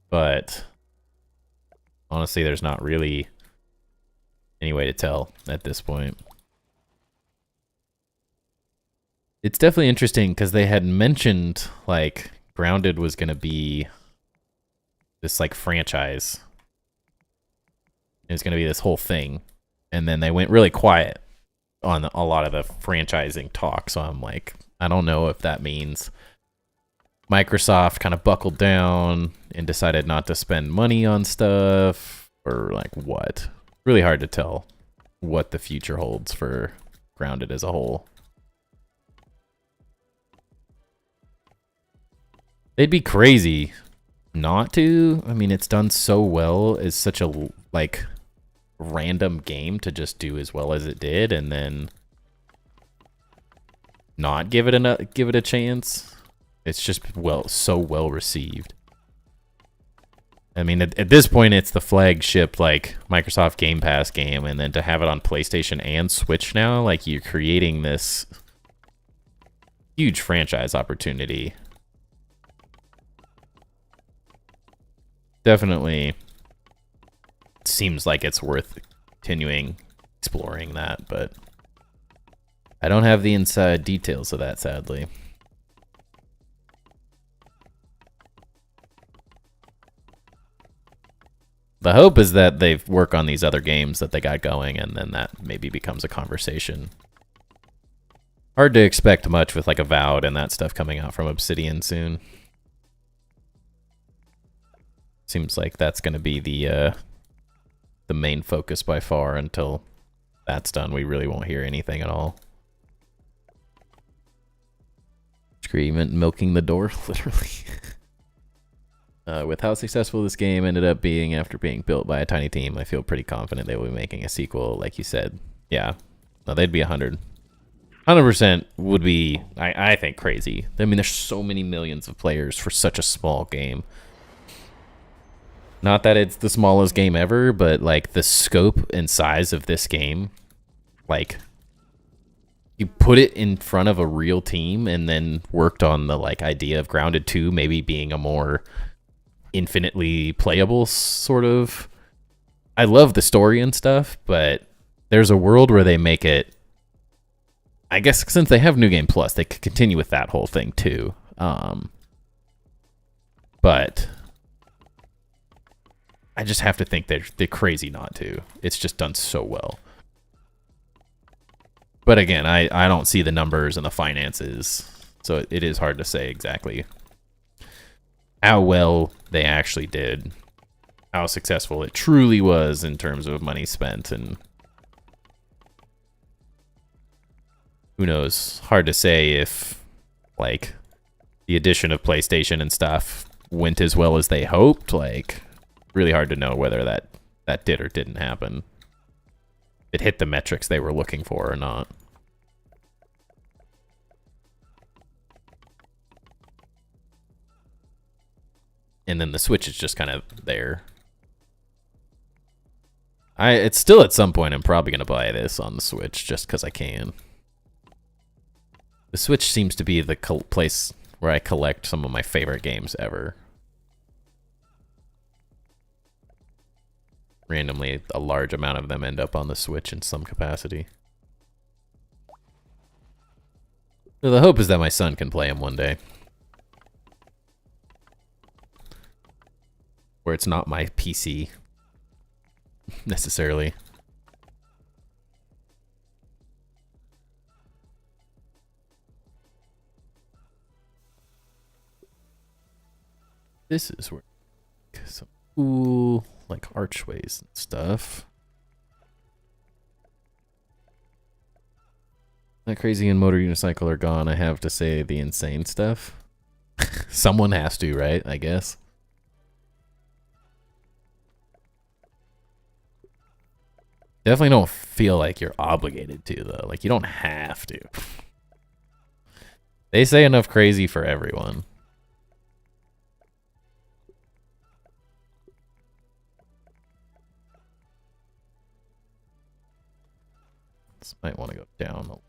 But honestly, there's not really any way to tell at this point. It's definitely interesting because they had mentioned like Grounded was going to be this like franchise. It was going to be this whole thing. And then they went really quiet on a lot of the franchising talk. So I'm like, I don't know if that means Microsoft kind of buckled down and decided not to spend money on stuff or like what. Really hard to tell what the future holds for Grounded as a whole. It'd be crazy not to. I mean, it's done so well as such a like random game to just do as well as it did and then not give it a chance. It's just so well received. I mean, at this point, it's the flagship like Microsoft Game Pass game, and then to have it on PlayStation and Switch now, like you're creating this huge franchise opportunity. Definitely seems like it's worth continuing exploring that, but I don't have the inside details of that, sadly. The hope is that they work on these other games that they got going, and then that maybe becomes a conversation. Hard to expect much with like Avowed and that stuff coming out from Obsidian soon. Seems like that's going to be the main focus by far. Until that's done, we really won't hear anything at all. Screaming, milking the door, literally. With how successful this game ended up being after being built by a tiny team, I feel pretty confident they will be making a sequel, like you said. Yeah, no, they'd be 100% would be, I think, crazy. I mean, there's so many millions of players for such a small game. Not that it's the smallest game ever, but like the scope and size of this game, like you put it in front of a real team and then worked on the like idea of Grounded 2 maybe being a more infinitely playable sort of. I love the story and stuff, but there's a world where they make it, I guess since they have New Game Plus, they could continue with that whole thing too. But I just have to think they're crazy not to. It's just done so well. But again, I don't see the numbers and the finances, so it is hard to say exactly how well they actually did, how successful it truly was in terms of money spent, and who knows? Hard to say if like the addition of PlayStation and stuff went as well as they hoped. Like, really hard to know whether that did or didn't happen. It hit the metrics they were looking for or not. And then the Switch is just kind of there. It's still at some point I'm probably going to buy this on the Switch just because I can. The Switch seems to be the place where I collect some of my favorite games ever. Randomly, a large amount of them end up on the Switch in some capacity. So the hope is that my son can play them one day. Where it's not my PC, necessarily. This is where some cool, like, archways and stuff. That crazy and motor unicycle are gone. I have to say the insane stuff. Someone has to, right? I guess. Definitely don't feel like you're obligated to, though. Like, you don't have to. They say enough crazy for everyone. This might want to go down.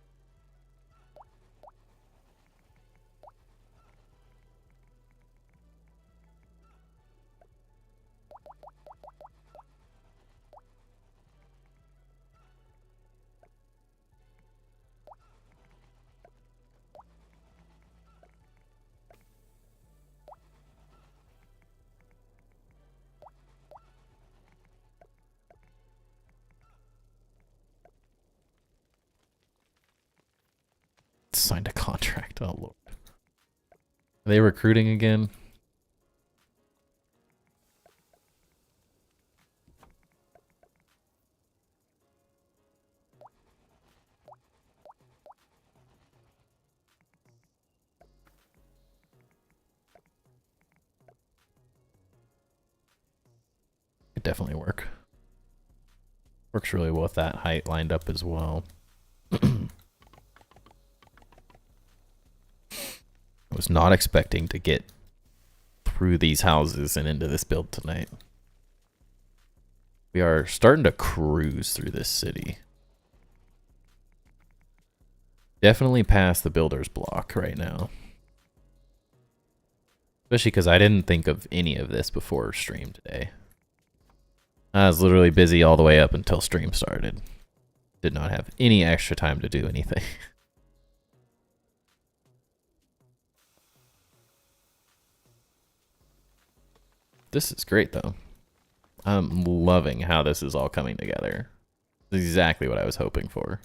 Signed a contract. Oh, Lord. Are they recruiting again? Could definitely work. Works really well with that height lined up as well. I was not expecting to get through these houses and into this build tonight. We are starting to cruise through this city. Definitely past the builder's block right now. Especially because I didn't think of any of this before stream today. I was literally busy all the way up until stream started. Did not have any extra time to do anything. This is great, though. I'm loving how this is all coming together. This is exactly what I was hoping for.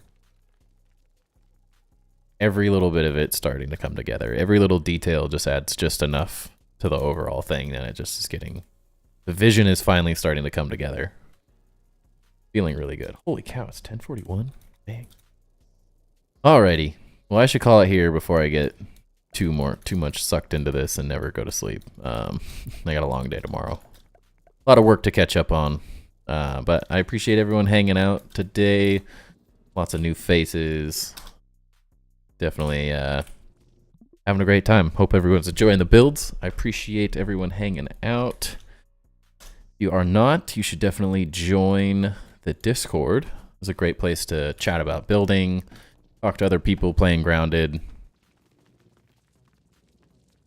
Every little bit of it starting to come together. Every little detail just adds just enough to the overall thing that it just is getting... The vision is finally starting to come together. Feeling really good. Holy cow, it's 10:41. Dang. Alrighty. Well, I should call it here before I get too much sucked into this and never go to sleep. I got a long day tomorrow. A lot of work to catch up on. But I appreciate everyone hanging out today. Lots of new faces. Definitely having a great time. Hope everyone's enjoying the builds. I appreciate everyone hanging out. If you are not, you should definitely join the Discord. It's a great place to chat about building, talk to other people playing Grounded.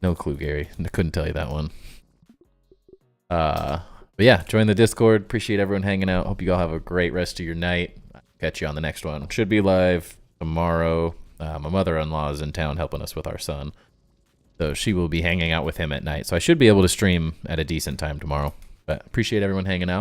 No clue, Gary. I couldn't tell you that one. But yeah, join the Discord. Appreciate everyone hanging out. Hope you all have a great rest of your night. Catch you on the next one. Should be live tomorrow. My mother-in-law is in town helping us with our son. So she will be hanging out with him at night. So I should be able to stream at a decent time tomorrow. But appreciate everyone hanging out.